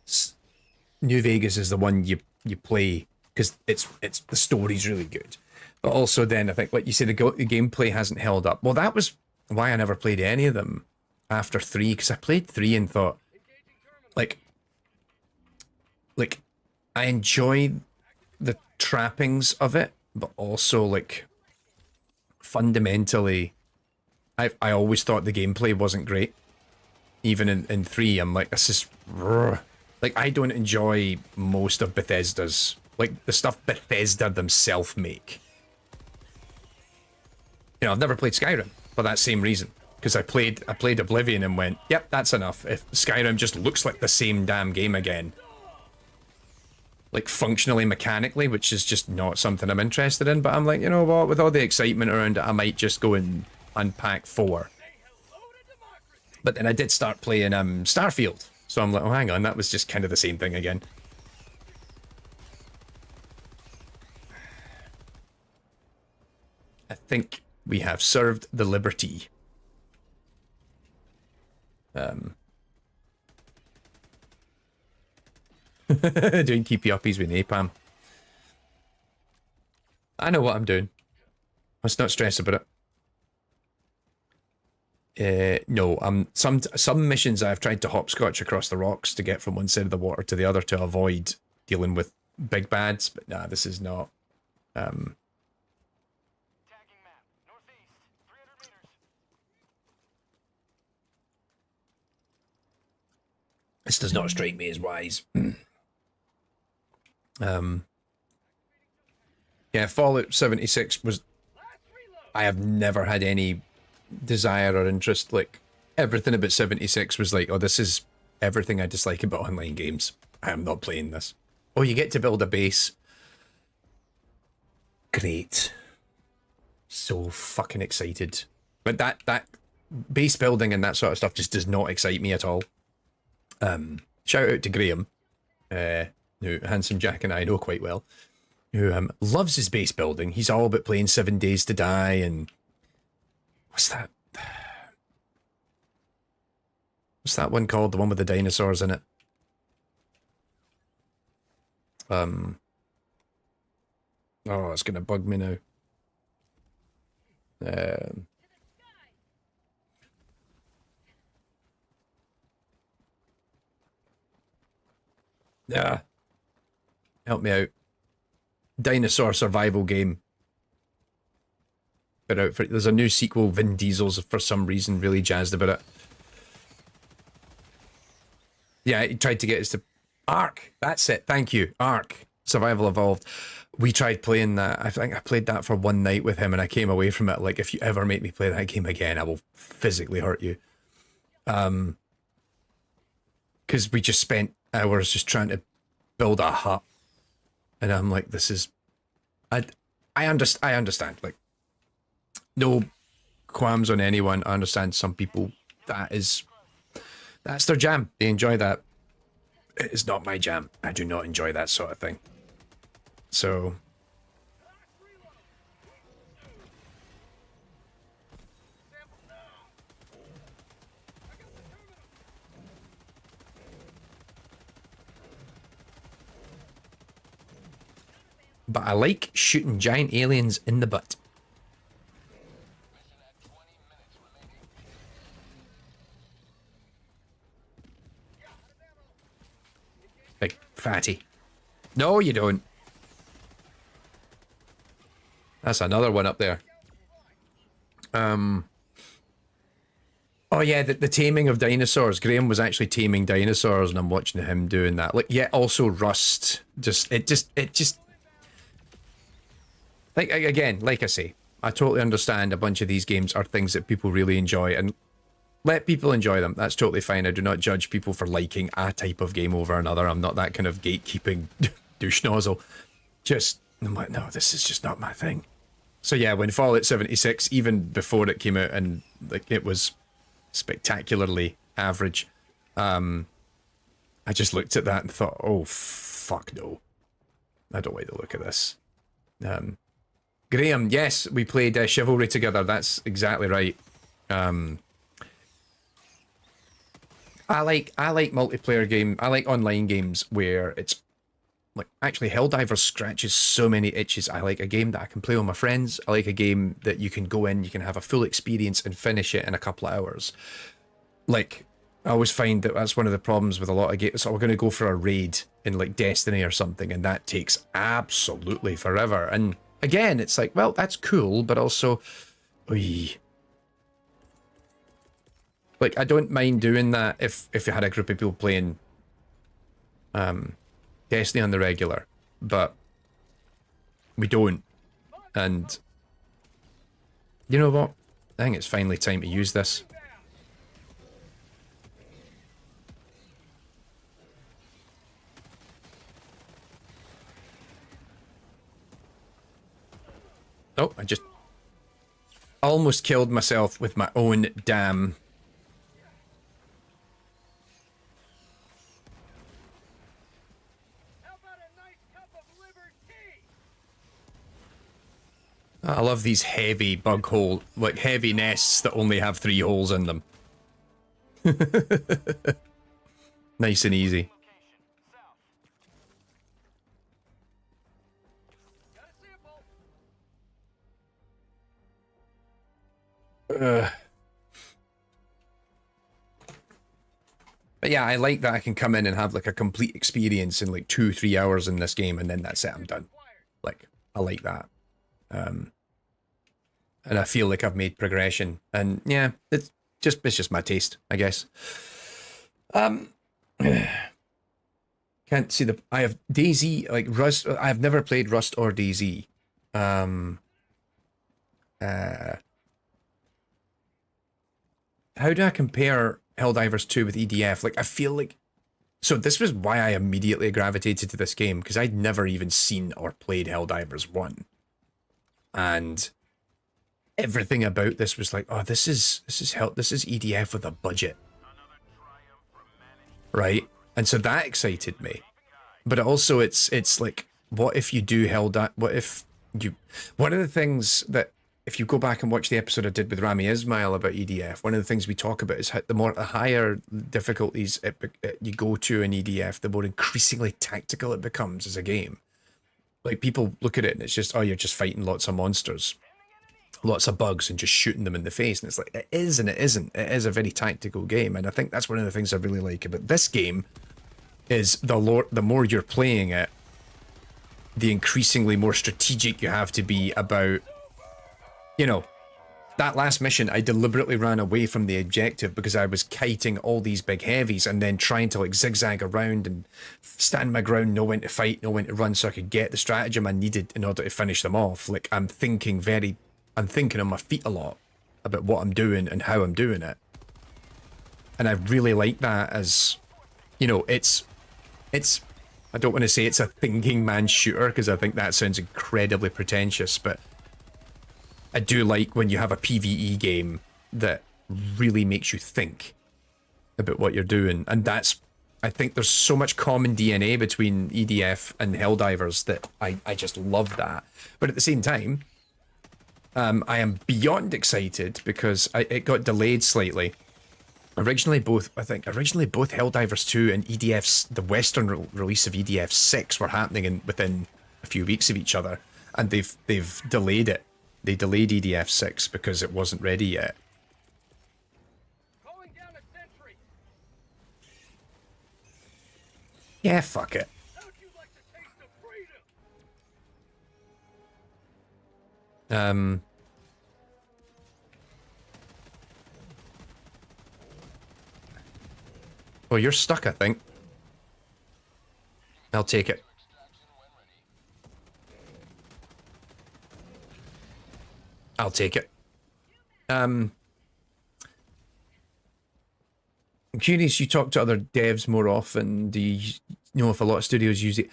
New Vegas is the one you play because it's the story's really good, but also then I think like you said the gameplay hasn't held up. Well, that was why I never played any of them after 3, because I played 3 and thought like I enjoy the trappings of it, but also like fundamentally I always thought the gameplay wasn't great. Even in 3, I'm like, this is... Like, I don't enjoy most of Bethesda's... Like, the stuff Bethesda themselves make. You know, I've never played Skyrim for that same reason. Because I played Oblivion and went, yep, that's enough. If Skyrim just looks like the same damn game again. Like, functionally, mechanically, which is just not something I'm interested in. But I'm like, you know what, with all the excitement around it, I might just go and unpack 4. But then I did start playing Starfield, so I'm like, oh hang on, that was just kind of the same thing again. I think we have served the Liber-tea. Doing keepy uppies with napalm. I know what I'm doing. Let's not stress about it. No, some missions I've tried to hopscotch across the rocks to get from one side of the water to the other to avoid dealing with big bads, but nah, this is not.
Tagging map. Northeast. 300 meters.
This does not strike me as wise. Yeah, Fallout 76 was. I have never had any desire or interest. Like everything about 76 was like, oh, this is everything I dislike about online games. I am not playing this. Oh, you get to build a base. Great. So fucking excited. But that base building and that sort of stuff just does not excite me at all. Shout out to Graham, who Handsome Jack and I know quite well, who loves his base building. He's all about playing 7 Days to Die and what's that? What's that one called? The one with the dinosaurs in it. Oh, it's gonna bug me now. Yeah, Help me out. Dinosaur survival game. Put out for, there's a new sequel, Vin Diesel's for some reason really jazzed about it. Yeah, he tried to get us to Ark. That's it. Thank you. Ark. Survival Evolved. We tried playing that. I think I played that for one night with him and I came away from it like, if you ever make me play that game again, I will physically hurt you. Because we just spent hours just trying to build a hut. And I'm like, this is... I understand. Like, no qualms on anyone. I understand some people, that's their jam. They enjoy that. It is not my jam. I do not enjoy that sort of thing. So... But I like shooting giant aliens in the butt.
Mission at 20 minutes remaining.
Big fatty. No, you don't. That's another one up there. Oh yeah, the taming of dinosaurs. Graham was actually taming dinosaurs, and I'm watching him doing that. Like, yeah, also Rust. It just. Like, again, like I say, I totally understand a bunch of these games are things that people really enjoy, and let people enjoy them. That's totally fine. I do not judge people for liking a type of game over another. I'm not that kind of gatekeeping douche nozzle. Just, I'm like, no, this is just not my thing. So yeah, when Fallout 76, even before it came out and like it was spectacularly average, I just looked at that and thought, oh, fuck no. I don't like the look of this. Graham, yes, we played Chivalry together. That's exactly right. I like multiplayer game. I like online games where it's like, actually Helldivers scratches so many itches. I like a game that I can play with my friends. I like a game that you can go in, you can have a full experience and finish it in a couple of hours. Like, I always find that that's one of the problems with a lot of games. So we're going to go for a raid in like Destiny or something, and that takes absolutely forever. And again, it's like, well, that's cool, but also, oy. Like, I don't mind doing that if you had a group of people playing Destiny on the regular, but we don't. And you know what? I think it's finally time to use this. Oh, I just almost killed myself with my own damn...
How about a nice cup of Liber-tea?
I love these heavy bug hole, like heavy nests that only have 3 holes in them. Nice and easy.
Got a sample.
But yeah, I like that I can come in and have like a complete experience in like 2-3 hours in this game, and then that's it, I'm done. Like, I like that. And I feel like I've made progression, and yeah, it's just my taste, I guess. Can't see I have DayZ, like Rust. I've never played Rust or DayZ. How do I compare Helldivers 2 with EDF? Like, I feel like... So this was why I immediately gravitated to this game, because I'd never even seen or played Helldivers 1. And everything about this was like, oh, this is EDF with a budget. Right? And so that excited me. But also it's like, what if you do what if you... One of the things that, if you go back and watch the episode I did with Rami Ismail about EDF, one of the things we talk about is how the higher difficulties you go to in EDF, the more increasingly tactical it becomes as a game. Like, people look at it and it's just, oh, you're just fighting lots of monsters, lots of bugs, and just shooting them in the face. And it's like, it is and it isn't. It is a very tactical game, and I think that's one of the things I really like about this game is the more you're playing it, the increasingly more strategic you have to be about, you know, that last mission, I deliberately ran away from the objective because I was kiting all these big heavies and then trying to like zigzag around and stand my ground, know when to fight, know when to run, so I could get the stratagem I needed in order to finish them off. Like I'm thinking on my feet a lot about what I'm doing and how I'm doing it. And I really like that as, you know, it's, I don't want to say it's a thinking man's shooter because I think that sounds incredibly pretentious, but I do like when you have a PvE game that really makes you think about what you're doing. And that's, I think there's so much common DNA between EDF and Helldivers that I just love that. But at the same time, I am beyond excited because it got delayed slightly. Originally both Helldivers 2 and EDF's, the Western release of EDF 6 were happening within a few weeks of each other. And they've delayed it. They delayed EDF 6 because it wasn't ready yet.
Calling down a sentry.
Yeah, fuck it.
How'd you like to taste of freedom?
Well, you're stuck, I think. I'll take it. I'll take it. I'm curious, you talk to other devs more often. Do you know if a lot of studios use it?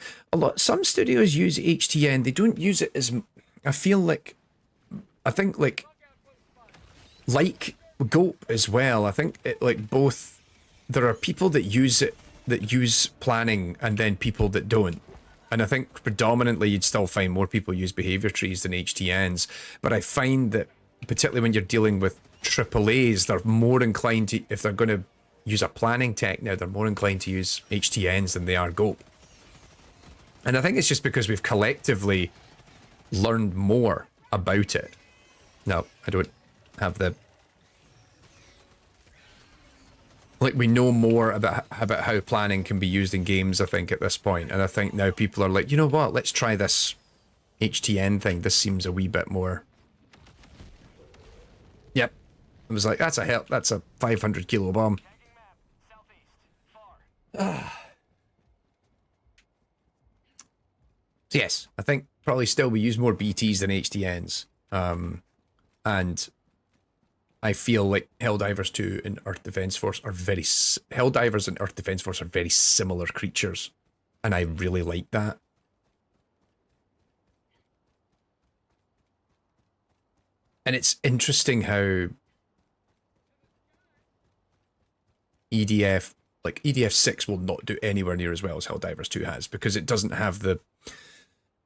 Some studios use HTN. They don't use it as... I think like Gope as well. I think it like both... There are people that use it, that use planning, and then people that don't. And I think predominantly you'd still find more people use behavior trees than HTNs. But I find that particularly when you're dealing with AAAs, they're more inclined to, if they're going to use a planning tech now, they're more inclined to use HTNs than they are Gope. And I think it's just because we've collectively learned more about it. No, I don't have the... Like, we know more about how planning can be used in games, I think, at this point. And I think now people are like, you know what, let's try this HTN thing. This seems a wee bit more... Yep. It was like, that's a 500 kilo bomb. Yes, I think probably still we use more BTs than HTNs. And I feel like Helldivers 2 and Earth Defense Force are Helldivers and Earth Defense Force are very similar creatures. And I really like that. And it's interesting how EDF, like EDF 6 will not do anywhere near as well as Helldivers 2 has, because it doesn't have the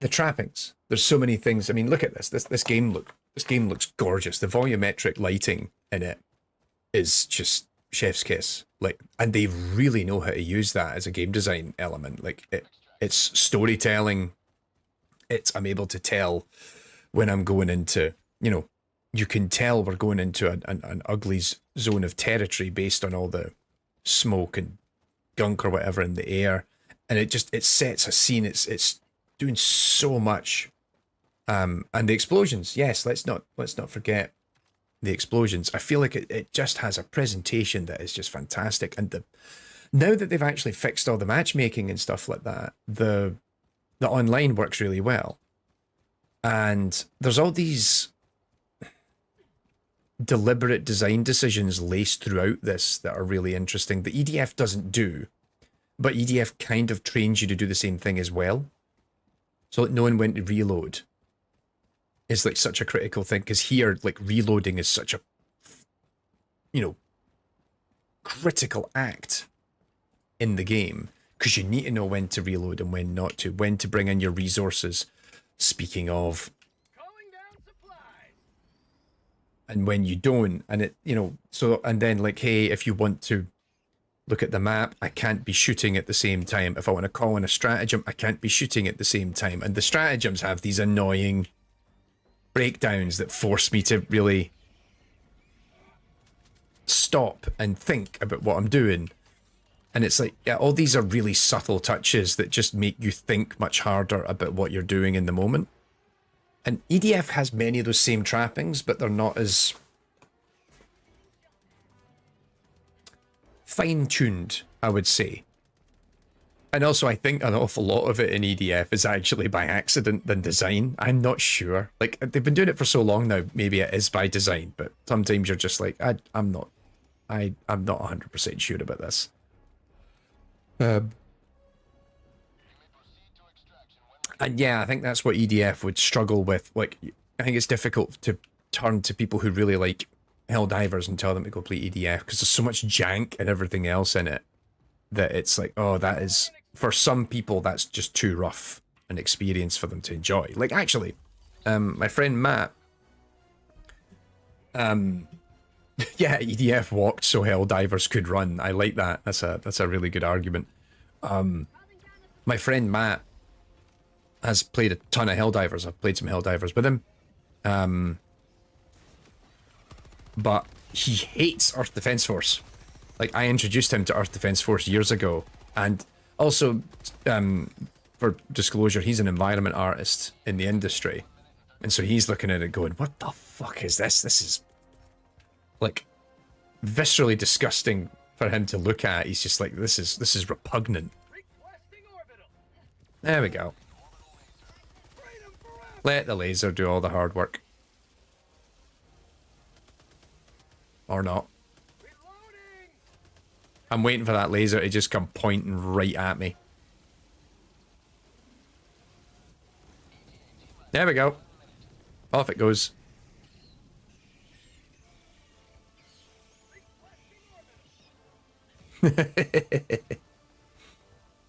trappings. There's so many things. I mean, look at this. This game looks gorgeous. The volumetric lighting in it is just chef's kiss. Like, and they really know how to use that as a game design element. Like it's storytelling. I'm able to tell when I'm going into, you know, you can tell we're going into an ugly zone of territory based on all the smoke and gunk or whatever in the air, and it sets a scene. It's doing so much, and the explosions. Yes, let's not forget the explosions. I feel like it just has a presentation that is just fantastic, and now that they've actually fixed all the matchmaking and stuff like that, the online works really well, and there's all these deliberate design decisions laced throughout this that are really interesting that EDF doesn't do, but EDF kind of trains you to do the same thing as well. So like knowing when to reload is like such a critical thing, because here like reloading is such a, you know, critical act in the game, because you need to know when to reload and when not to, when to bring in your resources. Speaking of, and when you don't, and it, you know, so, and then like, hey, if you want to look at the map, I can't be shooting at the same time. If I want to call in a stratagem, I can't be shooting at the same time. And the stratagems have these annoying breakdowns that force me to really stop and think about what I'm doing. And it's like, yeah, all these are really subtle touches that just make you think much harder about what you're doing in the moment. And EDF has many of those same trappings, but they're not as fine-tuned, I would say. And also, I think an awful lot of it in EDF is actually by accident than design. I'm not sure. Like, they've been doing it for so long now, maybe it is by design, but sometimes you're just like, I'm not 100% sure about this. And yeah, I think that's what EDF would struggle with. Like, I think it's difficult to turn to people who really like Helldivers and tell them to go play EDF because there's so much jank and everything else in it that it's like, oh, that is, for some people, that's just too rough an experience for them to enjoy. Like, actually, my friend Matt, yeah, EDF walked so Helldivers could run. I like that. That's a really good argument. My friend Matt has played a ton of Helldivers. I've played some Helldivers with him. But he hates Earth Defense Force. Like, I introduced him to Earth Defense Force years ago. And also, for disclosure, he's an environment artist in the industry. And so he's looking at it going, what the fuck is this? This is, like, viscerally disgusting for him to look at. He's just like, this is repugnant. There we go. Let the laser do all the hard work. Or not. I'm waiting for that laser to just come pointing right at me. There we go. Off it goes.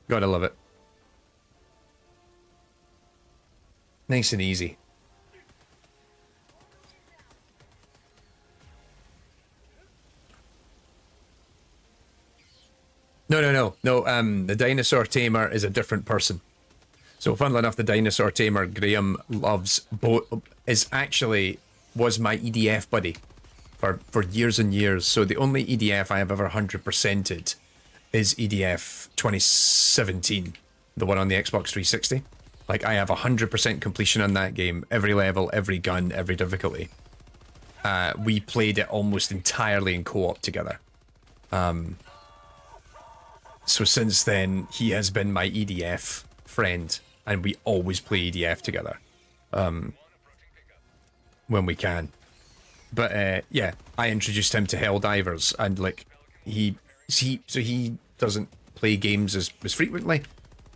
Gotta love it. Nice and easy. No. The dinosaur tamer is a different person. So, funnily enough, the dinosaur tamer Graham loves was my EDF buddy for years and years. So the only EDF I have ever 100%ed is EDF 2017, the one on the Xbox 360. Like, I have 100% completion on that game, every level, every gun, every difficulty. We played it almost entirely in co-op together. So since then, he has been my EDF friend, and we always play EDF together when we can. But yeah, I introduced him to Helldivers, and like he doesn't play games as frequently.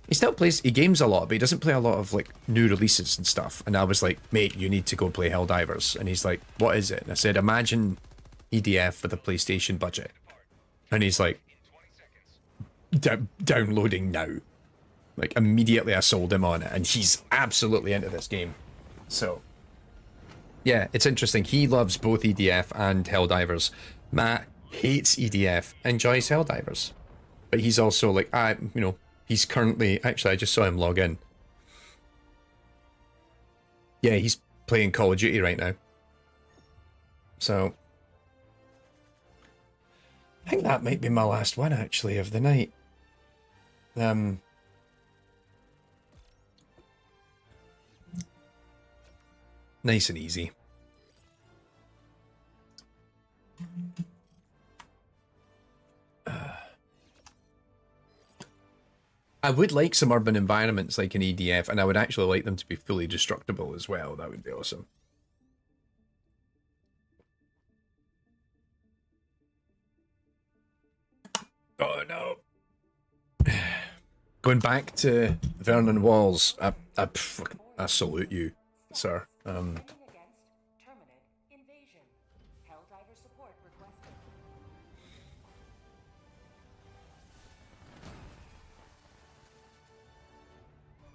He games a lot, but he doesn't play a lot of like new releases and stuff. And I was like, mate, you need to go play Helldivers. And he's like, what is it? And I said, imagine EDF with a PlayStation budget. And he's like, downloading now. Like, immediately I sold him on it, and he's absolutely into this game. So yeah, it's interesting. He loves both EDF and Helldivers. Matt hates EDF, enjoys Helldivers. But he's also like, he's currently, actually, I just saw him log in. Yeah, he's playing Call of Duty right now. So I think that might be my last one, actually, of the night. Nice and easy. I would like some urban environments like an EDF, and I would actually like them to be fully destructible as well. That would be awesome. Oh no. Going back to Vernon Walls, I salute you, sir.
Against Terminate invasion. Helldiver support requested.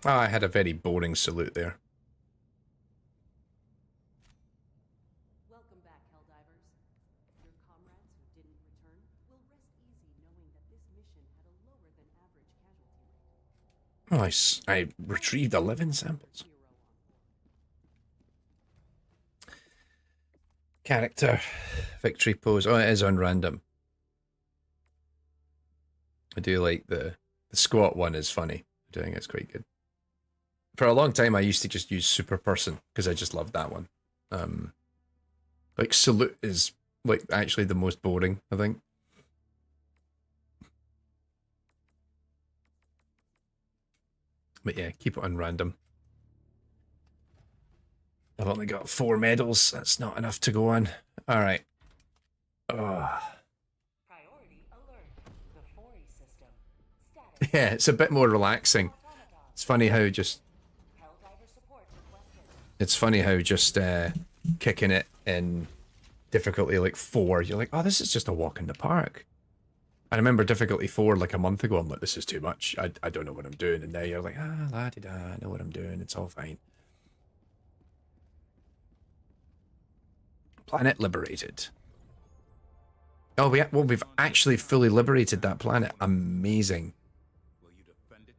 I had a very boring salute there.
Welcome back, Helldivers. Your comrades who didn't return will rest easy knowing that this mission had a lower than average casualty rate.
Oh, I retrieved 11 samples. Character, victory pose. Oh, it is on random. I do like the squat one is funny. I think it's quite good. For a long time, I used to just use super person because I just loved that one. Like salute is like actually the most boring, I think. But yeah, keep it on random. I've only got 4 medals. That's not enough to go on. All right.
Priority alert. The Fori system. Status.
Yeah, it's a bit more relaxing. It's funny how just
Helldiver support requested.
it's funny how just kicking it in difficulty like 4, you're like, oh, this is just a walk in the park. I remember difficulty 4 like a month ago. I'm like, this is too much. I don't know what I'm doing. And now you're like, la-di-da, I know what I'm doing. It's all fine. Planet liberated. Oh, we've actually fully liberated that planet. Amazing.
Will you defend it?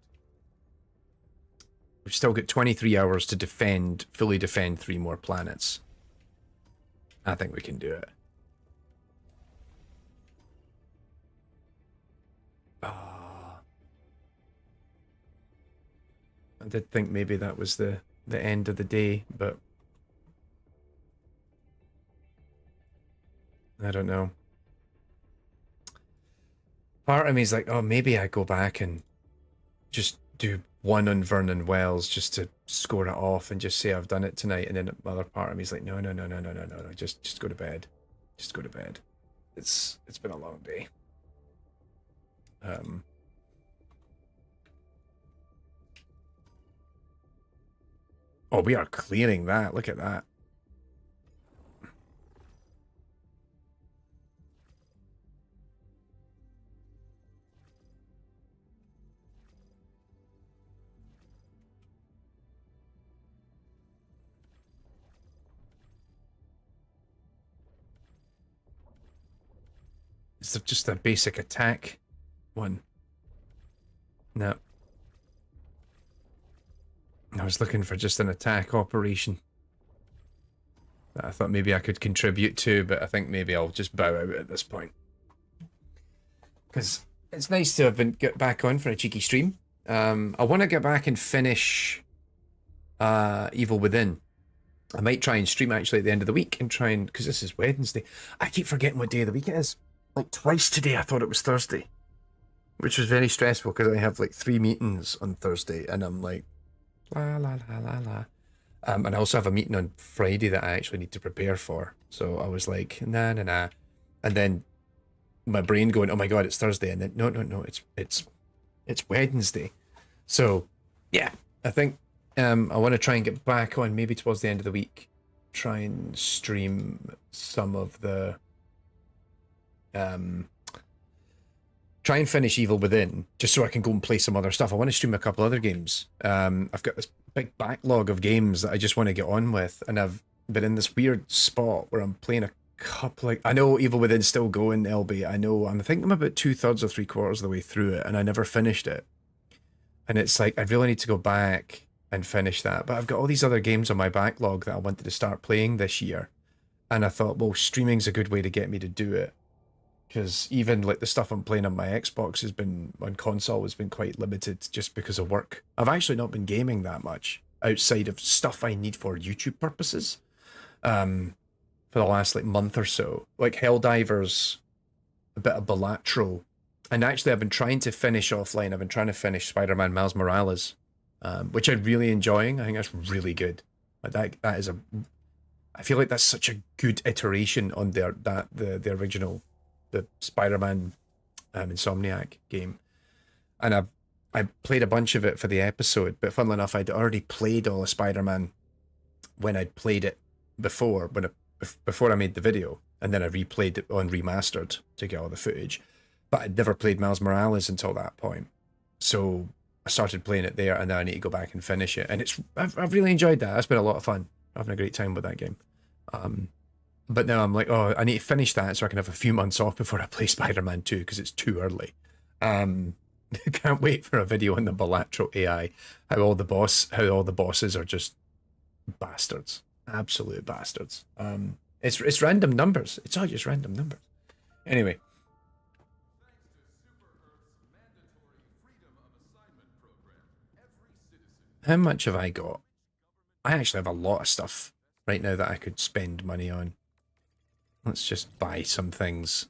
We've still got 23 hours to fully defend 3 more planets. I think we can do it. I did think maybe that was the end of the day, but I don't know. Part of me is like, oh, maybe I go back and just do one on Vernon Wells just to score it off and just say I've done it tonight. And then the other part of me is like, no, just go to bed. Just go to bed. It's been a long day. Oh, we are clearing that. Look at that. Is it just a basic attack one? No. I was looking for just an attack operation that I thought maybe I could contribute to, but I think maybe I'll just bow out at this point. Because it's nice to have get back on for a cheeky stream. I want to get back and finish Evil Within. I might try and stream actually at the end of the week and try and, because this is Wednesday. I keep forgetting what day of the week it is. Like twice today I thought it was Thursday, which was very stressful because I have like 3 meetings on Thursday and I'm like, la la la la la. And I also have a meeting on Friday that I actually need to prepare for. So I was like, nah. And then my brain going, oh my God, it's Thursday. And then, no, it's Wednesday. So yeah, I think I want to try and get back on maybe towards the end of the week, try and stream some of the, try and finish Evil Within, just so I can go and play some other stuff. I want to stream a couple other games. I've got this big backlog of games that I just want to get on with, and I've been in this weird spot where I'm playing a couple of... I know Evil Within's still going, LB. I know, I think I'm about 2/3 or 3/4 of the way through it, and I never finished it. And it's like, I really need to go back and finish that. But I've got all these other games on my backlog that I wanted to start playing this year. And I thought, well, streaming's a good way to get me to do it. Because even like the stuff I'm playing on my Xbox has been, on console, has been quite limited just because of work. I've actually not been gaming that much outside of stuff I need for YouTube purposes for the last like month or so. Like Helldivers, a bit of Balatro. And actually I've been trying to finish offline. I've been trying to finish Spider-Man Miles Morales, which I'm really enjoying. I think that's really good. Like that is a... I feel like that's such a good iteration on the original... the Spider-Man Insomniac game. And I played a bunch of it for the episode, but funnily enough, I'd already played all of Spider-Man when I'd played it before, before I made the video, and then I replayed it on remastered to get all the footage. But I'd never played Miles Morales until that point. So I started playing it there, and now I need to go back and finish it. And I've really enjoyed that. It's been a lot of fun. I'm having a great time with that game. But now I'm like, oh, I need to finish that so I can have a few months off before I play Spider-Man 2 because it's too early. Can't wait for a video on the Balatro AI, how all the bosses are just bastards, absolute bastards. It's random numbers. It's all just random numbers. Anyway. How much have I got? I actually have a lot of stuff right now that I could spend money on. Let's just buy some things.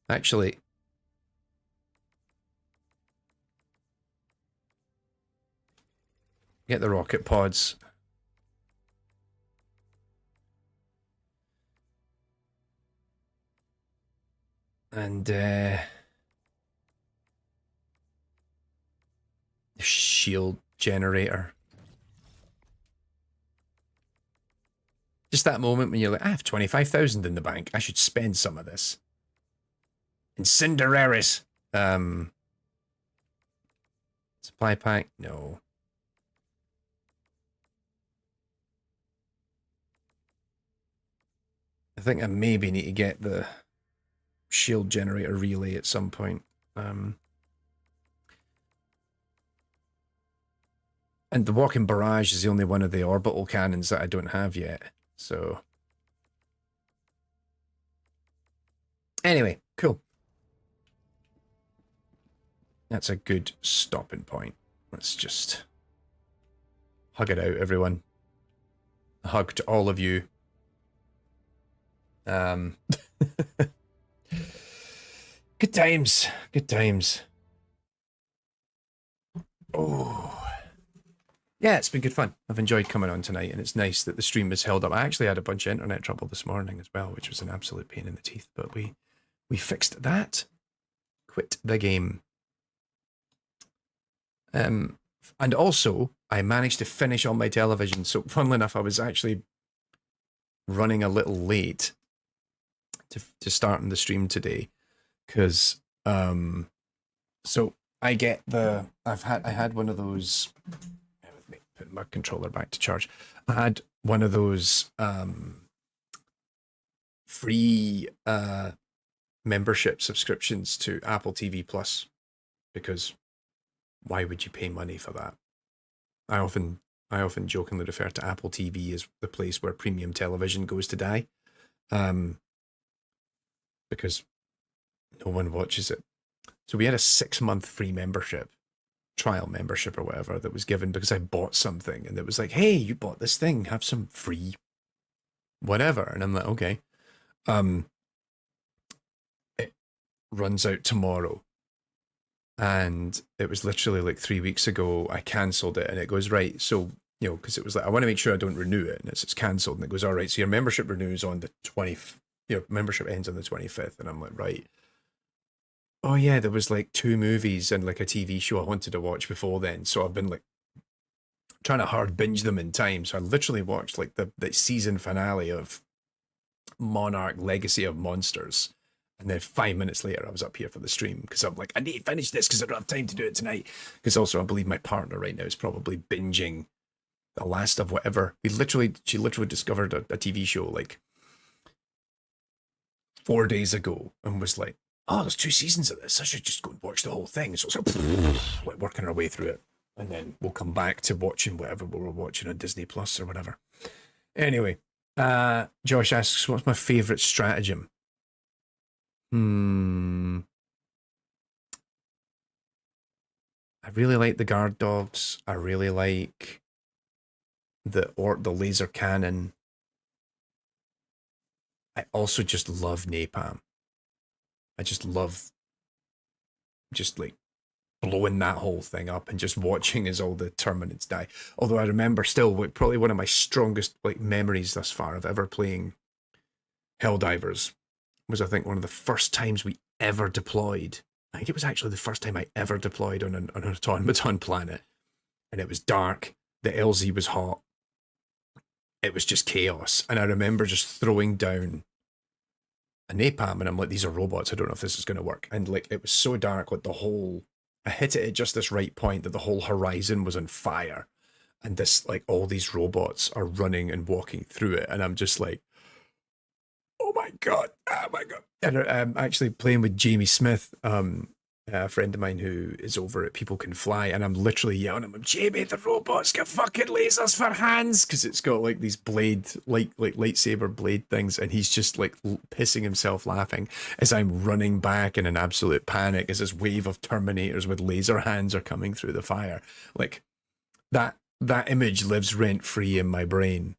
Actually, get the rocket pods. And the shield generator. Just that moment when you're like, I have 25,000 in the bank. I should spend some of this. Incendiaries. Supply pack? No. I think I maybe need to get the shield generator relay at some point. And the walking barrage is the only one of the orbital cannons that I don't have yet. So anyway, cool. That's a good stopping point. Let's just hug it out, everyone. A hug to all of you. Good times. Good times. Oh. Yeah, it's been good fun. I've enjoyed coming on tonight, and it's nice that the stream has held up. I actually had a bunch of internet trouble this morning as well, which was an absolute pain in the teeth, but we fixed that. Quit the game. And also, I managed to finish on my television. So, funnily enough, I was actually running a little late to starting the stream today, because so I get the I had one of those. Bear with me, putting my controller back to charge. I had one of those free membership subscriptions to Apple TV Plus, because why would you pay money for that? I often jokingly refer to Apple TV as the place where premium television goes to die, because no one watches it. So we had a 6-month free membership, trial membership or whatever, that was given because I bought something, and it was like, hey, you bought this thing, have some free whatever. And I'm like, okay. It runs out tomorrow. And it was literally like 3 weeks ago, I cancelled it, and it goes, right, so, you know, because it was like, I want to make sure I don't renew it, and it's cancelled, and it goes, all right, so your membership renews on the 20th, your membership ends on the 25th, and I'm like, right. Oh yeah, there was like 2 movies and like a TV show I wanted to watch before then, so I've been like trying to hard binge them in time, so I literally watched like the season finale of Monarch Legacy of Monsters. And then 5 minutes later, I was up here for the stream because I'm like, I need to finish this because I don't have time to do it tonight. Because also, I believe my partner right now is probably binging the last of whatever. She literally discovered a TV show like 4 days ago and was like, oh, there's 2 seasons of this. I should just go and watch the whole thing. So it's like working our way through it. And then we'll come back to watching whatever we were watching on Disney Plus or whatever. Anyway, Josh asks, what's my favorite stratagem? I really like the guard dogs. I really like the laser cannon. I also just love napalm. I just love like blowing that whole thing up and just watching as all the Terminids die. Although I remember still, probably one of my strongest like memories thus far of ever playing Helldivers was, I think, one of the first times we ever deployed. I think it was actually the first time I ever deployed on an automaton planet. And it was dark. The LZ was hot. It was just chaos. And I remember just throwing down a napalm, and I'm like, these are robots. I don't know if this is going to work. And like, it was so dark, like I hit it at just this right point that the whole horizon was on fire. And this, like, all these robots are running and walking through it. And I'm just like, oh my god. And I'm actually playing with Jamie Smith a friend of mine who is over at People Can Fly, and I'm literally yelling at him, Jamie, the robot's got fucking lasers for hands, because it's got like these blade, like lightsaber blade things, and he's just like pissing himself laughing as I'm running back in an absolute panic as this wave of Terminators with laser hands are coming through the fire. Like that image lives rent free in my brain.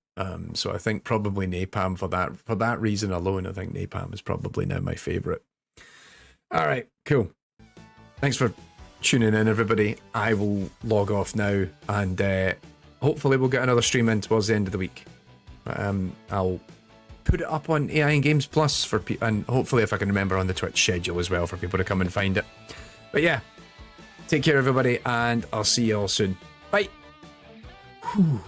So I think probably Napalm for that reason alone. I think Napalm is probably now my favorite. All right, cool. Thanks for tuning in, everybody. I will log off now, and hopefully we'll get another stream in towards the end of the week. I'll put it up on AI and Games Plus for people, and hopefully if I can remember on the Twitch schedule as well for people to come and find it. But yeah, take care, everybody, and I'll see you all soon. Bye. Whew.